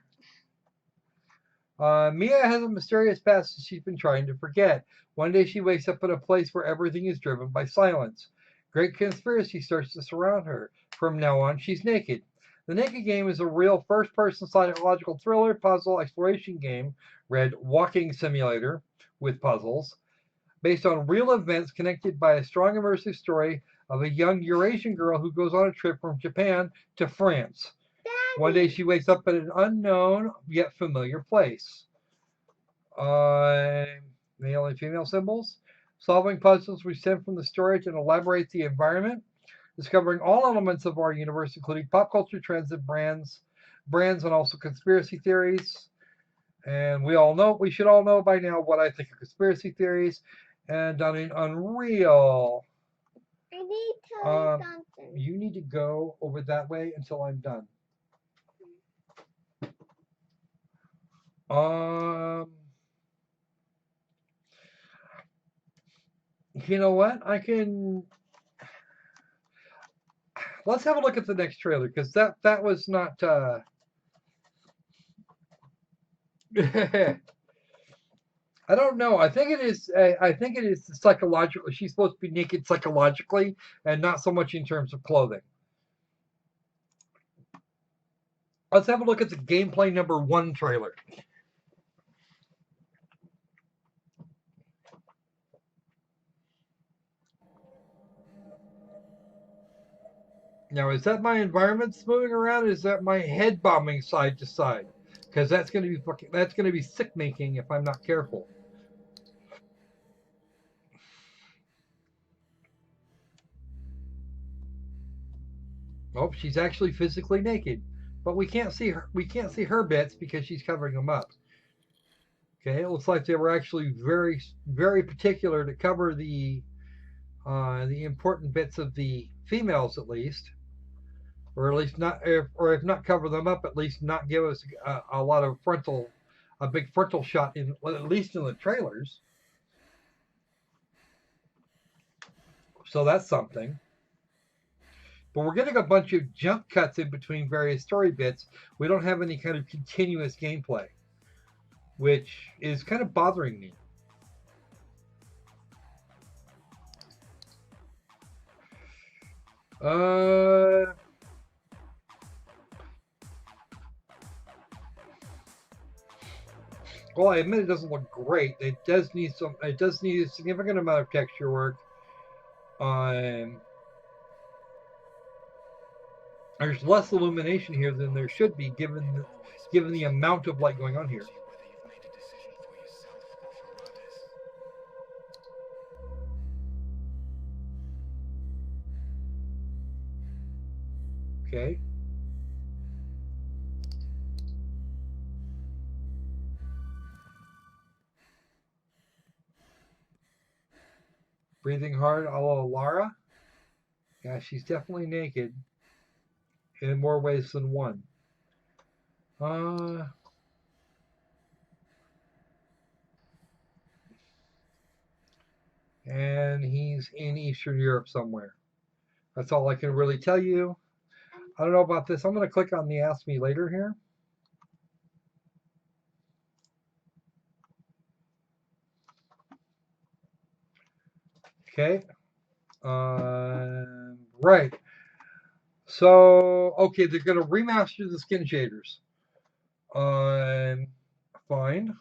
Mia has a mysterious past that she's been trying to forget. One day she wakes up in a place where everything is driven by silence. Great conspiracy starts to surround her. From now on, she's naked. The Naked Game is a real first-person psychological thriller puzzle exploration game, read walking simulator with puzzles, based on real events connected by a strong immersive story of a young Eurasian girl who goes on a trip from Japan to France. One day she wakes up at an unknown yet familiar place. Male and female symbols. Solving puzzles we send from the story to elaborate the environment. Discovering all elements of our universe, including pop culture trends and brands, and also conspiracy theories. And we should all know by now what I think of conspiracy theories. And done in Unreal. I need to tell you something. You need to go over that way until I'm done. You know what? Let's have a look at the next trailer because that was not. I don't know. I think it is. I think it is psychological. She's supposed to be naked psychologically, and not so much in terms of clothing. Let's have a look at the gameplay #1 trailer. Now, is that my environment moving around? Or is that my head bombing side to side? Because that's going to be that's going to be sick making if I'm not careful. Oh, she's actually physically naked, but we can't see her. We can't see her bits because she's covering them up. Okay, it looks like they were actually very, very particular to cover the important bits of the females at least, or at least not, or if not cover them up, at least not give us a lot of frontal, a big frontal shot in at least in the trailers. So that's something. But we're getting a bunch of jump cuts in between various story bits. We don't have any kind of continuous gameplay, which is kind of bothering me. Well, I admit it doesn't look great. It does need some. It does need a significant amount of texture work. There's less illumination here than there should be, given the amount of light going on here. Okay. Breathing hard, a la Lara. Yeah, she's definitely naked in more ways than one. And he's in Eastern Europe somewhere. That's all I can really tell you. I don't know about this. I'm going to click on the Ask Me Later here. Okay. Right. So, okay, they're going to remaster the skin shaders. Fine.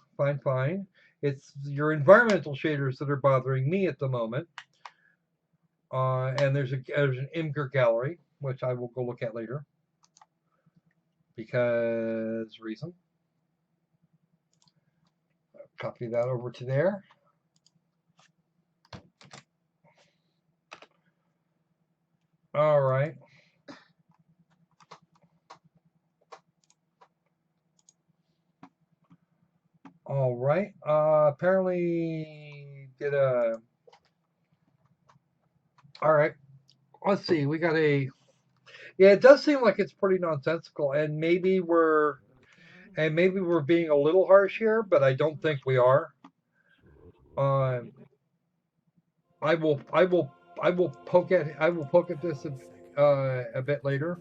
It's your environmental shaders that are bothering me at the moment. And there's an Imgur gallery, which I will go look at later. Because reason. Copy that over to there. All right. All right. Apparently did a. All right. Let's see. We got a. Yeah, it does seem like it's pretty nonsensical, and maybe we're being a little harsh here, but I don't think we are. I will poke at this a bit later.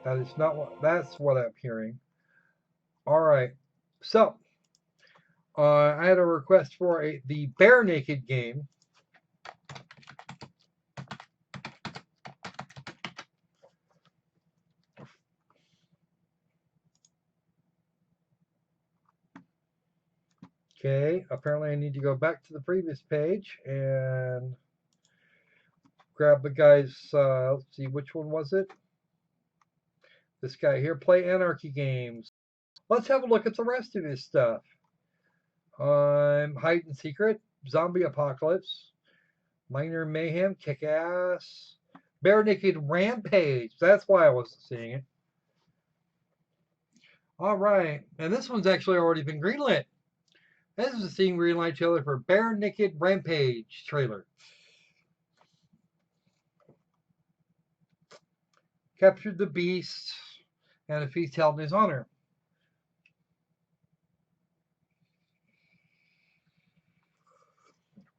That is not what that's what I'm hearing. All right, so I had a request for the Bare Naked game. Okay, apparently I need to go back to the previous page and grab the guy's, let's see, which one was it? This guy here, Play Anarchy Games. Let's have a look at the rest of his stuff. Hide and Secret, Zombie Apocalypse, Minor Mayhem, Kick-Ass, Bare Naked Rampage. That's why I wasn't seeing it. All right, and this one's actually already been greenlit. This is a Steam Greenlight trailer for Bare Naked Rampage trailer. Captured the beast and a feast held in his honor.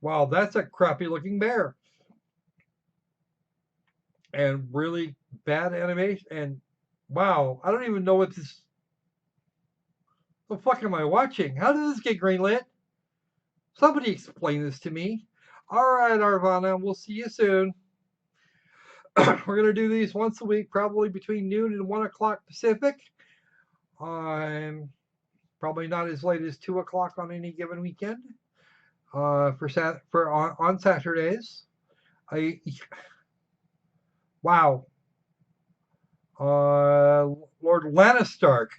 Wow, that's a crappy looking bear. and really bad animation. And wow, I don't even know what this. The fuck am I watching? How did this get greenlit? Somebody explain this to me. All right, Arvana, we'll see you soon. We're gonna do these once a week, probably between noon and 1 o'clock Pacific. Probably not as late as 2 o'clock on any given weekend. On Saturdays. Wow. Lord Lannistark.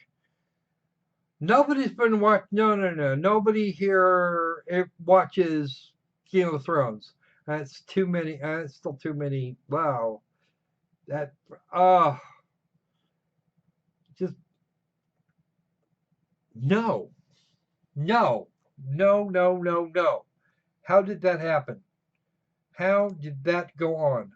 Nobody's been watching. No. Nobody here watches Game of Thrones. That's too many. That's still too many. Wow. That. Just no. No. No. How did that happen? How did that go on?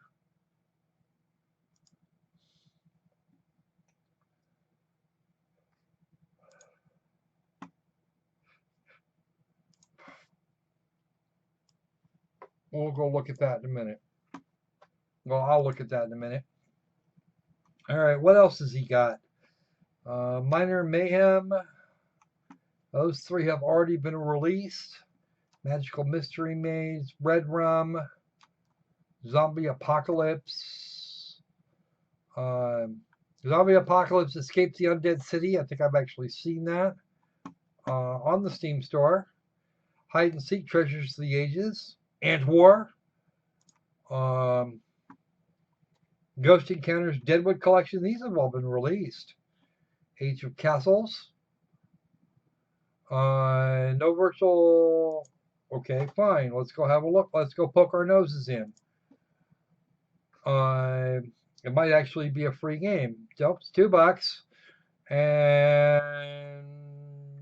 We'll go look at that in a minute. Well, I'll look at that in a minute. All right, what else has he got? Minor Mayhem. Those three have already been released. Magical Mystery Maze, Red Rum, Zombie Apocalypse. Zombie Apocalypse Escape the Undead City. I think I've actually seen that on the Steam store. Hide and Seek Treasures of the Ages. Ant War. Ghost Encounters Deadwood Collection. These have all been released. Age of Castles. No virtual. Okay, fine. Let's go have a look. Let's go poke our noses in. It might actually be a free game. Nope, it's $2. And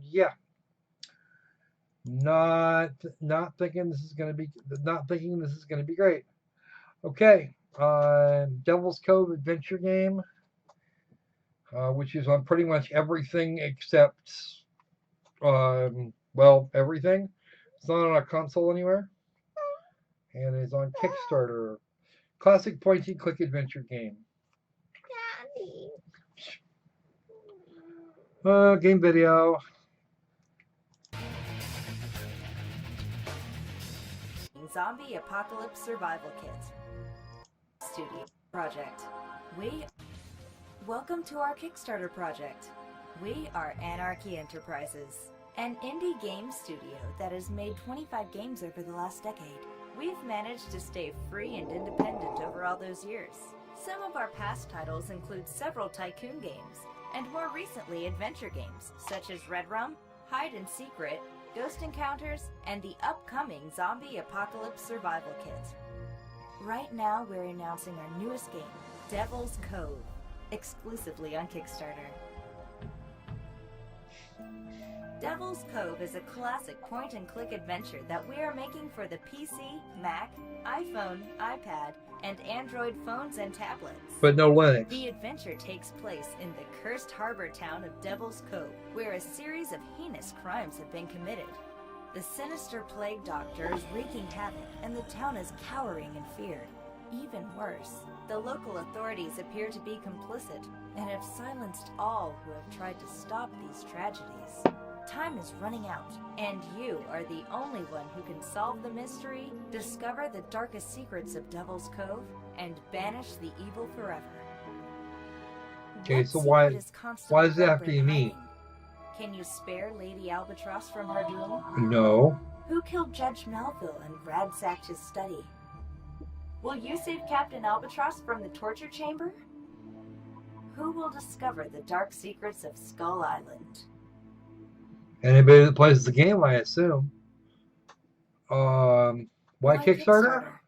yeah. Not thinking this is gonna be great. Okay. Devil's Cove adventure game. Which is on pretty much everything except everything. It's not on a console anywhere. And it's on Kickstarter. Classic point and click adventure game. Game video. Zombie Apocalypse Survival Kit. Studio project. Welcome to our Kickstarter project. We are Anarchy Enterprises, an indie game studio that has made 25 games over the last decade. We've managed to stay free and independent over all those years. Some of our past titles include several tycoon games, and more recently adventure games, such as Red Rum, Hide and Secret, Ghost Encounters, and the upcoming Zombie Apocalypse Survival Kit. Right now, we're announcing our newest game, Devil's Cove, exclusively on Kickstarter. Devil's Cove is a classic point-and-click adventure that we are making for the PC, Mac, iPhone, iPad, and Android phones and tablets. But no Linux. The adventure takes place in the cursed harbor town of Devil's Cove, where a series of heinous crimes have been committed. The sinister plague doctor is wreaking havoc, and the town is cowering in fear. Even worse, the local authorities appear to be complicit and have silenced all who have tried to stop these tragedies. Time is running out, and you are the only one who can solve the mystery, discover the darkest secrets of Devil's Cove, and banish the evil forever. Okay, What so secret why is Constable does it have to Harper be me? hiding? Can you spare Lady Albatross from her doom? No. Who killed Judge Melville and ransacked his study? Will you save Captain Albatross from the torture chamber? Who will discover the dark secrets of Skull Island? Anybody that plays the game, I assume. Why Kickstarter?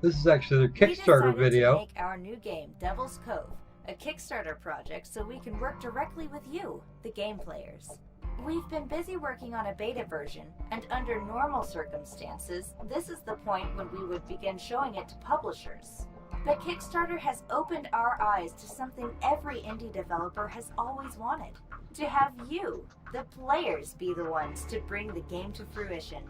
This is actually their Kickstarter we video. To make our new game, Devil's Cove, a Kickstarter project so we can work directly with you, the game players. We've been busy working on a beta version, and under normal circumstances, this is the point when we would begin showing it to publishers. But Kickstarter has opened our eyes to something every indie developer has always wanted. To have you, the players, be the ones to bring the game to fruition.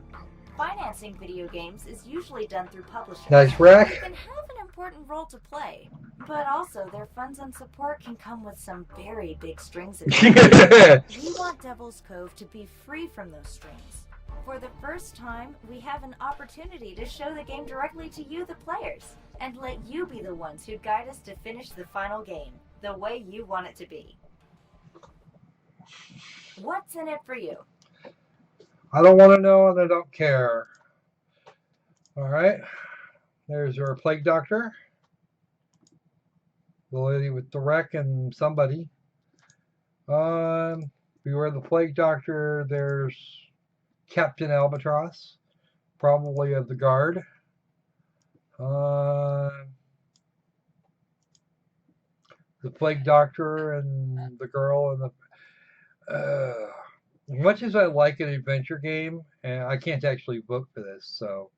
Financing video games is usually done through publishers. Nice They rack. can have an important role to play, but also their funds and support can come with some very big strings attached. We want Devil's Cove to be free from those strings. For the first time, we have an opportunity to show the game directly to you, the players, and let you be the ones who guide us to finish the final game, the way you want it to be. What's in it for you? I don't want to know and I don't care. Alright. There's our plague doctor. The lady with the wreck and somebody. Beware the plague doctor. There's Captain Albatross. Probably of the guard. The plague doctor and the girl and the much as I like an adventure game, and I can't actually vote for this, so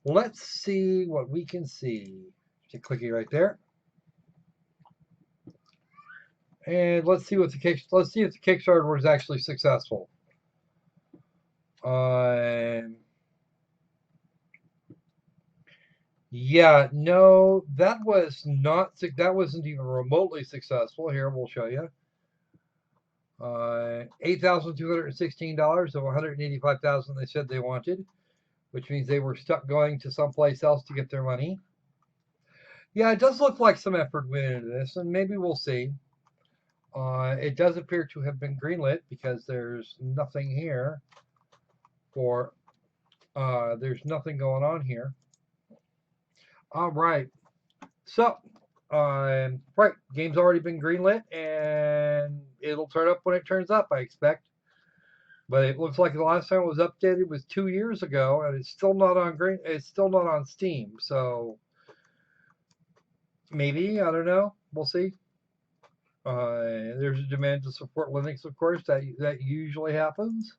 let's see what we can see. Just clicking right there, and let's see what let's see if the Kickstarter was actually successful. Yeah, no, that was not. That wasn't even remotely successful. Here, we'll show you. $8,216 of $185,000 they said they wanted, which means they were stuck going to someplace else to get their money. Yeah, it does look like some effort went into this, and maybe we'll see. It does appear to have been greenlit because there's nothing here for. There's nothing going on here. All right, so. Right, game's already been greenlit, and it'll turn up when it turns up, I expect. But it looks like the last time it was updated was 2 years ago, and it's still not on It's still not on Steam. So maybe, I don't know. We'll see. There's a demand to support Linux, of course. That usually happens.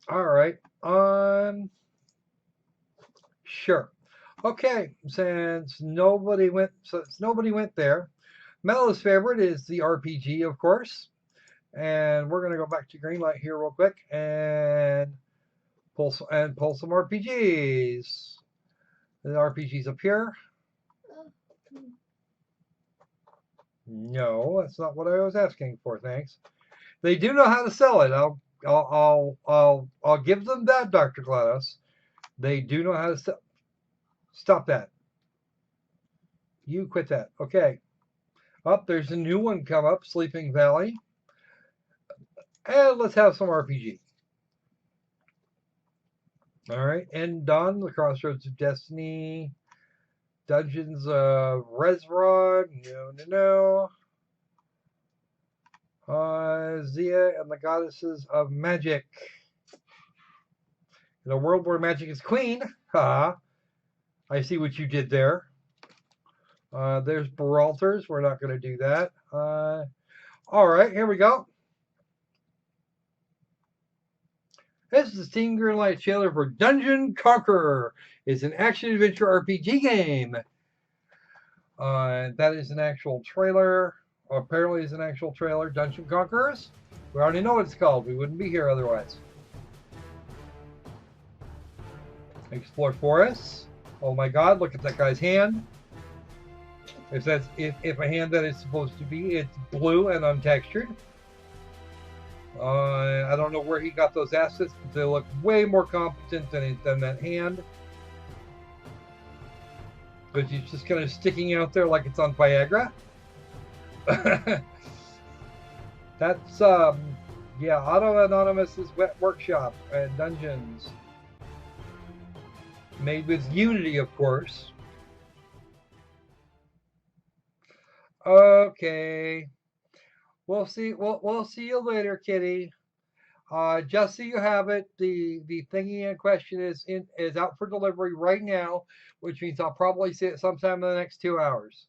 All right. Sure. Okay, since nobody went there, Mellow's favorite is the RPG, of course, and we're gonna go back to Greenlight here real quick and pull some RPGs. The RPGs up here. No, that's not what I was asking for. Thanks. They do know how to sell it. I'll give them that, Dr. GLaDOS. They do know how to sell. Stop that. You quit that. Okay. Up, there's a new one come up, Sleeping Valley. And let's have some RPG. All right. End Dawn, The Crossroads of Destiny. Dungeons of Resrod. No. Zia and the Goddesses of Magic. In a world where magic is queen. Ha. I see what you did there. There's Beralters. We're not going to do that. All right, here we go. This is the Steam Greenlight trailer for Dungeon Conqueror. It's an action-adventure RPG game. That is an actual trailer. Or apparently is an actual trailer. Dungeon Conquerors. We already know what it's called. We wouldn't be here otherwise. Explore forests. Oh my God! Look at that guy's hand. If a hand that is supposed to be, it's blue and untextured. I don't know where he got those assets, but they look way more competent than that hand. But he's just kind of sticking out there like it's on Viagra. That's yeah, Auto Anonymous's Wet Workshop and Dungeons. Made with Unity, of course. Okay. We'll see. We'll see you later, Kitty. Just so you have it, the thingy in question is out for delivery right now, which means I'll probably see it sometime in the next 2 hours.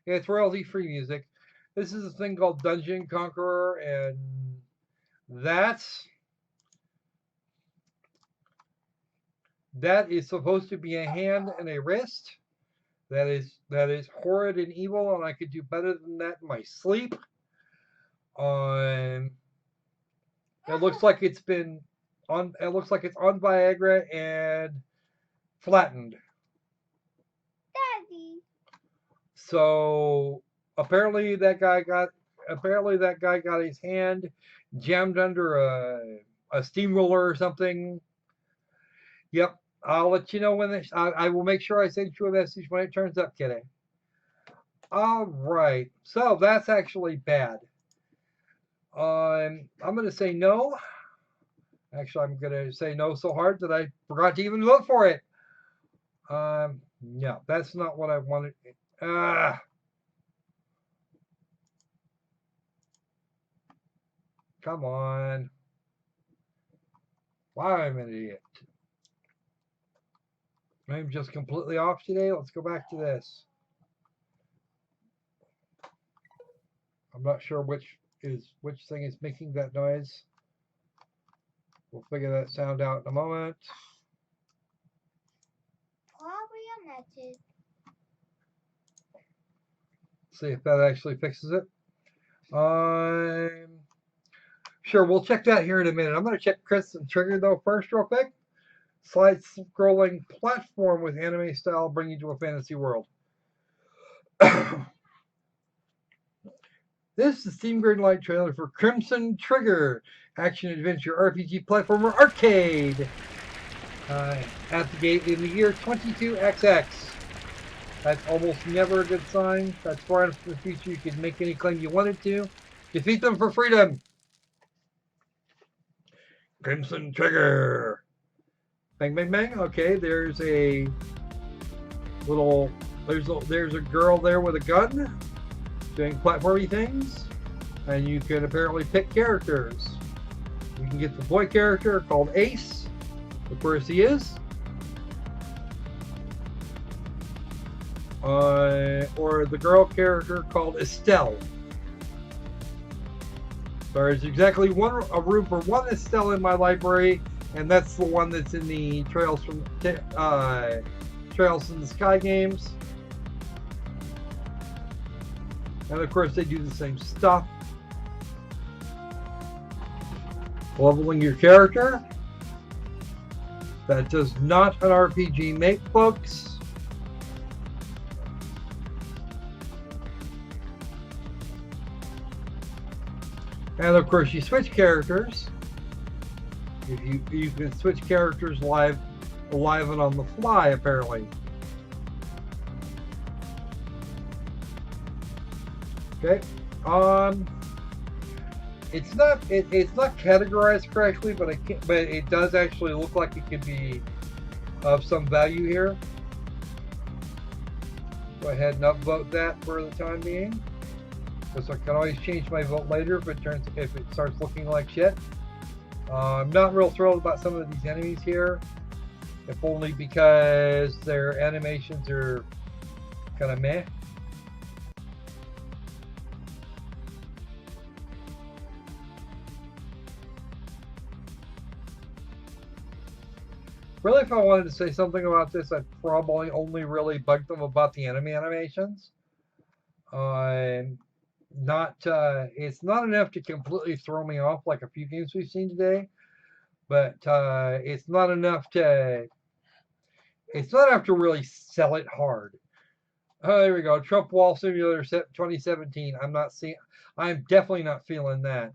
It's royalty-free music. This is a thing called Dungeon Conqueror, and that is supposed to be a hand and a wrist. That is horrid and evil, and I could do better than that in my sleep. It looks like it's been on. It looks like it's on Viagra and flattened. Daddy. So apparently that guy got his hand jammed under a steamroller or something. Yep. I'll let you know when I will make sure I send you a message when it turns up, kiddo. All right. So that's actually bad. I'm going to say no. Actually, I'm going to say no so hard that I forgot to even vote for it. No, that's not what I wanted. Ah. Come on. Why am I an idiot? I'm just completely off today. Let's go back to this. I'm not sure which thing is making that noise. We'll figure that sound out in a moment. Probably a message. See if that actually fixes it. Sure, we'll check that here in a minute. I'm going to check Chris and Trigger though first, real quick. Slide scrolling platform with anime style, bring you to a fantasy world. This is the Steam Greenlight trailer for Crimson Trigger, action adventure RPG platformer arcade. At the gate in the year 22XX. That's almost never a good sign. That's far enough in the future you can make any claim you wanted to. Defeat them for freedom. Crimson Trigger. Bang, bang, bang. Okay, there's a little, there's a girl there with a gun doing platformy things. And you can apparently pick characters. You can get the boy character called Ace. Of course he is. Or the girl character called Estelle. There's exactly a room for one Estelle in my library, and that's the one that's in the Trails from the Sky games. And of course they do the same stuff. Leveling your character. That does not an RPG make, folks. And of course, you switch characters. If you can switch characters live and on the fly, apparently. Okay. It's not categorized correctly, but it does actually look like it could be of some value here. Go ahead and upvote that for the time being. Because I can always change my vote later if it starts looking like shit. I'm not real thrilled about some of these enemies here, if only because their animations are kind of meh. Really, if I wanted to say something about this, I'd probably only really bug them about the enemy animations. It's not enough to completely throw me off like a few games we've seen today, but it's not enough to really sell it hard. Oh, there we go. Trump Wall Simulator 2017. I'm definitely not feeling that.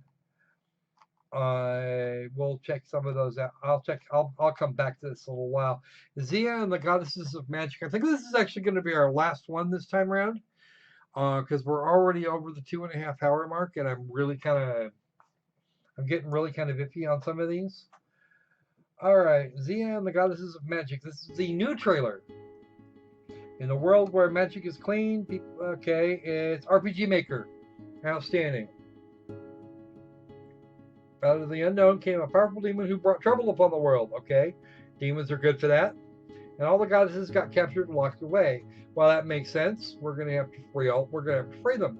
We'll check some of those out. I'll come back to this in a little while. Zia and the Goddesses of Magic. I think this is actually going to be our last one this time around. Because we're already over the 2.5 hour mark, and I'm getting really kind of iffy on some of these. All right, Zia and the Goddesses of Magic. This is the new trailer. In a world where magic is clean, it's RPG Maker. Outstanding. Out of the unknown came a powerful demon who brought trouble upon the world. Okay, demons are good for that. And all the goddesses got captured and locked away. Well, that makes sense. We're gonna have to free them.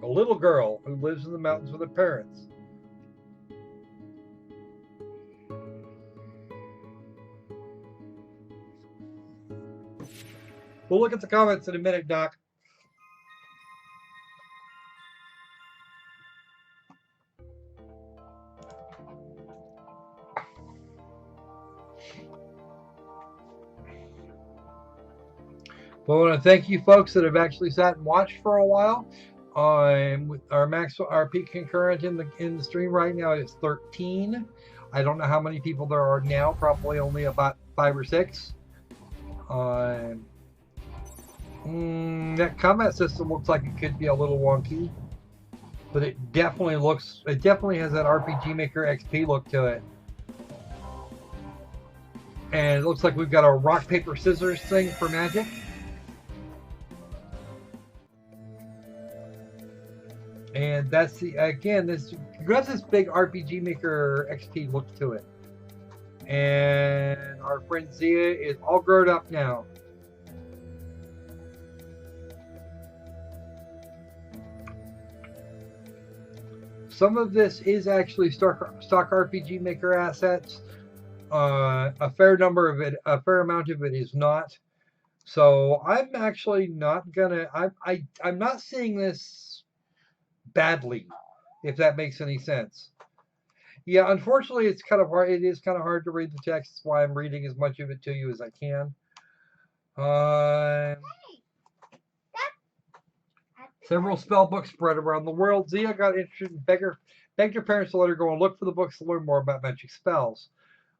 A little girl who lives in the mountains with her parents. We'll look at the comments in a minute, Doc. But I want to thank you folks that have actually sat and watched for a while. With our peak concurrent in the stream right now is 13. I don't know how many people there are now. Probably only about 5 or 6. That combat system looks like it could be a little wonky, but it definitely has that RPG Maker XP look to it. And it looks like we've got a rock, paper, scissors thing for magic. And that's this got this big RPG Maker XP look to it. And our friend Zia is all grown up now. Some of this is actually stock RPG Maker assets. A fair amount of it is not. So I'm actually not gonna. I'm not seeing this badly, if that makes any sense. Yeah, unfortunately, it's kind of hard. It is kind of hard to read the text. That's why I'm reading as much of it to you as I can. Several spell books spread around the world. Zia got interested and begged her parents to let her go and look for the books to learn more about magic spells.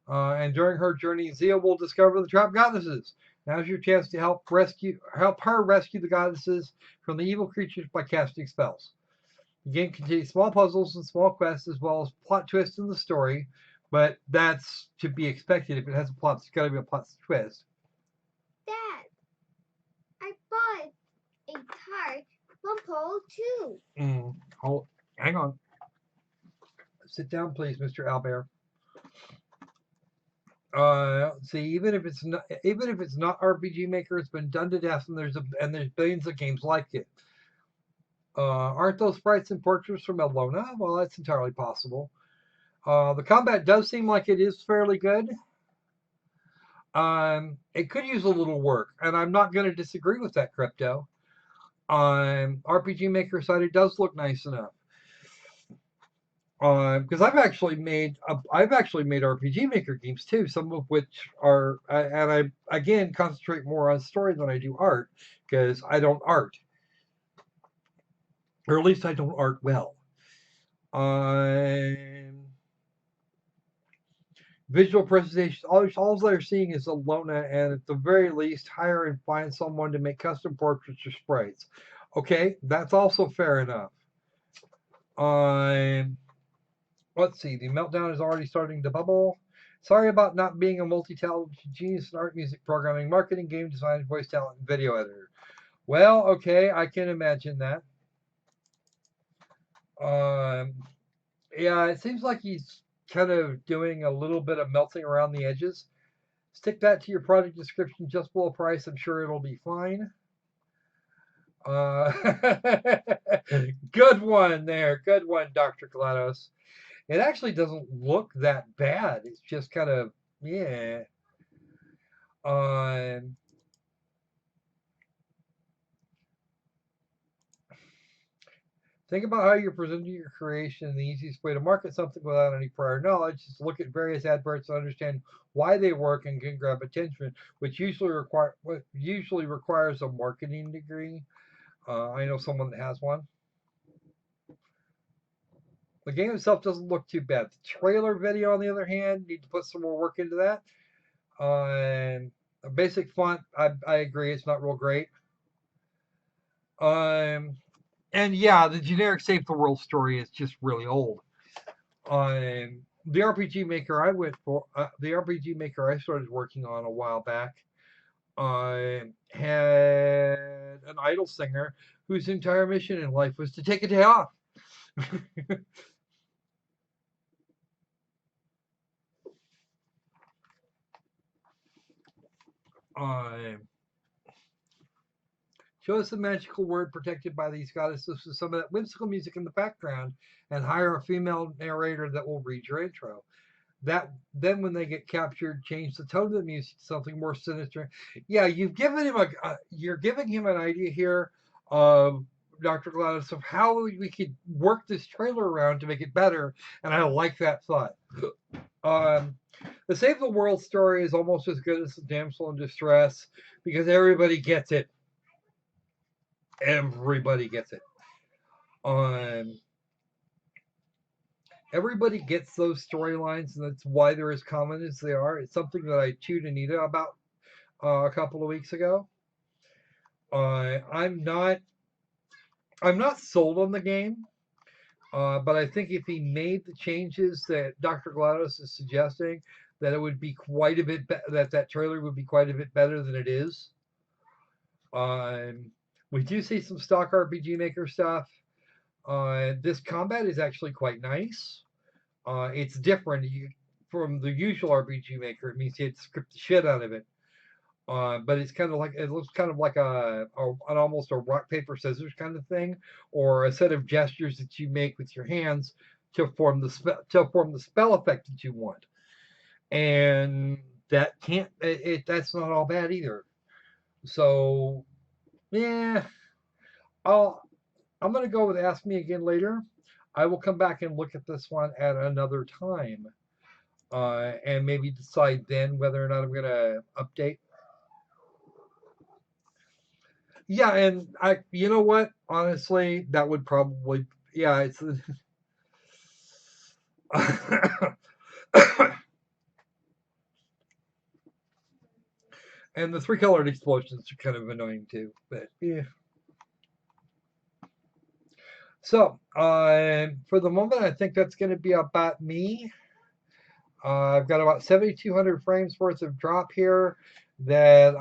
And during her journey, Zia will discover the trapped goddesses. Now's your chance to help her rescue the goddesses from the evil creatures by casting spells. The game contains small puzzles and small quests, as well as plot twists in the story, but that's to be expected. If it has a plot, it's got to be a plot twist. Dad, I bought a card from Pole too. Oh, hang on. Sit down, please, Mr. Albert. See, even if it's not RPG Maker, it's been done to death, and there's billions of games like it. Aren't those sprites and portraits from Mellow? Well, that's entirely possible. The combat does seem like it is fairly good. It could use a little work, and I'm not going to disagree with that, Crypto. RPG Maker side, it does look nice enough. Because I've actually made RPG Maker games too, some of which are, and I again concentrate more on story than I do art, because I don't art, or at least I don't art well. Visual presentation, all they're seeing is Alona, and at the very least, hire and find someone to make custom portraits or sprites. Okay, that's also fair enough. Let's see, the meltdown is already starting to bubble. Sorry about not being a multi-talented genius in art, music, programming, marketing, game design, voice talent, and video editor. Well, okay, I can imagine that. Yeah, it seems like he's kind of doing a little bit of melting around the edges. Stick that to your project description just below price. I'm sure it'll be fine. Good one there. Good one, Dr. GLaDOS. It actually doesn't look that bad. It's just kind of, yeah. Think about how you're presenting your creation. The easiest way to market something without any prior knowledge is to look at various adverts to understand why they work and can grab attention, which usually requires a marketing degree. I know someone that has one. The game itself doesn't look too bad. The trailer video, on the other hand, need to put some more work into that. A basic font, I agree, it's not real great. And yeah, the generic Save the World story is just really old. The RPG Maker I started working on a while back, had an idol singer whose entire mission in life was to take a day off. Show us a magical word protected by these goddesses with some of that whimsical music in the background, and hire a female narrator that will read your intro. Then when they get captured, change the tone of the music to something more sinister. Yeah, you've given him you're giving him an idea here, Dr. GLaDOS, of how we could work this trailer around to make it better, and I like that thought. The Save the World story is almost as good as the Damsel in Distress because everybody gets it. Everybody gets it. Everybody gets those storylines, and that's why they're as common as they are. It's something that I chewed Anita about a couple of weeks ago. I'm not sold on the game, but I think if he made the changes that Dr. GLaDOS is suggesting, that it would be quite a bit that trailer would be quite a bit better than it is. We do see some stock RPG Maker stuff. This combat is actually quite nice. It's different from the usual RPG Maker. It means you had to script the shit out of it. But it's kind of like it looks kind of like an almost a rock paper scissors kind of thing, or a set of gestures that you make with your hands to form the spell effect that you want. And that can't that's not all bad either. So yeah, I'm gonna go with Ask Me Again later. I will come back and look at this one at another time, and maybe decide then whether or not I'm gonna update. Yeah, and you know what? Honestly, that would probably, yeah, it's. And the 3-colored explosions are kind of annoying too, but yeah. So, for the moment, I think that's going to be about me. I've got about 7,200 frames worth of drop here that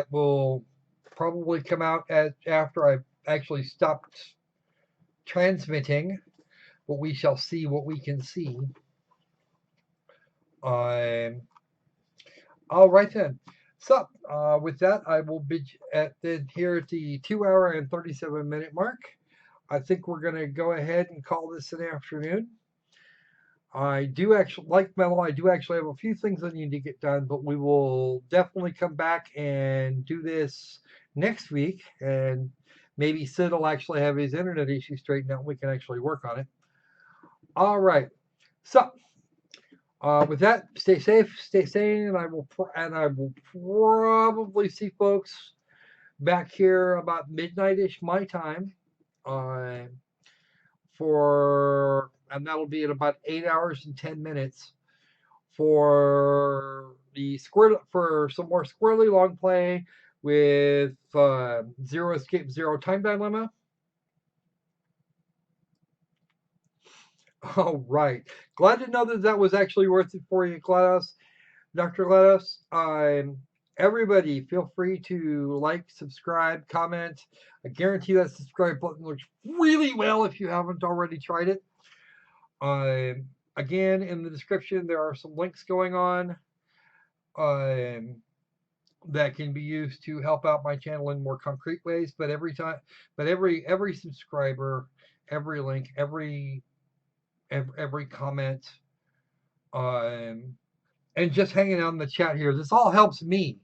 will probably come out after I've actually stopped transmitting, but we shall see what we can see. All right then. So with that, I will be here at the 2-hour and 37-minute mark. I think we're going to go ahead and call this an afternoon. I do actually, like Mellow, I do actually have a few things I need to get done, but we will definitely come back and do this next week, and maybe Sid will actually have his internet issue straightened out and we can actually work on it. All right. So with that, stay safe, stay sane, and I will probably see folks back here about midnight-ish my time. And that'll be at about 8 hours and 10 minutes for some more squirrely long play with Zero Escape, Zero Time Dilemma. All right. Glad to know that was actually worth it for you, GLaDOS. Dr. GLaDOS. Everybody, feel free to like, subscribe, comment. I guarantee that subscribe button looks really well if you haven't already tried it. Again, in the description, there are some links going on that can be used to help out my channel in more concrete ways. But every subscriber, every link, every comment, and just hanging out in the chat here, this all helps me.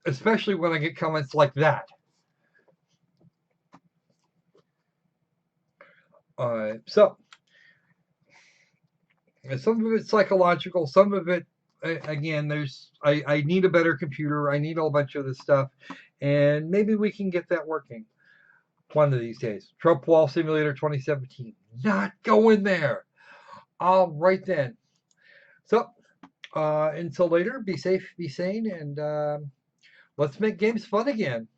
Especially when I get comments like that. So some of it's psychological, some of it, again, I need a better computer, I need a whole bunch of this stuff, and maybe we can get that working one of these days. Trump Wall Simulator 2017, not going there. All right then. So until later, be safe, be sane, and let's make games fun again.